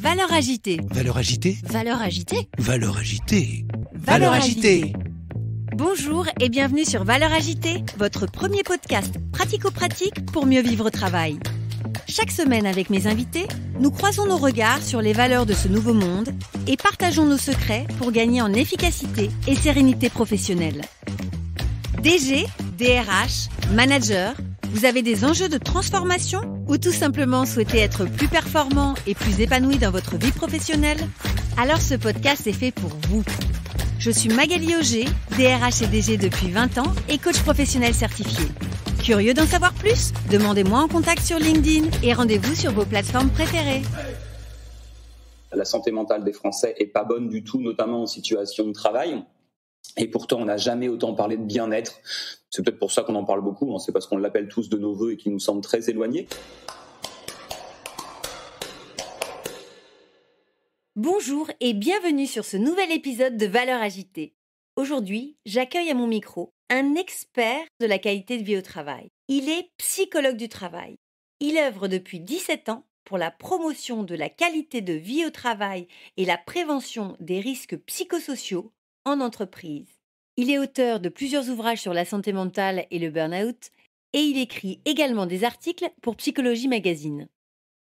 Valeurs agitées. Valeurs agitées. Valeurs agitées. Valeurs agitées. Valeurs agitées. Bonjour et bienvenue sur Valeurs agitées, votre premier podcast pratico-pratique pour mieux vivre au travail. Chaque semaine avec mes invités, nous croisons nos regards sur les valeurs de ce nouveau monde et partageons nos secrets pour gagner en efficacité et sérénité professionnelle. DG, DRH, manager, vous avez des enjeux de transformation ou tout simplement souhaitez être plus performant et plus épanoui dans votre vie professionnelle? Alors ce podcast est fait pour vous. Je suis Magali Auger, DRH et DG depuis 20 ans et coach professionnel certifié. Curieux d'en savoir plus? Demandez-moi en contact sur LinkedIn et rendez-vous sur vos plateformes préférées. La santé mentale des Français est pas bonne du tout, notamment en situation de travail. Et pourtant, on n'a jamais autant parlé de bien-être. C'est peut-être pour ça qu'on en parle beaucoup. C'est parce qu'on l'appelle tous de nos voeux et qu'il nous semble très éloigné. Bonjour et bienvenue sur ce nouvel épisode de Valeurs agitées. Aujourd'hui, j'accueille à mon micro un expert de la qualité de vie au travail. Il est psychologue du travail. Il œuvre depuis 17 ans pour la promotion de la qualité de vie au travail et la prévention des risques psychosociaux en entreprise. Il est auteur de plusieurs ouvrages sur la santé mentale et le burn-out et il écrit également des articles pour Psychologie Magazine.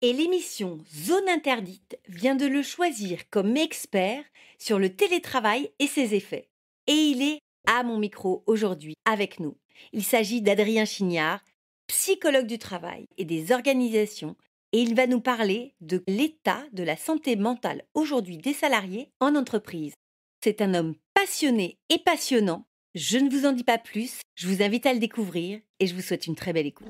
Et l'émission Zone Interdite vient de le choisir comme expert sur le télétravail et ses effets. Et il est à mon micro aujourd'hui avec nous. Il s'agit d'Adrien Chignard, psychologue du travail et des organisations, et il va nous parler de l'état de la santé mentale aujourd'hui des salariés en entreprise. C'est un homme passionné et passionnant. Je ne vous en dis pas plus, je vous invite à le découvrir et je vous souhaite une très belle écoute.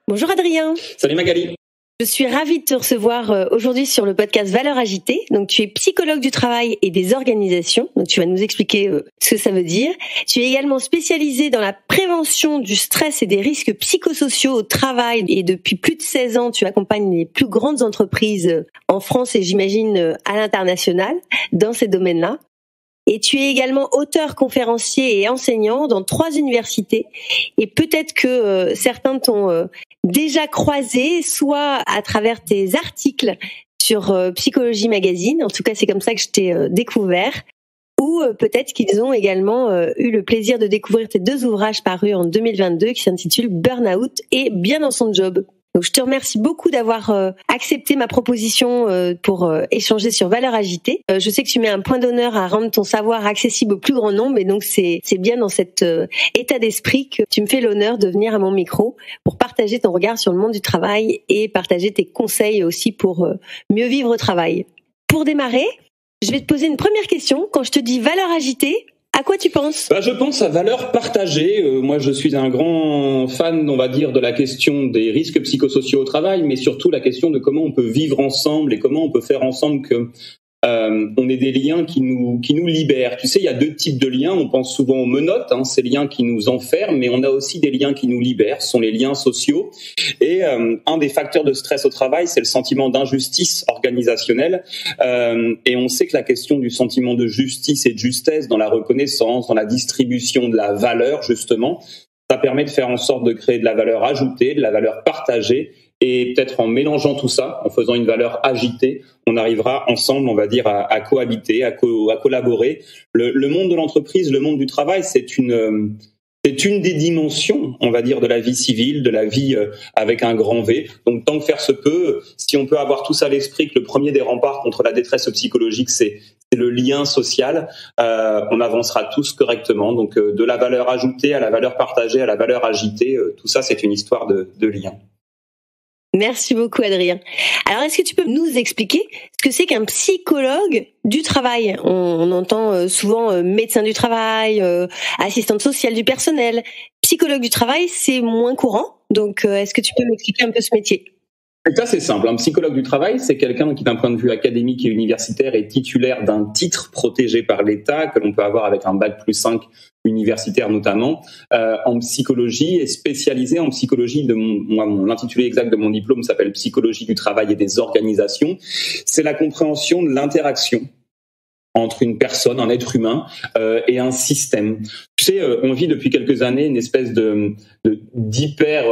Bonjour Adrien. Salut Magali. Je suis ravie de te recevoir aujourd'hui sur le podcast Valeurs agitées. Donc tu es psychologue du travail et des organisations. Donc tu vas nous expliquer ce que ça veut dire. Tu es également spécialisé dans la prévention du stress et des risques psychosociaux au travail. Et depuis plus de 16 ans, tu accompagnes les plus grandes entreprises en France et j'imagine à l'international dans ces domaines-là. Et tu es également auteur, conférencier et enseignant dans 3 universités. Et peut-être que certains t'ont déjà croisé, soit à travers tes articles sur Psychologie Magazine. En tout cas, c'est comme ça que je t'ai découvert. Ou peut-être qu'ils ont également eu le plaisir de découvrir tes 2 ouvrages parus en 2022 qui s'intitulent Burn-out et Bien dans son job. Donc, je te remercie beaucoup d'avoir accepté ma proposition pour échanger sur Valeurs agitées. Je sais que tu mets un point d'honneur à rendre ton savoir accessible au plus grand nombre et donc c'est bien dans cet état d'esprit que tu me fais l'honneur de venir à mon micro pour partager ton regard sur le monde du travail et partager tes conseils aussi pour mieux vivre au travail. Pour démarrer, je vais te poser une première question. Quand je te dis Valeurs agitées, à quoi tu penses ? Je pense à valeurs partagées. Moi, je suis un grand fan, on va dire, de la question des risques psychosociaux au travail, mais surtout la question de comment on peut vivre ensemble et comment on peut faire ensemble que on ait des liens qui nous libèrent. Tu sais, il y a 2 types de liens. On pense souvent aux menottes, ces liens qui nous enferment, mais on a aussi des liens qui nous libèrent. Ce sont les liens sociaux. Et un des facteurs de stress au travail, c'est le sentiment d'injustice organisationnelle. Et on sait que la question du sentiment de justice et de justesse dans la reconnaissance, dans la distribution de la valeur, justement, ça permet de faire en sorte de créer de la valeur ajoutée, de la valeur partagée. Et peut-être en mélangeant tout ça, en faisant une valeur agitée, on arrivera ensemble, on va dire, à cohabiter, à collaborer. Le monde de l'entreprise, le monde du travail, c'est une des dimensions, on va dire, de la vie civile, de la vie avec un grand V. Donc, tant que faire se peut, si on peut avoir tout ça à l'esprit, que le premier des remparts contre la détresse psychologique, c'est le lien social, on avancera tous correctement. Donc, de la valeur ajoutée à la valeur partagée, à la valeur agitée, tout ça, c'est une histoire de lien. Merci beaucoup Adrien. Alors est-ce que tu peux nous expliquer ce que c'est qu'un psychologue du travail ? On entend souvent médecin du travail, assistante sociale du personnel. Psychologue du travail, c'est moins courant. Donc est-ce que tu peux m'expliquer un peu ce métier ? C'est assez simple. Un psychologue du travail, c'est quelqu'un qui, d'un point de vue académique et universitaire, est titulaire d'un titre protégé par l'État, que l'on peut avoir avec un bac+5 universitaire notamment, en psychologie, et spécialisé en psychologie. L'intitulé exact de mon diplôme s'appelle Psychologie du travail et des organisations. C'est la compréhension de l'interaction entre une personne, un être humain, et un système. Tu sais, on vit depuis quelques années une espèce d'hyper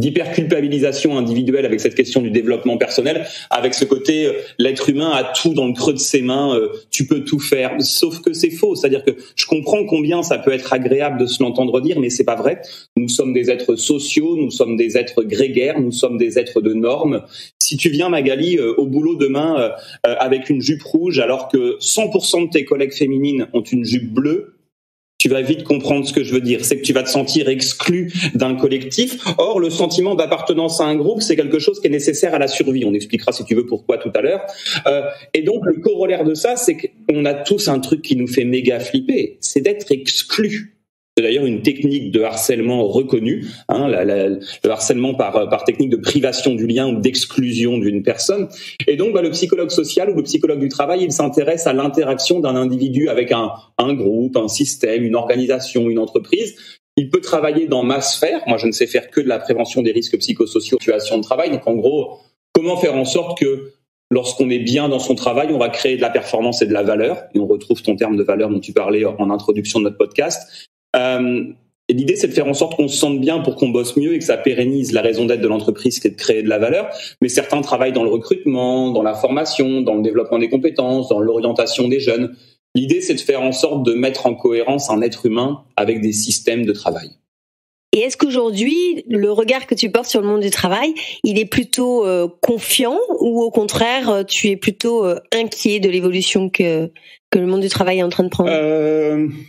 d'hyperculpabilisation individuelle avec cette question du développement personnel, avec ce côté l'être humain a tout dans le creux de ses mains, tu peux tout faire, sauf que c'est faux. C'est-à-dire que je comprends combien ça peut être agréable de se l'entendre dire, mais c'est pas vrai. Nous sommes des êtres sociaux, nous sommes des êtres grégaires, nous sommes des êtres de normes. Si tu viens, Magali, au boulot demain avec une jupe rouge alors que 100% de tes collègues féminines ont une jupe bleue, tu vas vite comprendre ce que je veux dire. C'est que tu vas te sentir exclu d'un collectif. Or, le sentiment d'appartenance à un groupe, c'est quelque chose qui est nécessaire à la survie. On expliquera, si tu veux, pourquoi tout à l'heure. Et donc, le corollaire de ça, c'est qu'on a tous un truc qui nous fait méga flipper. C'est d'être exclu. C'est d'ailleurs une technique de harcèlement reconnue, le harcèlement par technique de privation du lien ou d'exclusion d'une personne. Et donc, le psychologue social ou le psychologue du travail, il s'intéresse à l'interaction d'un individu avec un groupe, un système, une organisation, une entreprise. Il peut travailler dans ma sphère. Moi, je ne sais faire que de la prévention des risques psychosociaux en situation de travail. Donc, en gros, comment faire en sorte que lorsqu'on est bien dans son travail, on va créer de la performance et de la valeur. Et on retrouve ton terme de valeur dont tu parlais en introduction de notre podcast. Et l'idée, c'est de faire en sorte qu'on se sente bien pour qu'on bosse mieux et que ça pérennise la raison d'être de l'entreprise, qui est de créer de la valeur. Mais certains travaillent dans le recrutement, dans la formation, dans le développement des compétences, dans l'orientation des jeunes. L'idée, c'est de faire en sorte de mettre en cohérence un être humain avec des systèmes de travail. Et est-ce qu'aujourd'hui, le regard que tu portes sur le monde du travail, il est plutôt confiant ou au contraire, tu es plutôt inquiet de l'évolution que le monde du travail est en train de prendre?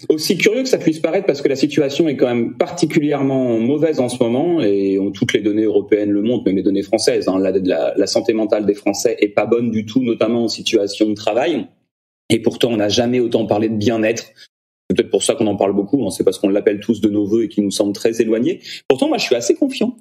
Aussi curieux que ça puisse paraître, parce que la situation est quand même particulièrement mauvaise en ce moment, et toutes les données européennes le montrent, même les données françaises. La santé mentale des Français est pas bonne du tout, notamment en situation de travail. Et pourtant, on n'a jamais autant parlé de bien-être. C'est peut-être pour ça qu'on en parle beaucoup, c'est parce qu'on l'appelle tous de nos voeux et qu'il nous semble très éloigné. Pourtant, moi, je suis assez confiant.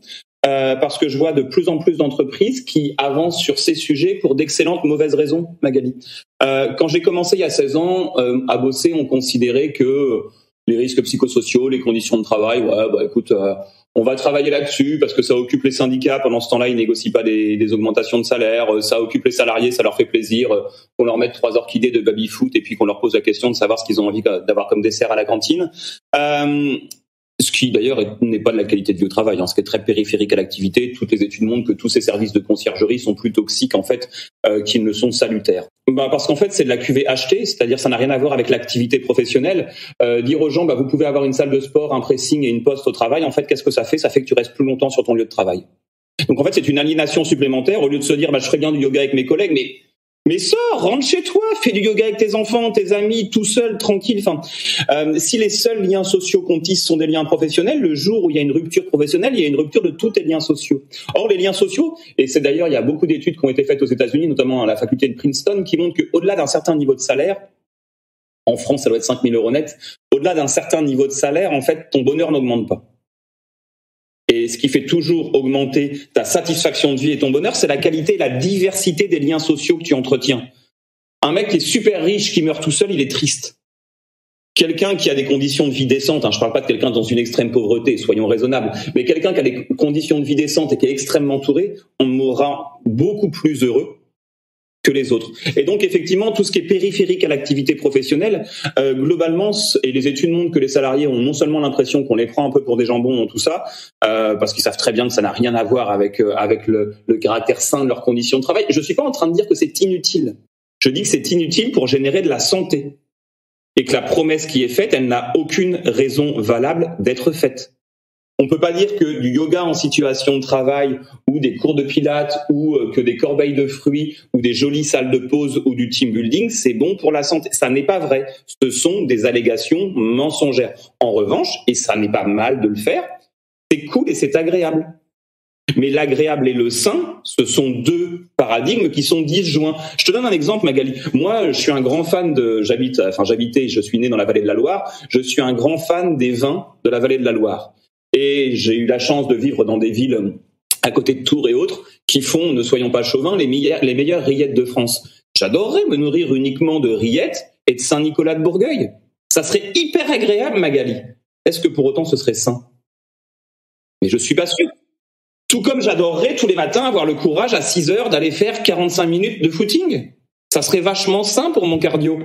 Parce que je vois de plus en plus d'entreprises qui avancent sur ces sujets pour d'excellentes mauvaises raisons, Magali. Quand j'ai commencé il y a 16 ans à bosser, on considérait que les risques psychosociaux, les conditions de travail, écoute, on va travailler là-dessus parce que ça occupe les syndicats. Pendant ce temps-là, ils négocient pas des augmentations de salaire. Ça occupe les salariés, ça leur fait plaisir qu'on leur mette 3 orchidées de baby-foot et puis qu'on leur pose la question de savoir ce qu'ils ont envie d'avoir comme dessert à la cantine. Ce qui d'ailleurs n'est pas de la qualité de vie au travail, ce qui est très périphérique à l'activité. Toutes les études montrent que tous ces services de conciergerie sont plus toxiques en fait qu'ils ne sont salutaires. Parce qu'en fait c'est de la cuvée achetée, c'est-à-dire ça n'a rien à voir avec l'activité professionnelle. Dire aux gens vous pouvez avoir une salle de sport, un pressing et une poste au travail, en fait qu'est-ce que ça fait? Ça fait que tu restes plus longtemps sur ton lieu de travail. Donc en fait c'est une aliénation supplémentaire. Au lieu de se dire je ferais bien du yoga avec mes collègues, mais sors, rentre chez toi, fais du yoga avec tes enfants, tes amis, tout seul, tranquille. Si les seuls liens sociaux qu'on tisse sont des liens professionnels, le jour où il y a une rupture professionnelle, il y a une rupture de tous tes liens sociaux. Or, les liens sociaux, et c'est d'ailleurs, il y a beaucoup d'études qui ont été faites aux États-Unis, notamment à la faculté de Princeton, qui montrent qu'au-delà d'un certain niveau de salaire, en France, ça doit être 5 000 € net, au-delà d'un certain niveau de salaire, en fait, ton bonheur n'augmente pas. Et ce qui fait toujours augmenter ta satisfaction de vie et ton bonheur, c'est la qualité et la diversité des liens sociaux que tu entretiens. Un mec qui est super riche, qui meurt tout seul, il est triste. Quelqu'un qui a des conditions de vie décentes, je parle pas de quelqu'un dans une extrême pauvreté, soyons raisonnables, mais quelqu'un qui a des conditions de vie décentes et qui est extrêmement entouré, on mourra beaucoup plus heureux que les autres. Et donc effectivement, tout ce qui est périphérique à l'activité professionnelle, globalement, et les études montrent que les salariés ont non seulement l'impression qu'on les prend un peu pour des jambons dans tout ça, parce qu'ils savent très bien que ça n'a rien à voir avec le caractère sain de leurs conditions de travail. Je suis pas en train de dire que c'est inutile. Je dis que c'est inutile pour générer de la santé. Et que la promesse qui est faite, elle n'a aucune raison valable d'être faite. On peut pas dire que du yoga en situation de travail ou des cours de pilates ou que des corbeilles de fruits ou des jolies salles de pause ou du team building, c'est bon pour la santé. Ça n'est pas vrai. Ce sont des allégations mensongères. En revanche, et ça n'est pas mal de le faire, c'est cool et c'est agréable. Mais l'agréable et le sain, ce sont deux paradigmes qui sont disjoints. Je te donne un exemple, Magali. Moi, je suis un grand fan je suis né dans la vallée de la Loire. Je suis un grand fan des vins de la vallée de la Loire. Et j'ai eu la chance de vivre dans des villes à côté de Tours et autres qui font, ne soyons pas chauvins, les meilleures rillettes de France. J'adorerais me nourrir uniquement de rillettes et de Saint-Nicolas de Bourgueil. Ça serait hyper agréable, Magali. Est-ce que pour autant ce serait sain? Mais je suis pas sûr. Tout comme j'adorerais tous les matins avoir le courage à 6 heures d'aller faire 45 minutes de footing. Ça serait vachement sain pour mon cardio.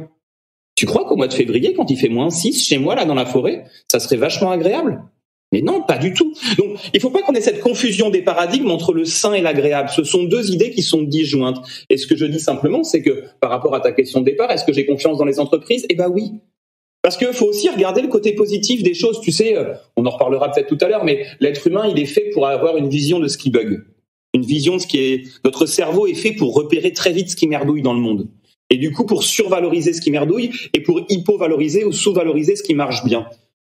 Tu crois qu'au mois de février, quand il fait -6 chez moi, là, dans la forêt, ça serait vachement agréable? Mais non, pas du tout. Donc, il ne faut pas qu'on ait cette confusion des paradigmes entre le sain et l'agréable. Ce sont deux idées qui sont disjointes. Et ce que je dis simplement, c'est que par rapport à ta question de départ, est-ce que j'ai confiance dans les entreprises ? Eh ben oui. Parce qu'il faut aussi regarder le côté positif des choses. Tu sais, on en reparlera peut-être tout à l'heure, mais l'être humain, il est fait pour avoir une vision de ce qui bug. Une vision de ce qui est... Notre cerveau est fait pour repérer très vite ce qui merdouille dans le monde. Et du coup, pour survaloriser ce qui merdouille et pour hypovaloriser ou sous-valoriser ce qui marche bien.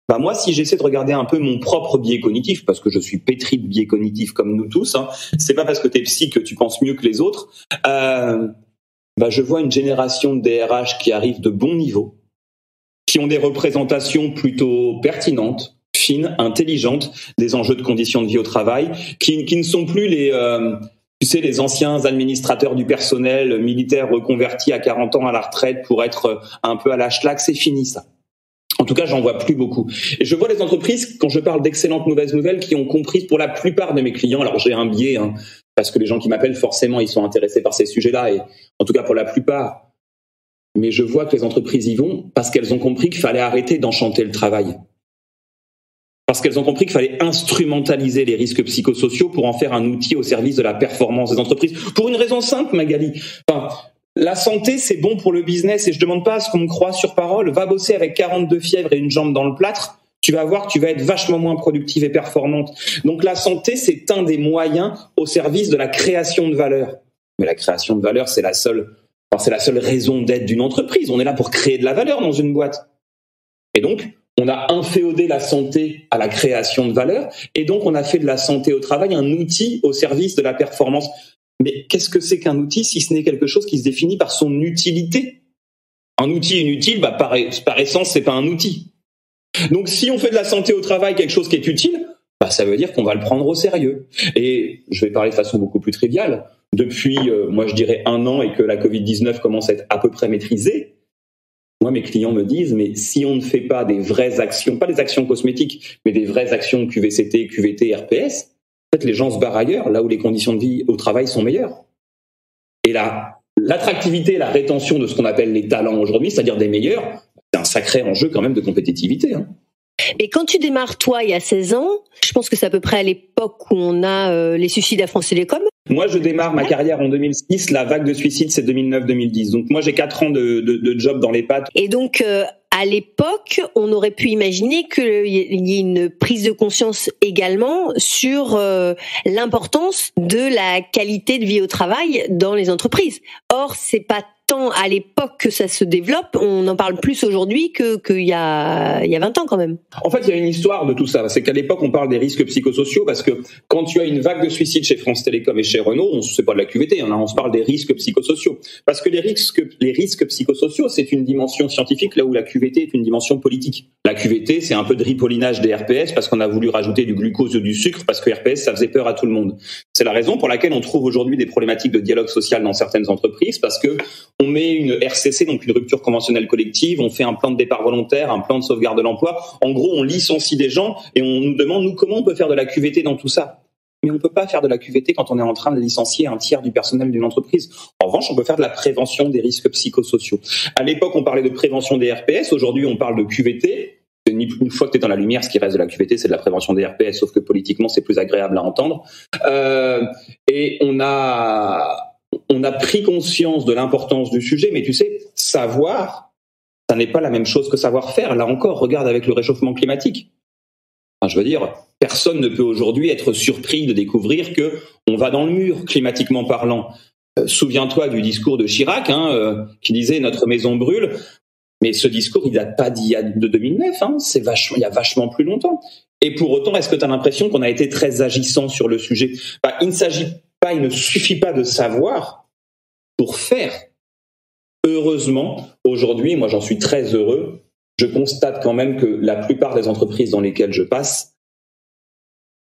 Bah moi, si j'essaie de regarder un peu mon propre biais cognitif, parce que je suis pétri de biais cognitifs comme nous tous, c'est pas parce que t'es psy que tu penses mieux que les autres, je vois une génération de DRH qui arrivent de bon niveau, qui ont des représentations plutôt pertinentes, fines, intelligentes, des enjeux de conditions de vie au travail, qui ne sont plus les anciens administrateurs du personnel militaire reconvertis à 40 ans à la retraite pour être un peu à la schlag, c'est fini ça. En tout cas, j'en vois plus beaucoup. Et je vois les entreprises, quand je parle d'excellentes mauvaises nouvelles, qui ont compris pour la plupart de mes clients, alors j'ai un biais, parce que les gens qui m'appellent, forcément, ils sont intéressés par ces sujets-là, et en tout cas pour la plupart. Mais je vois que les entreprises y vont parce qu'elles ont compris qu'il fallait arrêter d'enchanter le travail. Parce qu'elles ont compris qu'il fallait instrumentaliser les risques psychosociaux pour en faire un outil au service de la performance des entreprises. Pour une raison simple, Magali. La santé, c'est bon pour le business et je demande pas à ce qu'on me croie sur parole. Va bosser avec 42 fièvres et une jambe dans le plâtre. Tu vas voir que tu vas être vachement moins productive et performante. Donc la santé, c'est un des moyens au service de la création de valeur. Mais la création de valeur, c'est la seule raison d'être d'une entreprise. On est là pour créer de la valeur dans une boîte. Et donc, on a inféodé la santé à la création de valeur. Et donc, on a fait de la santé au travail un outil au service de la performance. Mais qu'est-ce que c'est qu'un outil si ce n'est quelque chose qui se définit par son utilité ? Un outil inutile, par essence, c'est pas un outil. Donc si on fait de la santé au travail quelque chose qui est utile, ça veut dire qu'on va le prendre au sérieux. Et je vais parler de façon beaucoup plus triviale. Depuis, moi je dirais 1 an et que la Covid-19 commence à être à peu près maîtrisée, moi mes clients me disent, mais si on ne fait pas des vraies actions, pas des actions cosmétiques, mais des vraies actions QVCT, QVT, RPS, en fait, les gens se barrent ailleurs, là où les conditions de vie au travail sont meilleures. Et l'attractivité et la rétention de ce qu'on appelle les talents aujourd'hui, c'est-à-dire des meilleurs, c'est un sacré enjeu quand même de compétitivité. Et quand tu démarres, toi, il y a 16 ans, je pense que c'est à peu près à l'époque où on a les suicides à France Télécom. Moi, je démarre ma carrière en 2006. La vague de suicides, c'est 2009-2010. Donc, moi, j'ai 4 ans de job dans les pattes. Et donc, à l'époque, on aurait pu imaginer qu'il y ait une prise de conscience également sur l'importance de la qualité de vie au travail dans les entreprises. Or, c'est pas tant à l'époque que ça se développe, on en parle plus aujourd'hui qu'il y a 20 ans quand même. En fait, il y a une histoire de tout ça. C'est qu'à l'époque, on parle des risques psychosociaux parce que quand tu as une vague de suicides chez France Télécom et chez Renault, c'est pas de la QVT, on se parle des risques psychosociaux. Parce que les risques psychosociaux, c'est une dimension scientifique là où la QVT est une dimension politique. La QVT, c'est un peu de ripollinage des RPS parce qu'on a voulu rajouter du glucose ou du sucre parce que RPS, ça faisait peur à tout le monde. C'est la raison pour laquelle on trouve aujourd'hui des problématiques de dialogue social dans certaines entreprises parce que on met une RCC, donc une rupture conventionnelle collective, on fait un plan de départ volontaire, un plan de sauvegarde de l'emploi. En gros, on licencie des gens et on nous demande, nous, comment on peut faire de la QVT dans tout ça ? Mais on ne peut pas faire de la QVT quand on est en train de licencier un tiers du personnel d'une entreprise. En revanche, on peut faire de la prévention des risques psychosociaux. À l'époque, on parlait de prévention des RPS. Aujourd'hui, on parle de QVT. Une fois que tu es dans la lumière, ce qui reste de la QVT, c'est de la prévention des RPS, sauf que politiquement, c'est plus agréable à entendre. Et on a pris conscience de l'importance du sujet, mais tu sais, savoir, ça n'est pas la même chose que savoir-faire. Là encore, regarde avec le réchauffement climatique. Je veux dire, personne ne peut aujourd'hui être surpris de découvrir que on va dans le mur, climatiquement parlant. Souviens-toi du discours de Chirac, qui disait « Notre maison brûle ». Mais ce discours, il date pas de 2009, il y a vachement plus longtemps. Et pour autant, est-ce que tu as l'impression qu'on a été très agissant sur le sujet ? Il ne suffit pas de savoir pour faire. Heureusement, aujourd'hui, moi j'en suis très heureux, je constate quand même que la plupart des entreprises dans lesquelles je passe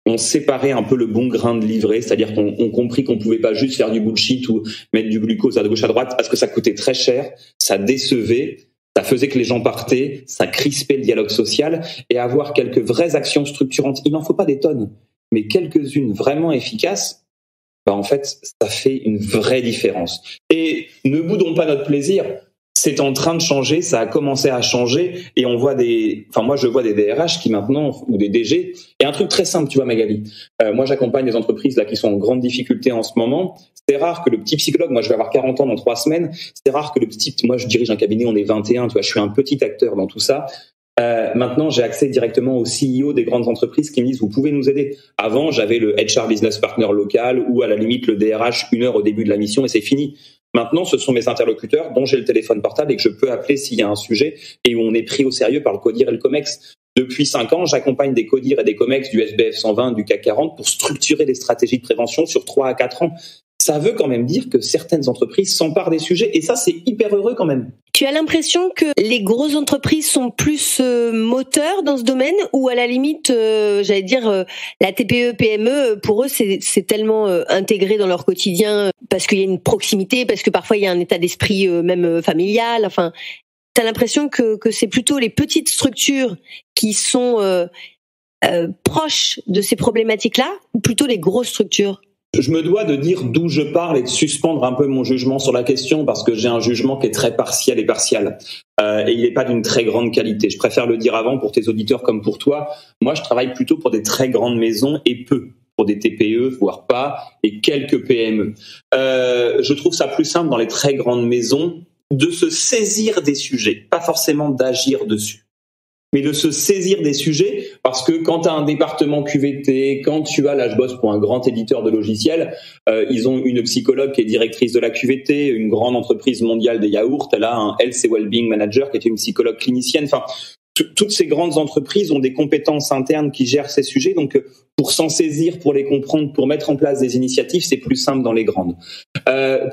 ont séparé un peu le bon grain de livret, c'est-à-dire qu'on a compris qu'on pouvait pas juste faire du bullshit ou mettre du glucose à gauche à droite parce que ça coûtait très cher, ça décevait, ça faisait que les gens partaient, ça crispait le dialogue social, et avoir quelques vraies actions structurantes, il n'en faut pas des tonnes, mais quelques-unes vraiment efficaces, en fait, ça fait une vraie différence. Et ne boudons pas notre plaisir. c'est en train de changer, ça a commencé à changer, et on voit moi je vois des DRH qui maintenant, ou des DG, et un truc très simple, tu vois Magali, moi j'accompagne des entreprises là qui sont en grande difficulté en ce moment, c'est rare que le petit psychologue, moi je vais avoir 40 ans dans 3 semaines, c'est rare que moi je dirige un cabinet, on est 21, tu vois, je suis un petit acteur dans tout ça. Maintenant, j'ai accès directement aux CEO des grandes entreprises qui me disent vous pouvez nous aider. Avant, j'avais le HR business partner local ou à la limite le DRH 1 heure au début de la mission et c'est fini. Maintenant, ce sont mes interlocuteurs dont j'ai le téléphone portable et que je peux appeler s'il y a un sujet et où on est pris au sérieux par le CODIR et le COMEX. Depuis 5 ans, j'accompagne des CODIR et des COMEX du SBF 120, du CAC 40 pour structurer des stratégies de prévention sur 3 à 4 ans. Ça veut quand même dire que certaines entreprises s'emparent des sujets et ça, c'est hyper heureux quand même. Tu as l'impression que les grosses entreprises sont plus moteurs dans ce domaine ou à la limite, la TPE, PME, pour eux, c'est tellement intégré dans leur quotidien parce qu'il y a une proximité, parce que parfois il y a un état d'esprit même familial. Enfin, t'as l'impression que c'est plutôt les petites structures qui sont proches de ces problématiques-là ou plutôt les grosses structures? Je me dois de dire d'où je parle et de suspendre un peu mon jugement sur la question parce que j'ai un jugement qui est très partiel et partial. Et il n'est pas d'une très grande qualité. Je préfère le dire avant pour tes auditeurs comme pour toi. Moi, je travaille plutôt pour des très grandes maisons et peu pour des TPE, voire pas, et quelques PME. Je trouve ça plus simple dans les très grandes maisons de se saisir des sujets, pas forcément d'agir dessus, mais de se saisir des sujets, parce que quand tu as un département QVT, quand là je bosse pour un grand éditeur de logiciels, ils ont une psychologue qui est directrice de la QVT, une grande entreprise mondiale des yaourts, elle a un Health et Wellbeing Manager qui était une psychologue clinicienne, enfin toutes ces grandes entreprises ont des compétences internes qui gèrent ces sujets, donc pour s'en saisir, pour les comprendre, pour mettre en place des initiatives, c'est plus simple dans les grandes.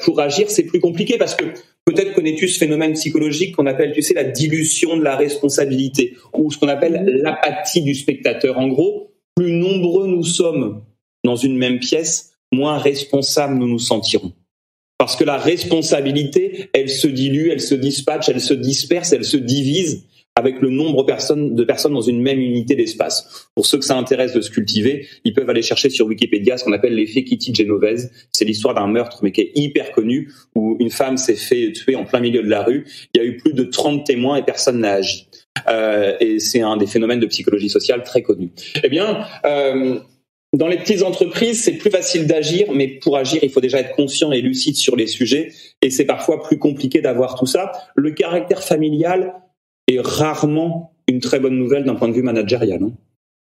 Pour agir, c'est plus compliqué parce que peut-être connais-tu ce phénomène psychologique qu'on appelle, tu sais, la dilution de la responsabilité ou ce qu'on appelle l'apathie du spectateur. En gros, plus nombreux nous sommes dans une même pièce, moins responsables nous nous sentirons. Parce que la responsabilité, elle se dilue, elle se dispatche, elle se disperse, elle se divise avec le nombre de personnes dans une même unité d'espace. Pour ceux que ça intéresse de se cultiver, ils peuvent aller chercher sur Wikipédia ce qu'on appelle l'effet Kitty Genovese. C'est l'histoire d'un meurtre, mais qui est hyper connu, où une femme s'est fait tuer en plein milieu de la rue. Il y a eu plus de 30 témoins et personne n'a agi. Et c'est un des phénomènes de psychologie sociale très connus. Eh bien, dans les petites entreprises, c'est plus facile d'agir, mais pour agir, il faut déjà être conscient et lucide sur les sujets, et c'est parfois plus compliqué d'avoir tout ça. Le caractère familial est rarement une très bonne nouvelle d'un point de vue managérial.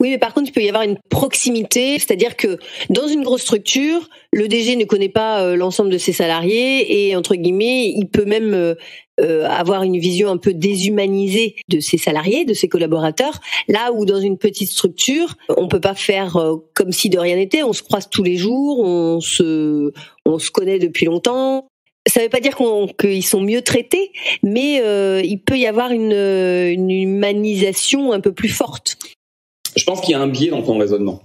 Oui, mais par contre, il peut y avoir une proximité, c'est-à-dire que dans une grosse structure, le DG ne connaît pas l'ensemble de ses salariés et, entre guillemets, il peut même avoir une vision un peu déshumanisée de ses salariés, de ses collaborateurs, là où dans une petite structure, on peut pas faire comme si de rien n'était, on se croise tous les jours, on se connaît depuis longtemps. Ça ne veut pas dire qu'ils sont mieux traités, mais il peut y avoir une humanisation un peu plus forte. Je pense qu'il y a un biais dans ton raisonnement.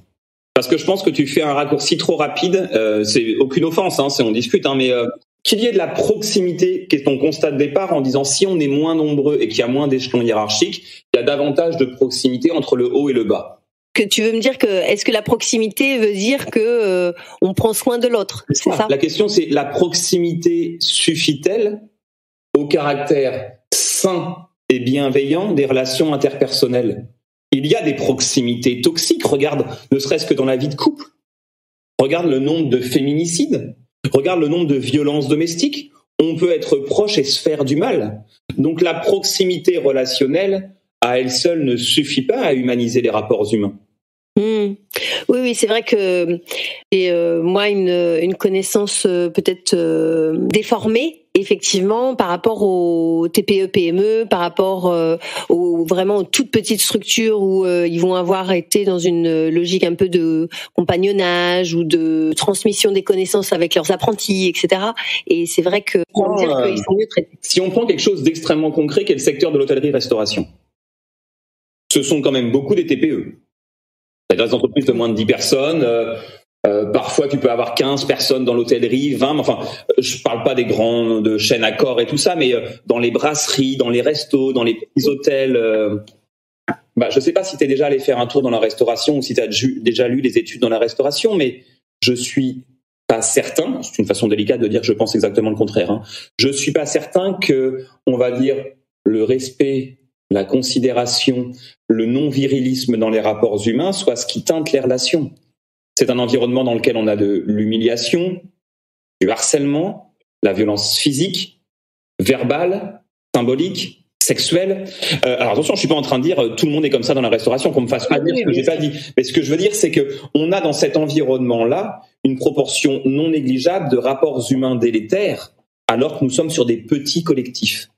Parce que je pense que tu fais un raccourci trop rapide. C'est aucune offense, on discute, mais qu'il y ait de la proximité, qui est ton constat de départ, en disant si on est moins nombreux et qu'il y a moins d'échelons hiérarchiques, il y a davantage de proximité entre le haut et le bas. Que tu veux me dire que est-ce que la proximité veut dire que on prend soin de l'autre, c'est ça? La question c'est la proximité suffit-elle au caractère sain et bienveillant des relations interpersonnelles? Il y a des proximités toxiques, regarde, ne serait-ce que dans la vie de couple. Regarde le nombre de féminicides, regarde le nombre de violences domestiques. On peut être proche et se faire du mal. Donc la proximité relationnelle, à elle seule, ne suffit pas à humaniser les rapports humains. Oui, c'est vrai que moi une connaissance peut-être déformée effectivement par rapport aux TPE PME, par rapport aux toutes petites structures où ils vont avoir été dans une logique un peu de compagnonnage ou de transmission des connaissances avec leurs apprentis, etc. Et c'est vrai que on peut dire qu'ils sont mieux traités. Si on prend quelque chose d'extrêmement concret, qui est le secteur de l'hôtellerie-restauration, ce sont quand même beaucoup des TPE. C'est-à-dire des entreprises de moins de 10 personnes. Parfois, tu peux avoir 15 personnes dans l'hôtellerie, 20. Enfin, je parle pas des grandes chaînes Accor et tout ça, mais dans les brasseries, dans les restos, dans les petits hôtels. Je sais pas si tu es déjà allé faire un tour dans la restauration ou si tu as déjà lu les études dans la restauration, mais je suis pas certain, c'est une façon délicate de dire que je pense exactement le contraire, hein. Je suis pas certain que, on va dire, le respect, la considération, le non-virilisme dans les rapports humains soit ce qui teinte les relations. C'est un environnement dans lequel on a de l'humiliation, du harcèlement, la violence physique, verbale, symbolique, sexuelle. Alors attention, je suis pas en train de dire tout le monde est comme ça dans la restauration, qu'on me fasse pas dire ce que j'ai pas dit. Mais ce que je veux dire, c'est que on a dans cet environnement-là une proportion non négligeable de rapports humains délétères, alors que nous sommes sur des petits collectifs.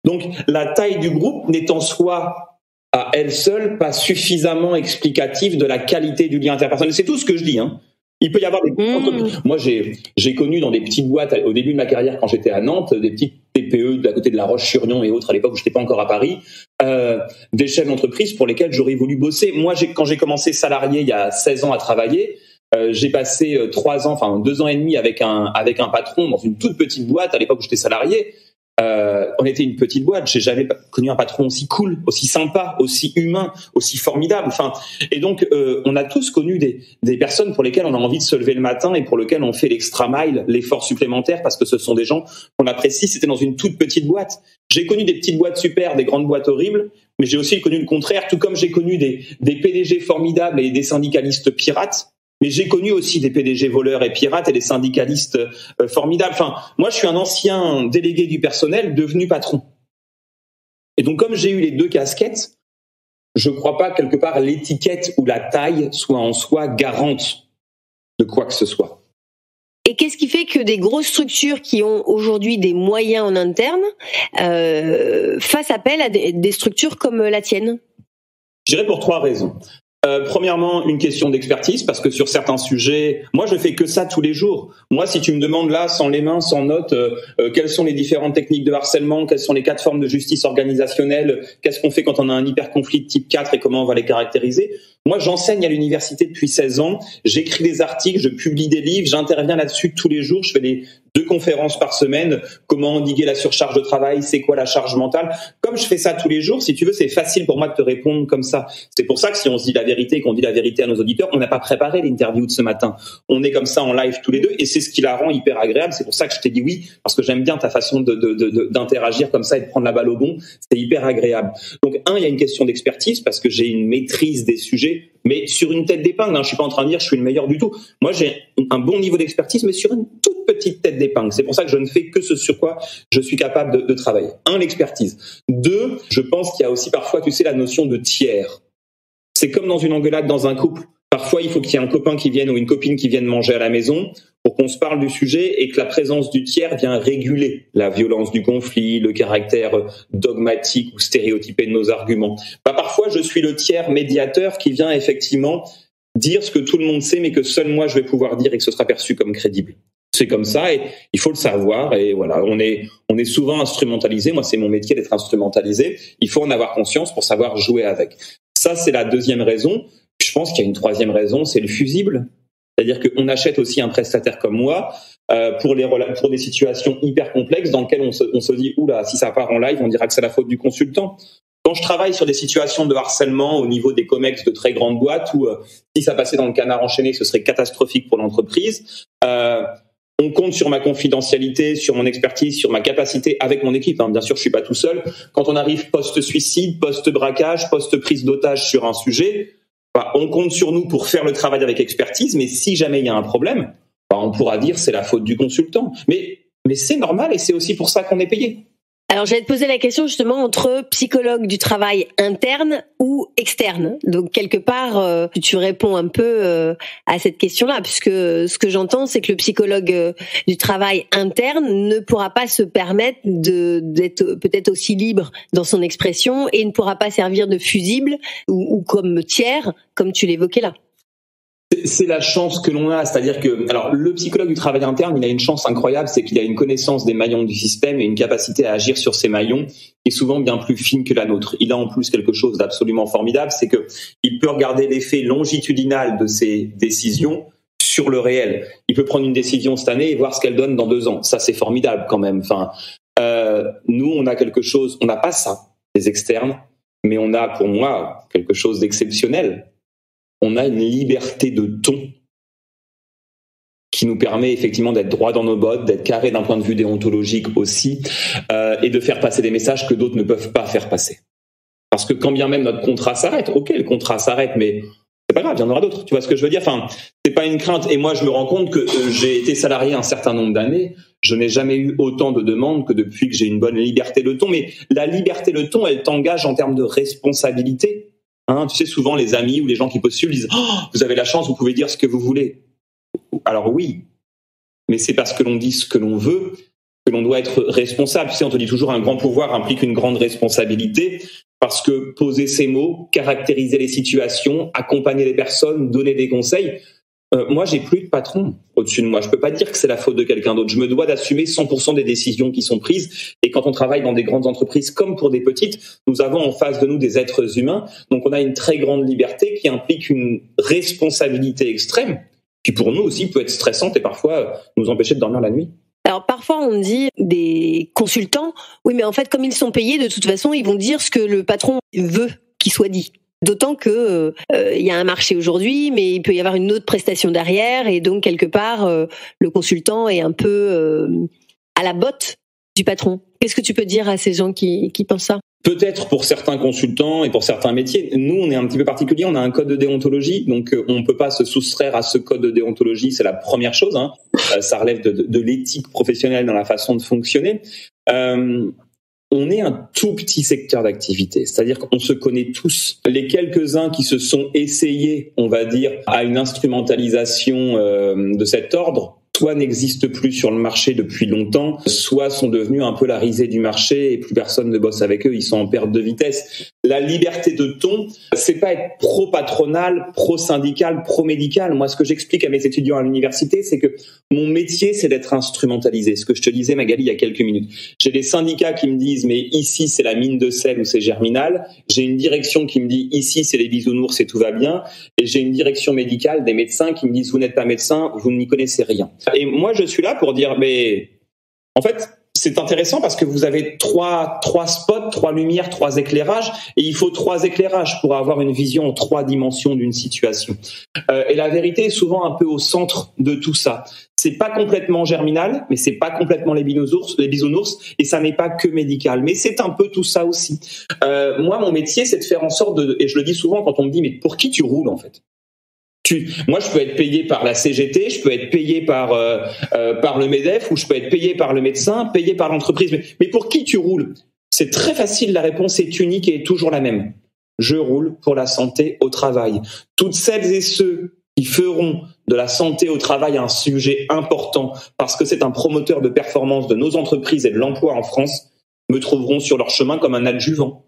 Donc la taille du groupe n'est en soi à elle seule pas suffisamment explicative de la qualité du lien interpersonnel. C'est tout ce que je dis, hein. Il peut y avoir des... Moi, j'ai connu dans des petites boîtes, au début de ma carrière, quand j'étais à Nantes, des petites TPE de la côté de La Roche-sur-Yon et autres, à l'époque où je n'étais pas encore à Paris, des chefs d'entreprise pour lesquels j'aurais voulu bosser. Moi, quand j'ai commencé salarié il y a 16 ans à travailler, j'ai passé 2 ans et demi avec un patron dans une toute petite boîte à l'époque où j'étais salarié. On était une petite boîte. J'ai jamais connu un patron aussi cool, aussi sympa, aussi humain, aussi formidable. Enfin, et donc on a tous connu des personnes pour lesquelles on a envie de se lever le matin et pour lesquelles on fait l'extra mile, l'effort supplémentaire parce que ce sont des gens qu'on apprécie. C'était dans une toute petite boîte. J'ai connu des petites boîtes super, des grandes boîtes horribles, mais j'ai aussi connu le contraire. Tout comme j'ai connu des PDG formidables et des syndicalistes pirates. Mais j'ai connu aussi des PDG voleurs et pirates et des syndicalistes formidables. Enfin, moi, je suis un ancien délégué du personnel devenu patron. Et donc, comme j'ai eu les deux casquettes, je ne crois pas quelque part l'étiquette ou la taille soit en soi garante de quoi que ce soit. Et qu'est-ce qui fait que des grosses structures qui ont aujourd'hui des moyens en interne fassent appel à des structures comme la tienne ? Je dirais pour 3 raisons. Premièrement, une question d'expertise, parce que sur certains sujets, moi je fais que ça tous les jours. Moi, si tu me demandes là, sans les mains, sans notes, quelles sont les différentes techniques de harcèlement, quelles sont les 4 formes de justice organisationnelle, qu'est-ce qu'on fait quand on a un hyperconflit de type 4 et comment on va les caractériser. Moi, j'enseigne à l'université depuis 16 ans, j'écris des articles, je publie des livres, j'interviens là-dessus tous les jours, je fais des 2 conférences par semaine, comment endiguer la surcharge de travail, c'est quoi la charge mentale. Comme je fais ça tous les jours, si tu veux, c'est facile pour moi de te répondre comme ça. C'est pour ça que si on se dit la vérité, qu'on dit la vérité à nos auditeurs, on n'a pas préparé l'interview de ce matin. On est comme ça en live tous les deux et c'est ce qui la rend hyper agréable. C'est pour ça que je t'ai dit oui, parce que j'aime bien ta façon d'interagir comme ça et de prendre la balle au bon. C'est hyper agréable. Donc il y a une question d'expertise parce que j'ai une maîtrise des sujets, mais sur une tête d'épingle. Je suis pas en train de dire je suis le meilleur du tout. Moi, j'ai un bon niveau d'expertise, mais sur une toute petite tête d'épingle. C'est pour ça que je ne fais que ce sur quoi je suis capable de travailler. 1, l'expertise. 2, je pense qu'il y a aussi parfois, tu sais, la notion de tiers. C'est comme dans une engueulade dans un couple. Parfois, il faut qu'il y ait un copain qui vienne ou une copine qui vienne manger à la maison pour qu'on se parle du sujet et que la présence du tiers vient réguler la violence du conflit, le caractère dogmatique ou stéréotypé de nos arguments. Parfois, je suis le tiers médiateur qui vient effectivement dire ce que tout le monde sait mais que seul moi je vais pouvoir dire et que ce sera perçu comme crédible. C'est comme ça et il faut le savoir et voilà, on est souvent instrumentalisé. Moi, c'est mon métier d'être instrumentalisé. Il faut en avoir conscience pour savoir jouer avec. Ça, c'est la 2e raison. Je pense qu'il y a une 3e raison, c'est le fusible. C'est-à-dire qu'on achète aussi un prestataire comme moi pour des situations hyper complexes dans lesquelles on se dit « Oula, si ça part en live, on dira que c'est la faute du consultant ». Quand je travaille sur des situations de harcèlement au niveau des comex de très grandes boîtes où si ça passait dans le canard enchaîné, ce serait catastrophique pour l'entreprise, on compte sur ma confidentialité, sur mon expertise, sur ma capacité avec mon équipe. Bien sûr, je suis pas tout seul. Quand on arrive post-suicide, post-braquage, post-prise d'otage sur un sujet, on compte sur nous pour faire le travail avec expertise. Mais si jamais il y a un problème, on pourra dire c'est la faute du consultant. Mais c'est normal et c'est aussi pour ça qu'on est payé. Alors, j'allais te poser la question justement entre psychologue du travail interne ou externe. Donc, quelque part, tu réponds un peu à cette question-là, puisque ce que j'entends, c'est que le psychologue du travail interne ne pourra pas se permettre d'être peut-être aussi libre dans son expression et ne pourra pas servir de fusible ou comme tiers, comme tu l'évoquais là. C'est la chance que l'on a, c'est-à-dire que, alors, le psychologue du travail interne, il a une chance incroyable, c'est qu'il a une connaissance des maillons du système et une capacité à agir sur ces maillons qui est souvent bien plus fine que la nôtre. Il a en plus quelque chose d'absolument formidable, c'est que il peut regarder l'effet longitudinal de ses décisions sur le réel. Il peut prendre une décision cette année et voir ce qu'elle donne dans 2 ans. Ça, c'est formidable quand même. Nous, on a quelque chose, on n'a pas ça, les externes, mais on a, pour moi, quelque chose d'exceptionnel. On a une liberté de ton qui nous permet effectivement d'être droit dans nos bottes, d'être carré d'un point de vue déontologique aussi, et de faire passer des messages que d'autres ne peuvent pas faire passer. Parce que quand bien même notre contrat s'arrête, ok, le contrat s'arrête, mais c'est pas grave, il y en aura d'autres. Tu vois ce que je veux dire? Enfin, c'est pas une crainte. Et moi, je me rends compte que j'ai été salarié un certain nombre d'années. Je n'ai jamais eu autant de demandes que depuis que j'ai une bonne liberté de ton. Mais la liberté de ton, elle t'engage en termes de responsabilité. Hein, tu sais, souvent les amis ou les gens qui postulent disent « Oh, vous avez la chance, vous pouvez dire ce que vous voulez. » Alors oui, mais c'est parce que l'on dit ce que l'on veut que l'on doit être responsable. Tu sais, on te dit toujours un grand pouvoir implique une grande responsabilité. Parce que poser ces mots, caractériser les situations, accompagner les personnes, donner des conseils, moi, j'ai plus de patron au-dessus de moi. Je peux pas dire que c'est la faute de quelqu'un d'autre. Je me dois d'assumer 100% des décisions qui sont prises. Et quand on travaille dans des grandes entreprises comme pour des petites, nous avons en face de nous des êtres humains. Donc, on a une très grande liberté qui implique une responsabilité extrême, qui pour nous aussi peut être stressante et parfois nous empêcher de dormir la nuit. Alors parfois on dit des consultants, oui mais en fait comme ils sont payés de toute façon ils vont dire ce que le patron veut qu'il soit dit. D'autant que y a un marché aujourd'hui, mais il peut y avoir une autre prestation derrière et donc quelque part le consultant est un peu à la botte du patron. Qu'est-ce que tu peux dire à ces gens qui pensent ça? Peut-être pour certains consultants et pour certains métiers. Nous, on est un petit peu particulier, on a un code de déontologie, donc on ne peut pas se soustraire à ce code de déontologie, c'est la première chose. Hein. Ça relève de l'éthique professionnelle dans la façon de fonctionner. On est un tout petit secteur d'activité, c'est-à-dire qu'on se connaît tous. Les quelques-uns qui se sont essayés, on va dire, à une instrumentalisation de cet ordre, soit n'existent plus sur le marché depuis longtemps, soit sont devenus un peu la risée du marché et plus personne ne bosse avec eux, ils sont en perte de vitesse. La liberté de ton, c'est pas être pro-patronal, pro-syndical, pro-médical. Moi, ce que j'explique à mes étudiants à l'université, c'est que mon métier, c'est d'être instrumentalisé. Ce que je te disais, Magali, il y a quelques minutes. J'ai des syndicats qui me disent, mais ici, c'est la mine de sel ou c'est Germinal. J'ai une direction qui me dit, ici, c'est les bisounours et tout va bien. Et j'ai une direction médicale, des médecins qui me disent, vous n'êtes pas médecin, vous n'y connaissez rien. Et moi, je suis là pour dire, mais en fait, c'est intéressant parce que vous avez trois spots, 3 lumières, 3 éclairages, et il faut 3 éclairages pour avoir une vision en 3 dimensions d'une situation. Et la vérité est souvent un peu au centre de tout ça. C'est pas complètement Germinal, mais c'est pas complètement les bisounours, et ça n'est pas que médical, mais c'est un peu tout ça aussi. Moi, mon métier, c'est de faire en sorte et je le dis souvent quand on me dit, mais pour qui tu roules en fait? Moi, je peux être payé par la CGT, je peux être payé par le MEDEF, ou je peux être payé par le médecin, payé par l'entreprise. Mais pour qui tu roules? C'est très facile, la réponse est unique et est toujours la même. Je roule pour la santé au travail. Toutes celles et ceux qui feront de la santé au travail un sujet important parce que c'est un promoteur de performance de nos entreprises et de l'emploi en France me trouveront sur leur chemin comme un adjuvant.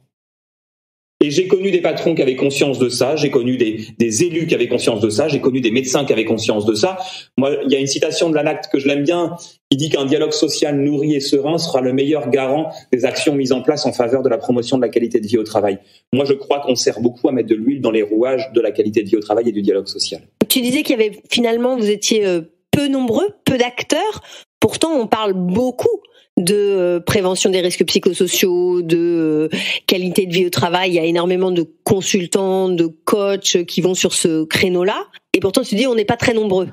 Et j'ai connu des patrons qui avaient conscience de ça, j'ai connu des élus qui avaient conscience de ça, j'ai connu des médecins qui avaient conscience de ça. Moi, il y a une citation de l'ANACT que je l'aime bien, qui dit qu'un dialogue social nourri et serein sera le meilleur garant des actions mises en place en faveur de la promotion de la qualité de vie au travail. Moi, je crois qu'on sert beaucoup à mettre de l'huile dans les rouages de la qualité de vie au travail et du dialogue social. Tu disais qu'il y avait finalement, vous étiez peu nombreux, peu d'acteurs, pourtant on parle beaucoup de prévention des risques psychosociaux, de qualité de vie au travail. Il y a énormément de consultants, de coachs qui vont sur ce créneau-là. Et pourtant, tu dis, on n'est pas très nombreux.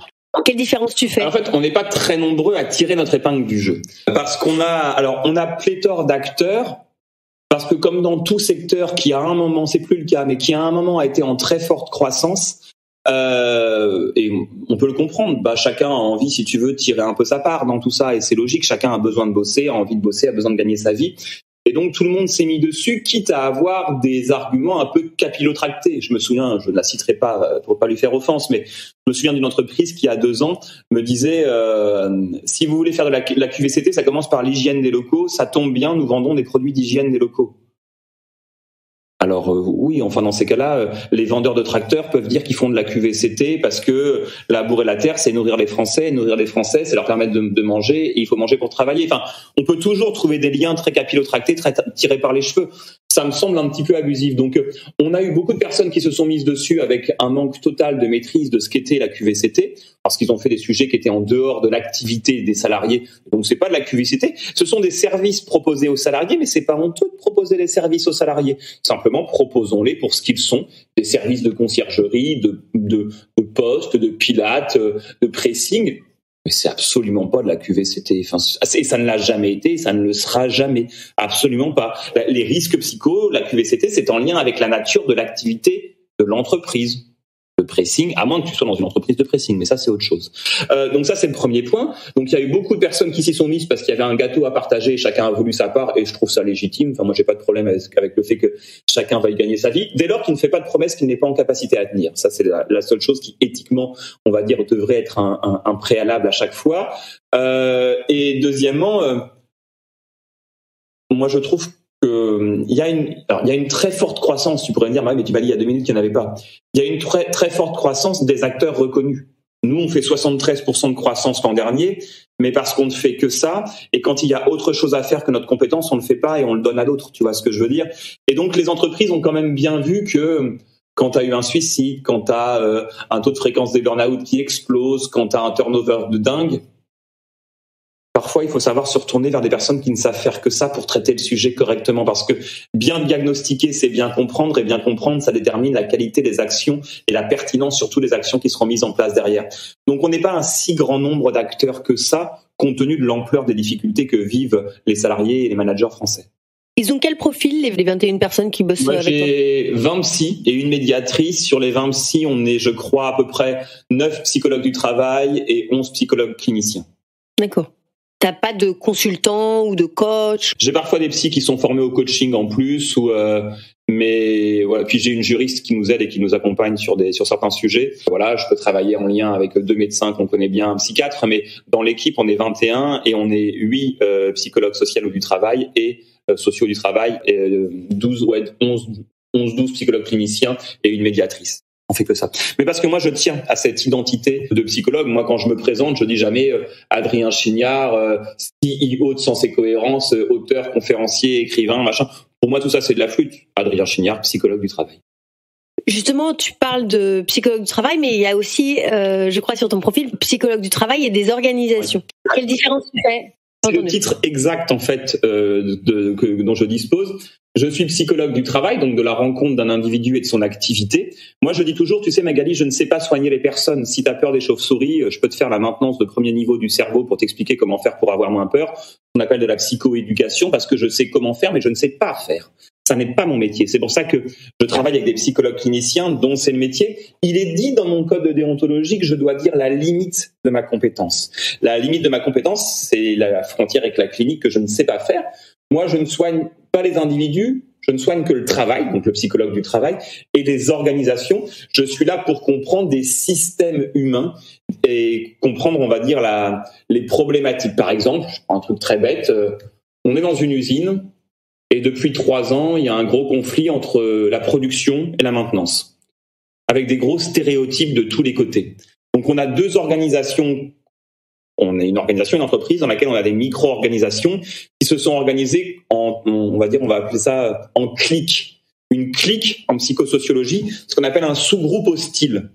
Quelle différence tu fais? En fait, on n'est pas très nombreux à tirer notre épingle du jeu. Parce qu'on a pléthore d'acteurs. Parce que comme dans tout secteur qui à un moment, c'est plus le cas, mais qui à un moment a été en très forte croissance, et on peut le comprendre, chacun a envie, si tu veux, tirer un peu sa part dans tout ça, et c'est logique, chacun a besoin de bosser, a envie de bosser, a besoin de gagner sa vie, et donc tout le monde s'est mis dessus, quitte à avoir des arguments un peu capillotractés. Je me souviens, je ne la citerai pas pour pas lui faire offense, mais je me souviens d'une entreprise qui, il y a 2 ans, me disait si vous voulez faire de la QVCT, ça commence par l'hygiène des locaux, ça tombe bien, nous vendons des produits d'hygiène des locaux. Alors oui, enfin dans ces cas-là, les vendeurs de tracteurs peuvent dire qu'ils font de la QVCT parce que labourer la terre, c'est nourrir les Français. Et nourrir les Français, c'est leur permettre de manger. Et il faut manger pour travailler. Enfin, on peut toujours trouver des liens très capillotractés, très tirés par les cheveux. Ça me semble un petit peu abusif. Donc, on a eu beaucoup de personnes qui se sont mises dessus avec un manque total de maîtrise de ce qu'était la QVCT, parce qu'ils ont fait des sujets qui étaient en dehors de l'activité des salariés. Donc, c'est pas de la QVCT. Ce sont des services proposés aux salariés, mais c'est pas honteux de proposer les services aux salariés. Simplement, proposons-les pour ce qu'ils sont, des services de conciergerie, de poste, de pilates, de pressing. Mais c'est absolument pas de la QVCT. Enfin, et ça ne l'a jamais été, ça ne le sera jamais. Absolument pas. Les risques psycho, la QVCT, c'est en lien avec la nature de l'activité de l'entreprise. Le pressing, à moins que tu sois dans une entreprise de pressing, mais ça c'est autre chose. Donc ça c'est le premier point. Donc il y a eu beaucoup de personnes qui s'y sont mises parce qu'il y avait un gâteau à partager, chacun a voulu sa part et je trouve ça légitime. Enfin moi j'ai pas de problème avec le fait que chacun veuille gagner sa vie, dès lors qu'il ne fait pas de promesses qu'il n'est pas en capacité à tenir. Ça c'est la seule chose qui éthiquement, on va dire, devrait être un préalable à chaque fois. Et deuxièmement, moi je trouve il y a une très forte croissance. Tu pourrais me dire, mais tu m'as dit il y a 2 minutes qu'il n'y en avait pas. Il y a une très très forte croissance des acteurs reconnus. Nous, on fait 73% de croissance l'an dernier, mais parce qu'on ne fait que ça. Et quand il y a autre chose à faire que notre compétence, on le fait pas et on le donne à d'autres. Tu vois ce que je veux dire? Et donc, les entreprises ont quand même bien vu que quand tu as eu un suicide, quand tu as un taux de fréquence des burn-out qui explose, quand tu as un turnover de dingue, parfois, il faut savoir se retourner vers des personnes qui ne savent faire que ça pour traiter le sujet correctement, parce que bien diagnostiquer, c'est bien comprendre, et bien comprendre, ça détermine la qualité des actions et la pertinence surtout des actions qui seront mises en place derrière. Donc, on n'est pas un si grand nombre d'acteurs que ça, compte tenu de l'ampleur des difficultés que vivent les salariés et les managers français. Ils ont quel profil, les 21 personnes qui bossent avec toi? J'ai 20 psys et une médiatrice. Sur les 20 psys, on est, je crois, à peu près 9 psychologues du travail et 11 psychologues cliniciens. D'accord. T'as pas de consultant ou de coach? J'ai parfois des psys qui sont formés au coaching en plus, mais voilà. Puis j'ai une juriste qui nous aide et qui nous accompagne sur certains sujets. Voilà, je peux travailler en lien avec 2 médecins qu'on connaît bien, un psychiatre, mais dans l'équipe on est 21 et on est 8 psychologues sociaux du travail et sociaux du travail, et 12 psychologues cliniciens et une médiatrice. On fait que ça. Mais parce que moi, je tiens à cette identité de psychologue. Moi, quand je me présente, je dis jamais Adrien Chignard, CEO de Sens et Cohérence, auteur, conférencier, écrivain, machin. Pour moi, tout ça, c'est de la flûte. Adrien Chignard, psychologue du travail. Justement, tu parles de psychologue du travail, mais il y a aussi, je crois, sur ton profil, psychologue du travail et des organisations. Oui. Quelle différence tu fais? C'est le titre exact, en fait, dont je dispose. Je suis psychologue du travail, donc de la rencontre d'un individu et de son activité. Moi, je dis toujours, tu sais, Magali, je ne sais pas soigner les personnes. Si tu as peur des chauves-souris, je peux te faire la maintenance de premier niveau du cerveau pour t'expliquer comment faire pour avoir moins peur. On appelle de la psychoéducation parce que je sais comment faire, mais je ne sais pas faire. Ça n'est pas mon métier. C'est pour ça que je travaille avec des psychologues cliniciens dont c'est le métier. Il est dit dans mon code de déontologie que je dois dire la limite de ma compétence. La limite de ma compétence, c'est la frontière avec la clinique que je ne sais pas faire. Moi, je ne soigne pas les individus, je ne soigne que le travail, donc le psychologue du travail, et les organisations. Je suis là pour comprendre des systèmes humains et comprendre, on va dire, les problématiques. Par exemple, je prends un truc très bête, on est dans une usine et depuis 3 ans, il y a un gros conflit entre la production et la maintenance, avec des gros stéréotypes de tous les côtés. Donc on a 2 organisations. On est une organisation, une entreprise dans laquelle on a des micro-organisations qui se sont organisées on va appeler ça en clique. Une clique en psychosociologie, ce qu'on appelle un sous-groupe hostile.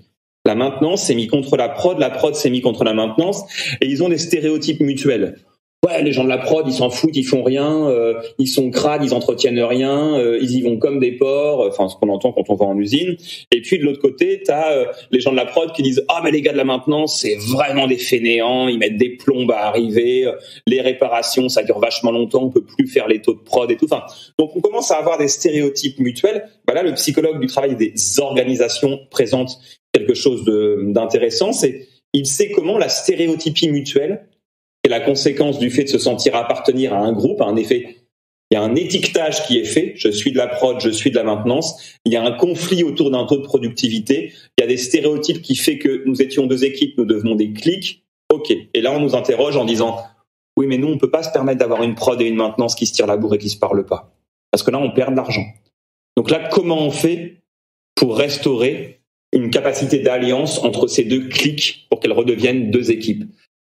La maintenance s'est mis contre la prod s'est mis contre la maintenance, et ils ont des stéréotypes mutuels. Ouais, les gens de la prod, ils s'en foutent, ils font rien, ils sont crades, ils entretiennent rien, ils y vont comme des porcs, enfin ce qu'on entend quand on va en usine. Et puis de l'autre côté, t'as les gens de la prod qui disent mais les gars de la maintenance, c'est vraiment des fainéants, ils mettent des plombes à arriver, les réparations, ça dure vachement longtemps, on peut plus faire les taux de prod et tout. Enfin, donc on commence à avoir des stéréotypes mutuels. Là, le psychologue du travail des organisations présente quelque chose d'intéressant, c'est il sait comment la stéréotypie mutuelle est la conséquence du fait de se sentir appartenir à un groupe, à un effet. Il y a un étiquetage qui est fait, je suis de la prod, je suis de la maintenance, il y a un conflit autour d'un taux de productivité, il y a des stéréotypes qui fait que nous étions 2 équipes, nous devenons des cliques, ok. Et là on nous interroge en disant, oui mais nous on peut pas se permettre d'avoir une prod et une maintenance qui se tirent la bourre et qui se parlent pas, parce que là on perd de l'argent. Donc là comment on fait pour restaurer une capacité d'alliance entre ces 2 cliques pour qu'elles redeviennent 2 équipes?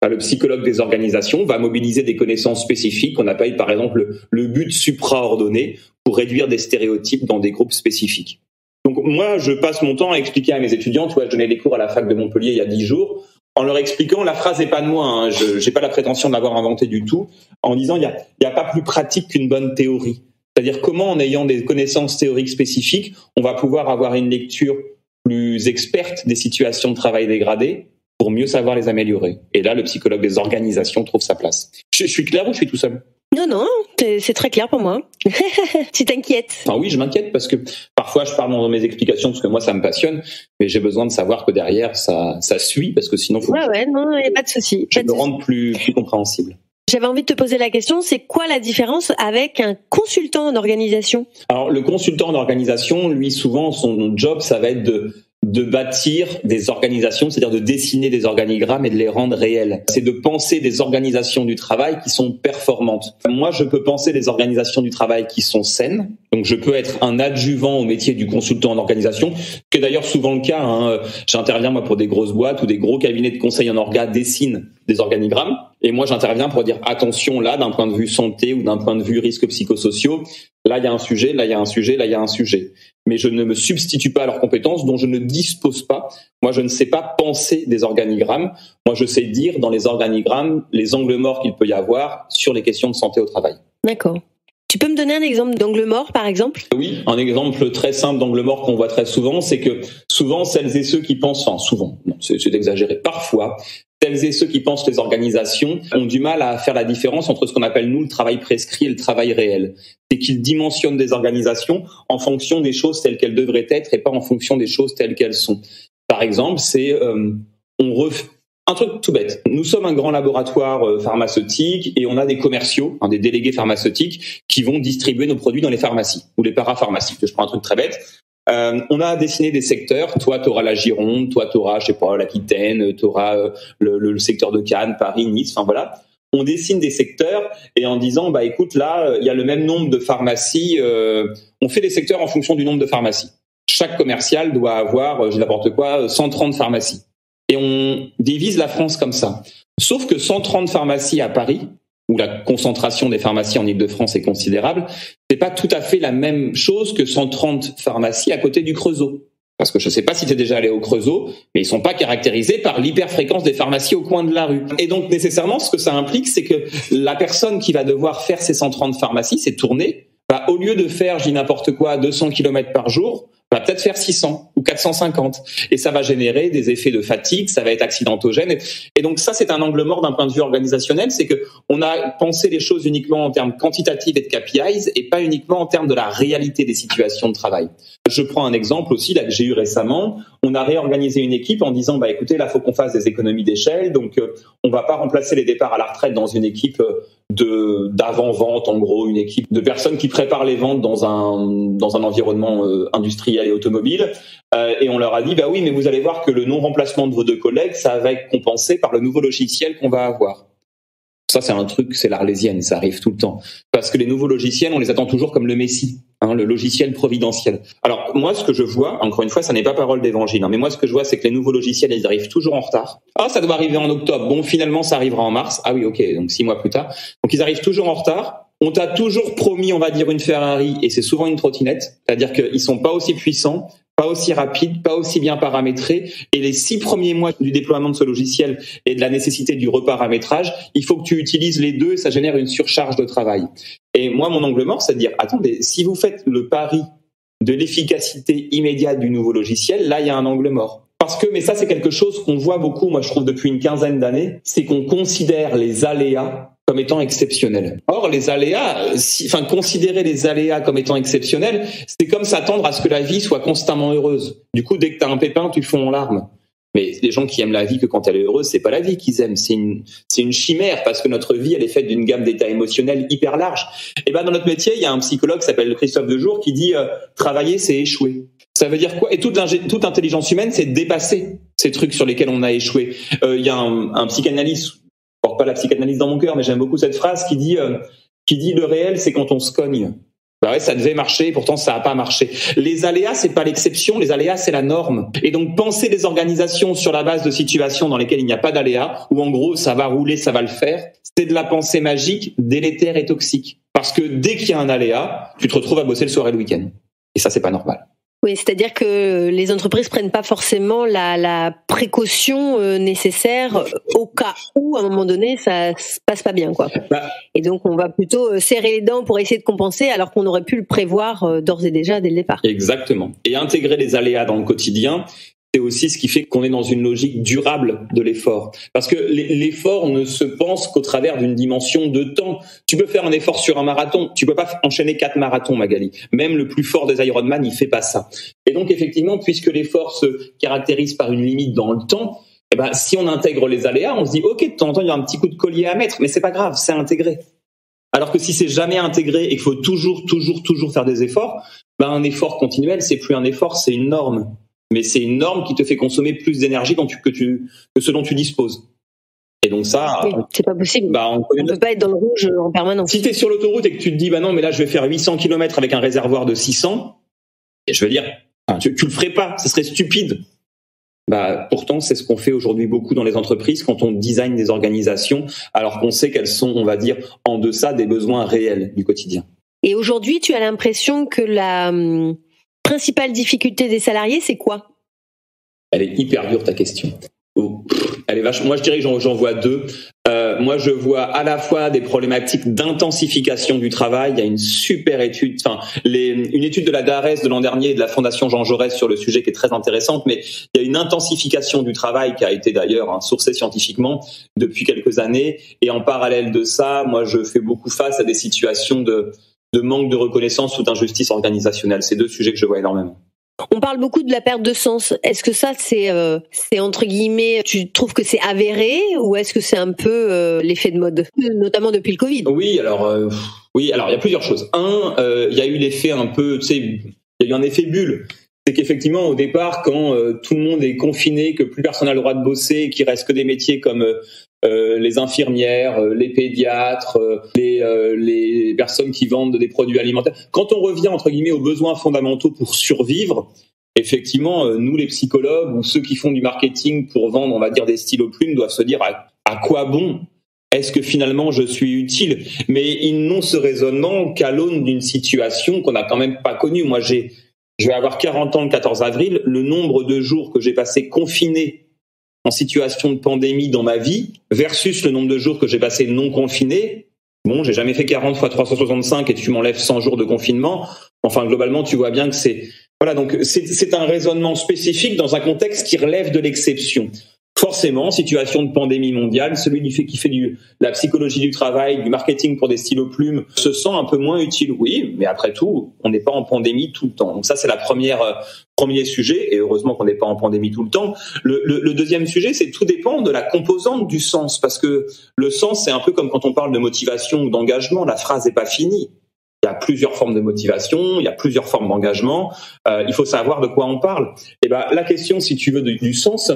Le psychologue des organisations va mobiliser des connaissances spécifiques qu'on appelle par exemple le but supraordonné pour réduire des stéréotypes dans des groupes spécifiques. Donc moi, je passe mon temps à expliquer à mes étudiants, tu vois, je donnais des cours à la fac de Montpellier il y a 10 jours, en leur expliquant, la phrase n'est pas de moi, hein, je n'ai pas la prétention de l'avoir inventée du tout, en disant il y a pas plus pratique qu'une bonne théorie. C'est-à-dire comment, en ayant des connaissances théoriques spécifiques, on va pouvoir avoir une lecture plus experte des situations de travail dégradées, pour mieux savoir les améliorer. Et là, le psychologue des organisations trouve sa place. Je suis clair ou je suis tout seul ? Non, c'est très clair pour moi. Tu t'inquiètes? Enfin oui, je m'inquiète parce que parfois je parle dans mes explications parce que moi ça me passionne, mais j'ai besoin de savoir que derrière ça suit parce que sinon faut non, il n'y a pas de souci. Je me rendre plus compréhensible. J'avais envie de te poser la question, c'est quoi la différence avec un consultant en organisation? Alors le consultant en organisation, lui souvent son job ça va être de bâtir des organisations, c'est-à-dire de dessiner des organigrammes et de les rendre réels. C'est de penser des organisations du travail qui sont performantes. Moi, je peux penser des organisations du travail qui sont saines. Donc, je peux être un adjuvant au métier du consultant en organisation, ce qui est d'ailleurs souvent le cas. J'interviens, moi, pour des grosses boîtes ou des gros cabinets de conseil en orga dessinent des organigrammes. Et moi, j'interviens pour dire, attention, là, d'un point de vue santé ou d'un point de vue risques psychosociaux, là, il y a un sujet, là, il y a un sujet, là, il y a un sujet. Mais je ne me substitue pas à leurs compétences dont je ne dispose pas. Moi, je ne sais pas penser des organigrammes. Moi, je sais dire dans les organigrammes les angles morts qu'il peut y avoir sur les questions de santé au travail. D'accord. Tu peux me donner un exemple d'angle mort, par exemple ? Oui, un exemple très simple d'angle mort qu'on voit très souvent, c'est que souvent, celles et ceux qui pensent, enfin souvent, non, c'est exagéré, parfois, celles et ceux qui pensent que les organisations ont du mal à faire la différence entre ce qu'on appelle, nous, le travail prescrit et le travail réel. C'est qu'ils dimensionnent des organisations en fonction des choses telles qu'elles devraient être et pas en fonction des choses telles qu'elles sont. Par exemple, c'est un truc tout bête. Nous sommes un grand laboratoire pharmaceutique et on a des commerciaux, des délégués pharmaceutiques qui vont distribuer nos produits dans les pharmacies ou les parapharmacies. Je prends un truc très bête. On a dessiné des secteurs. Toi, tu auras la Gironde, toi, tu auras, je sais pas, l'Aquitaine, tu auras le secteur de Cannes, Paris, Nice, enfin voilà. On dessine des secteurs et en disant, bah écoute, là, il y a le même nombre de pharmacies. On fait des secteurs en fonction du nombre de pharmacies. Chaque commercial doit avoir, j'ai n'importe quoi, 130 pharmacies. Et on divise la France comme ça. Sauf que 130 pharmacies à Paris, où la concentration des pharmacies en Île-de-France est considérable, c'est pas tout à fait la même chose que 130 pharmacies à côté du Creusot. Parce que je sais pas si tu es déjà allé au Creusot, mais ils sont pas caractérisés par l'hyperfréquence des pharmacies au coin de la rue. Et donc, nécessairement, ce que ça implique, c'est que la personne qui va devoir faire ces 130 pharmacies, c'est tourner, au lieu de faire, je dis n'importe quoi, 200 km par jour, va peut-être faire 600 ou 450. Et ça va générer des effets de fatigue, ça va être accidentogène. Et donc ça, c'est un angle mort d'un point de vue organisationnel, c'est que on a pensé les choses uniquement en termes quantitatifs et de KPIs et pas uniquement en termes de la réalité des situations de travail. Je prends un exemple aussi là que j'ai eu récemment. On a réorganisé une équipe en disant, écoutez, là, faut qu'on fasse des économies d'échelle. Donc, on va pas remplacer les départs à la retraite dans une équipe d'avant-vente, en gros, une équipe de personnes qui préparent les ventes dans un environnement industriel et automobile. Et on leur a dit, oui, mais vous allez voir que le non-remplacement de vos 2 collègues, ça va être compensé par le nouveau logiciel qu'on va avoir. Ça, c'est un truc, c'est l'Arlésienne, ça arrive tout le temps. Parce que les nouveaux logiciels, on les attend toujours comme le Messie, le logiciel providentiel. Alors, moi, ce que je vois, encore une fois, ça n'est pas parole d'évangile, mais moi, ce que je vois, c'est que les nouveaux logiciels, ils arrivent toujours en retard. Ah, ça doit arriver en octobre. Bon, finalement, ça arrivera en mars. Ah oui, ok, donc 6 mois plus tard. Donc, ils arrivent toujours en retard. On t'a toujours promis, on va dire, une Ferrari, et c'est souvent une trottinette. C'est-à-dire qu'ils sont pas aussi puissants, pas aussi rapides, pas aussi bien paramétrés. Et les 6 premiers mois du déploiement de ce logiciel et de la nécessité du reparamétrage, il faut que tu utilises les deux et ça génère une surcharge de travail. Et moi, mon angle mort, c'est de dire, attendez, si vous faites le pari de l'efficacité immédiate du nouveau logiciel, là, il y a un angle mort. Mais ça, c'est quelque chose qu'on voit beaucoup, moi, je trouve, depuis une quinzaine d'années, c'est qu'on considère les aléas comme étant exceptionnels. Or, les aléas, considérer les aléas comme étant exceptionnels, c'est comme s'attendre à ce que la vie soit constamment heureuse. Du coup, dès que t'as un pépin, tu fonds en larmes. Mais les gens qui aiment la vie que quand elle est heureuse, c'est pas la vie qu'ils aiment, c'est une chimère parce que notre vie, elle est faite d'une gamme d'états émotionnels hyper large. Et dans notre métier, il y a un psychologue qui s'appelle Christophe Dejour qui dit travailler, c'est échouer. Ça veut dire quoi? Et toute intelligence humaine, c'est dépasser ces trucs sur lesquels on a échoué. Il y a un psychanalyste, je porte pas la psychanalyse dans mon cœur, mais j'aime beaucoup cette phrase qui dit le réel, c'est quand on se cogne. Ouais, ça devait marcher, pourtant ça n'a pas marché. Les aléas, c'est pas l'exception, les aléas, c'est la norme. Et donc penser des organisations sur la base de situations dans lesquelles il n'y a pas d'aléas, où en gros ça va rouler, ça va le faire, c'est de la pensée magique, délétère et toxique. Parce que dès qu'il y a un aléa, tu te retrouves à bosser le soir et le week-end. Et ça, c'est pas normal. Oui, c'est-à-dire que les entreprises prennent pas forcément la précaution nécessaire au cas où, à un moment donné, ça se passe pas bien, quoi. Et donc, on va plutôt serrer les dents pour essayer de compenser, alors qu'on aurait pu le prévoir d'ores et déjà dès le départ. Exactement. Et intégrer les aléas dans le quotidien, c'est aussi ce qui fait qu'on est dans une logique durable de l'effort. Parce que l'effort ne se pense qu'au travers d'une dimension de temps. Tu peux faire un effort sur un marathon, tu peux pas enchaîner 4 marathons, Magali. Même le plus fort des Ironman, il fait pas ça. Et donc, effectivement, puisque l'effort se caractérise par une limite dans le temps, si on intègre les aléas, on se dit, OK, de temps en temps, il y a un petit coup de collier à mettre, mais c'est pas grave, c'est intégré. Alors que si c'est jamais intégré et qu'il faut toujours faire des efforts, un effort continuel, c'est plus un effort, c'est une norme. Mais c'est une norme qui te fait consommer plus d'énergie que ce dont tu disposes. Et donc ça, oui, c'est pas possible. On peut pas être dans le rouge en permanence. Si tu es sur l'autoroute et que tu te dis, non, mais là, je vais faire 800 km avec un réservoir de 600, et je veux dire, tu le ferais pas, ce serait stupide. Pourtant, c'est ce qu'on fait aujourd'hui beaucoup dans les entreprises quand on design des organisations, alors qu'on sait qu'elles sont, on va dire, en deçà des besoins réels du quotidien. Et aujourd'hui, tu as l'impression que la principale difficulté des salariés, c'est quoi? Elle est hyper dure, ta question. Elle est moi, je dirais que j'en vois deux. Moi, je vois à la fois des problématiques d'intensification du travail. Il y a une super étude, une étude de la DARES de l'an dernier et de la Fondation Jean Jaurès sur le sujet qui est très intéressante, mais il y a une intensification du travail qui a été d'ailleurs sourcée scientifiquement depuis quelques années. Et en parallèle de ça, moi, je fais beaucoup face à des situations de manque de reconnaissance ou d'injustice organisationnelle. C'est deux sujets que je vois énormément. On parle beaucoup de la perte de sens. Est-ce que ça, c'est entre guillemets, tu trouves que c'est avéré ou est-ce que c'est un peu l'effet de mode, notamment depuis le Covid? Oui, alors il y a plusieurs choses. Il y a eu l'effet un peu, il y a eu un effet bulle. C'est qu'effectivement, au départ, quand tout le monde est confiné, que plus personne n'a le droit de bosser, qu'il reste que des métiers comme les infirmières, les pédiatres, les personnes qui vendent des produits alimentaires. Quand on revient, entre guillemets, aux besoins fondamentaux pour survivre, effectivement, nous, les psychologues ou ceux qui font du marketing pour vendre, on va dire, des stylos plumes, doivent se dire à quoi bon? Est-ce que finalement je suis utile? Mais ils n'ont ce raisonnement qu'à l'aune d'une situation qu'on n'a quand même pas connue. Moi, je vais avoir 40 ans le 14 avril. Le nombre de jours que j'ai passé confiné en situation de pandémie dans ma vie versus le nombre de jours que j'ai passé non confiné. Bon, j'ai jamais fait 40 fois 365 et tu m'enlèves 100 jours de confinement. Enfin, globalement, tu vois bien que donc c'est un raisonnement spécifique dans un contexte qui relève de l'exception. Forcément, situation de pandémie mondiale, celui qui fait la psychologie du travail, du marketing pour des stylos plumes, se sent un peu moins utile. Oui, mais après tout, on n'est pas en pandémie tout le temps. Donc ça, c'est premier sujet, et heureusement qu'on n'est pas en pandémie tout le temps. Le deuxième sujet, c'est tout dépend de la composante du sens, parce que le sens, c'est un peu comme quand on parle de motivation ou d'engagement, la phrase n'est pas finie. Il y a plusieurs formes de motivation, il y a plusieurs formes d'engagement. Il faut savoir de quoi on parle. Et la question, si tu veux, du sens.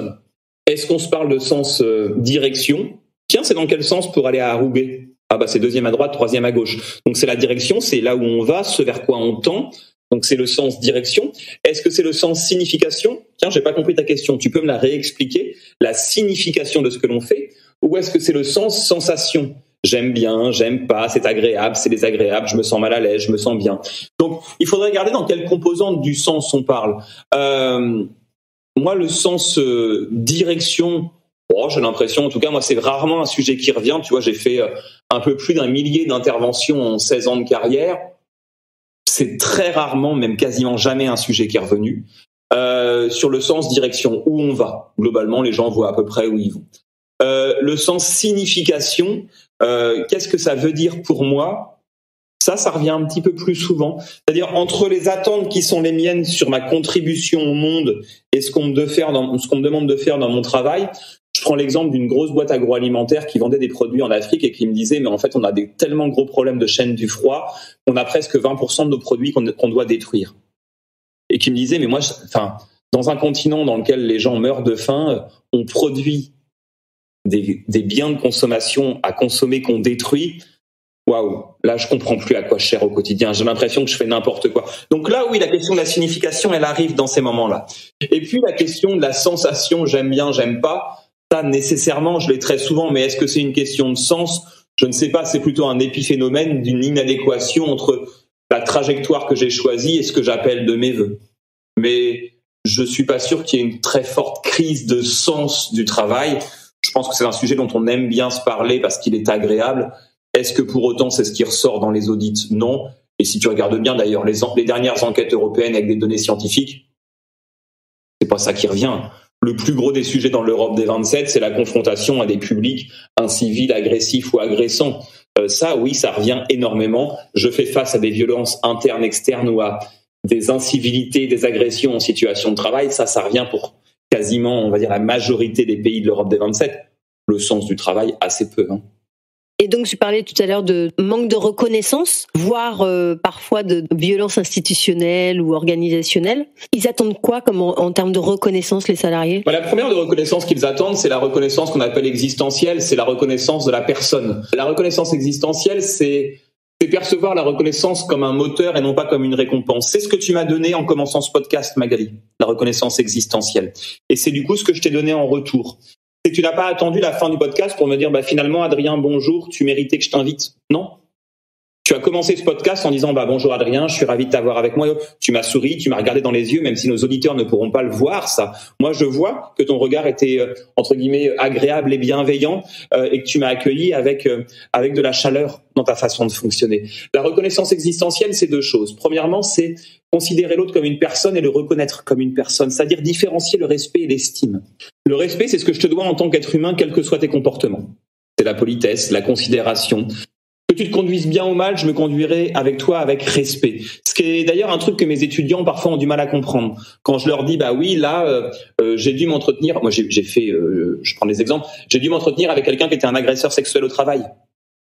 Est-ce qu'on se parle de sens direction? Tiens, c'est dans quel sens pour aller à Roubaix? C'est deuxième à droite, troisième à gauche. Donc c'est la direction, c'est là où on va, ce vers quoi on tend. Donc c'est le sens direction. Est-ce que c'est le sens signification? Tiens, j'ai pas compris ta question. Tu peux me la réexpliquer? La signification de ce que l'on fait? Ou est-ce que c'est le sens sensation? J'aime bien, j'aime pas, c'est agréable, c'est désagréable, je me sens mal à l'aise, je me sens bien. Donc il faudrait regarder dans quelle composante du sens on parle. Moi, le sens direction, j'ai l'impression, en tout cas, moi, c'est rarement un sujet qui revient. Tu vois, j'ai fait un peu plus d'1 millier d'interventions en 16 ans de carrière. C'est très rarement, même quasiment jamais, un sujet qui est revenu. Sur le sens direction, où on va. Globalement, les gens voient à peu près où ils vont. Le sens signification, qu'est-ce que ça veut dire pour moi? Ça revient un petit peu plus souvent. C'est-à-dire, entre les attentes qui sont les miennes sur ma contribution au monde et ce qu'on me demande de faire dans mon travail, je prends l'exemple d'une grosse boîte agroalimentaire qui vendait des produits en Afrique et qui me disait, mais en fait, on a des tellement gros problèmes de chaîne du froid qu'on a presque 20% de nos produits qu'on doit détruire. Et qui me disait, mais moi, dans un continent dans lequel les gens meurent de faim, on produit des biens de consommation à consommer qu'on détruit. Waouh, là je comprends plus à quoi je sers au quotidien, j'ai l'impression que je fais n'importe quoi. Donc là oui, la question de la signification, elle arrive dans ces moments-là. Et puis la question de la sensation, j'aime bien, j'aime pas, ça nécessairement je l'ai très souvent, mais est-ce que c'est une question de sens? Je ne sais pas, c'est plutôt un épiphénomène d'une inadéquation entre la trajectoire que j'ai choisie et ce que j'appelle de mes vœux. Mais je suis pas sûr qu'il y ait une très forte crise de sens du travail. Je pense que c'est un sujet dont on aime bien se parler parce qu'il est agréable. Est-ce que pour autant c'est ce qui ressort dans les audits? Non. Et si tu regardes bien d'ailleurs les dernières enquêtes européennes avec des données scientifiques, pas ça qui revient. Le plus gros des sujets dans l'Europe des 27, c'est la confrontation à des publics incivils, agressifs ou agressants. Ça, oui, ça revient énormément. Je fais face à des violences internes, externes ou à des incivilités, des agressions en situation de travail. Ça revient pour quasiment, on va dire, la majorité des pays de l'Europe des 27. Le sens du travail, assez peu. Et donc, tu parlais tout à l'heure de manque de reconnaissance, voire parfois de violence institutionnelle ou organisationnelle. Ils attendent quoi en termes de reconnaissance, les salariés ? La première de reconnaissance qu'ils attendent, c'est la reconnaissance qu'on appelle existentielle, c'est la reconnaissance de la personne. La reconnaissance existentielle, c'est percevoir la reconnaissance comme un moteur et non pas comme une récompense. C'est ce que tu m'as donné en commençant ce podcast, Magali, la reconnaissance existentielle. Et c'est du coup ce que je t'ai donné en retour. C'est que tu n'as pas attendu la fin du podcast pour me dire finalement Adrien, bonjour, tu méritais que je t'invite. Non. Tu as commencé ce podcast en disant bonjour Adrien, je suis ravi de t'avoir avec moi. Tu m'as souri, tu m'as regardé dans les yeux, même si nos auditeurs ne pourront pas le voir, ça. Moi, je vois que ton regard était entre guillemets agréable et bienveillant et que tu m'as accueilli avec de la chaleur dans ta façon de fonctionner. La reconnaissance existentielle, c'est deux choses. Premièrement, c'est considérer l'autre comme une personne et le reconnaître comme une personne, c'est-à-dire différencier le respect et l'estime. Le respect, c'est ce que je te dois en tant qu'être humain, quels que soient tes comportements. C'est la politesse, la considération. Que tu te conduises bien ou mal, je me conduirai avec toi avec respect. Ce qui est d'ailleurs un truc que mes étudiants parfois ont du mal à comprendre. Quand je leur dis j'ai dû m'entretenir, moi je prends des exemples, j'ai dû m'entretenir avec quelqu'un qui était un agresseur sexuel au travail.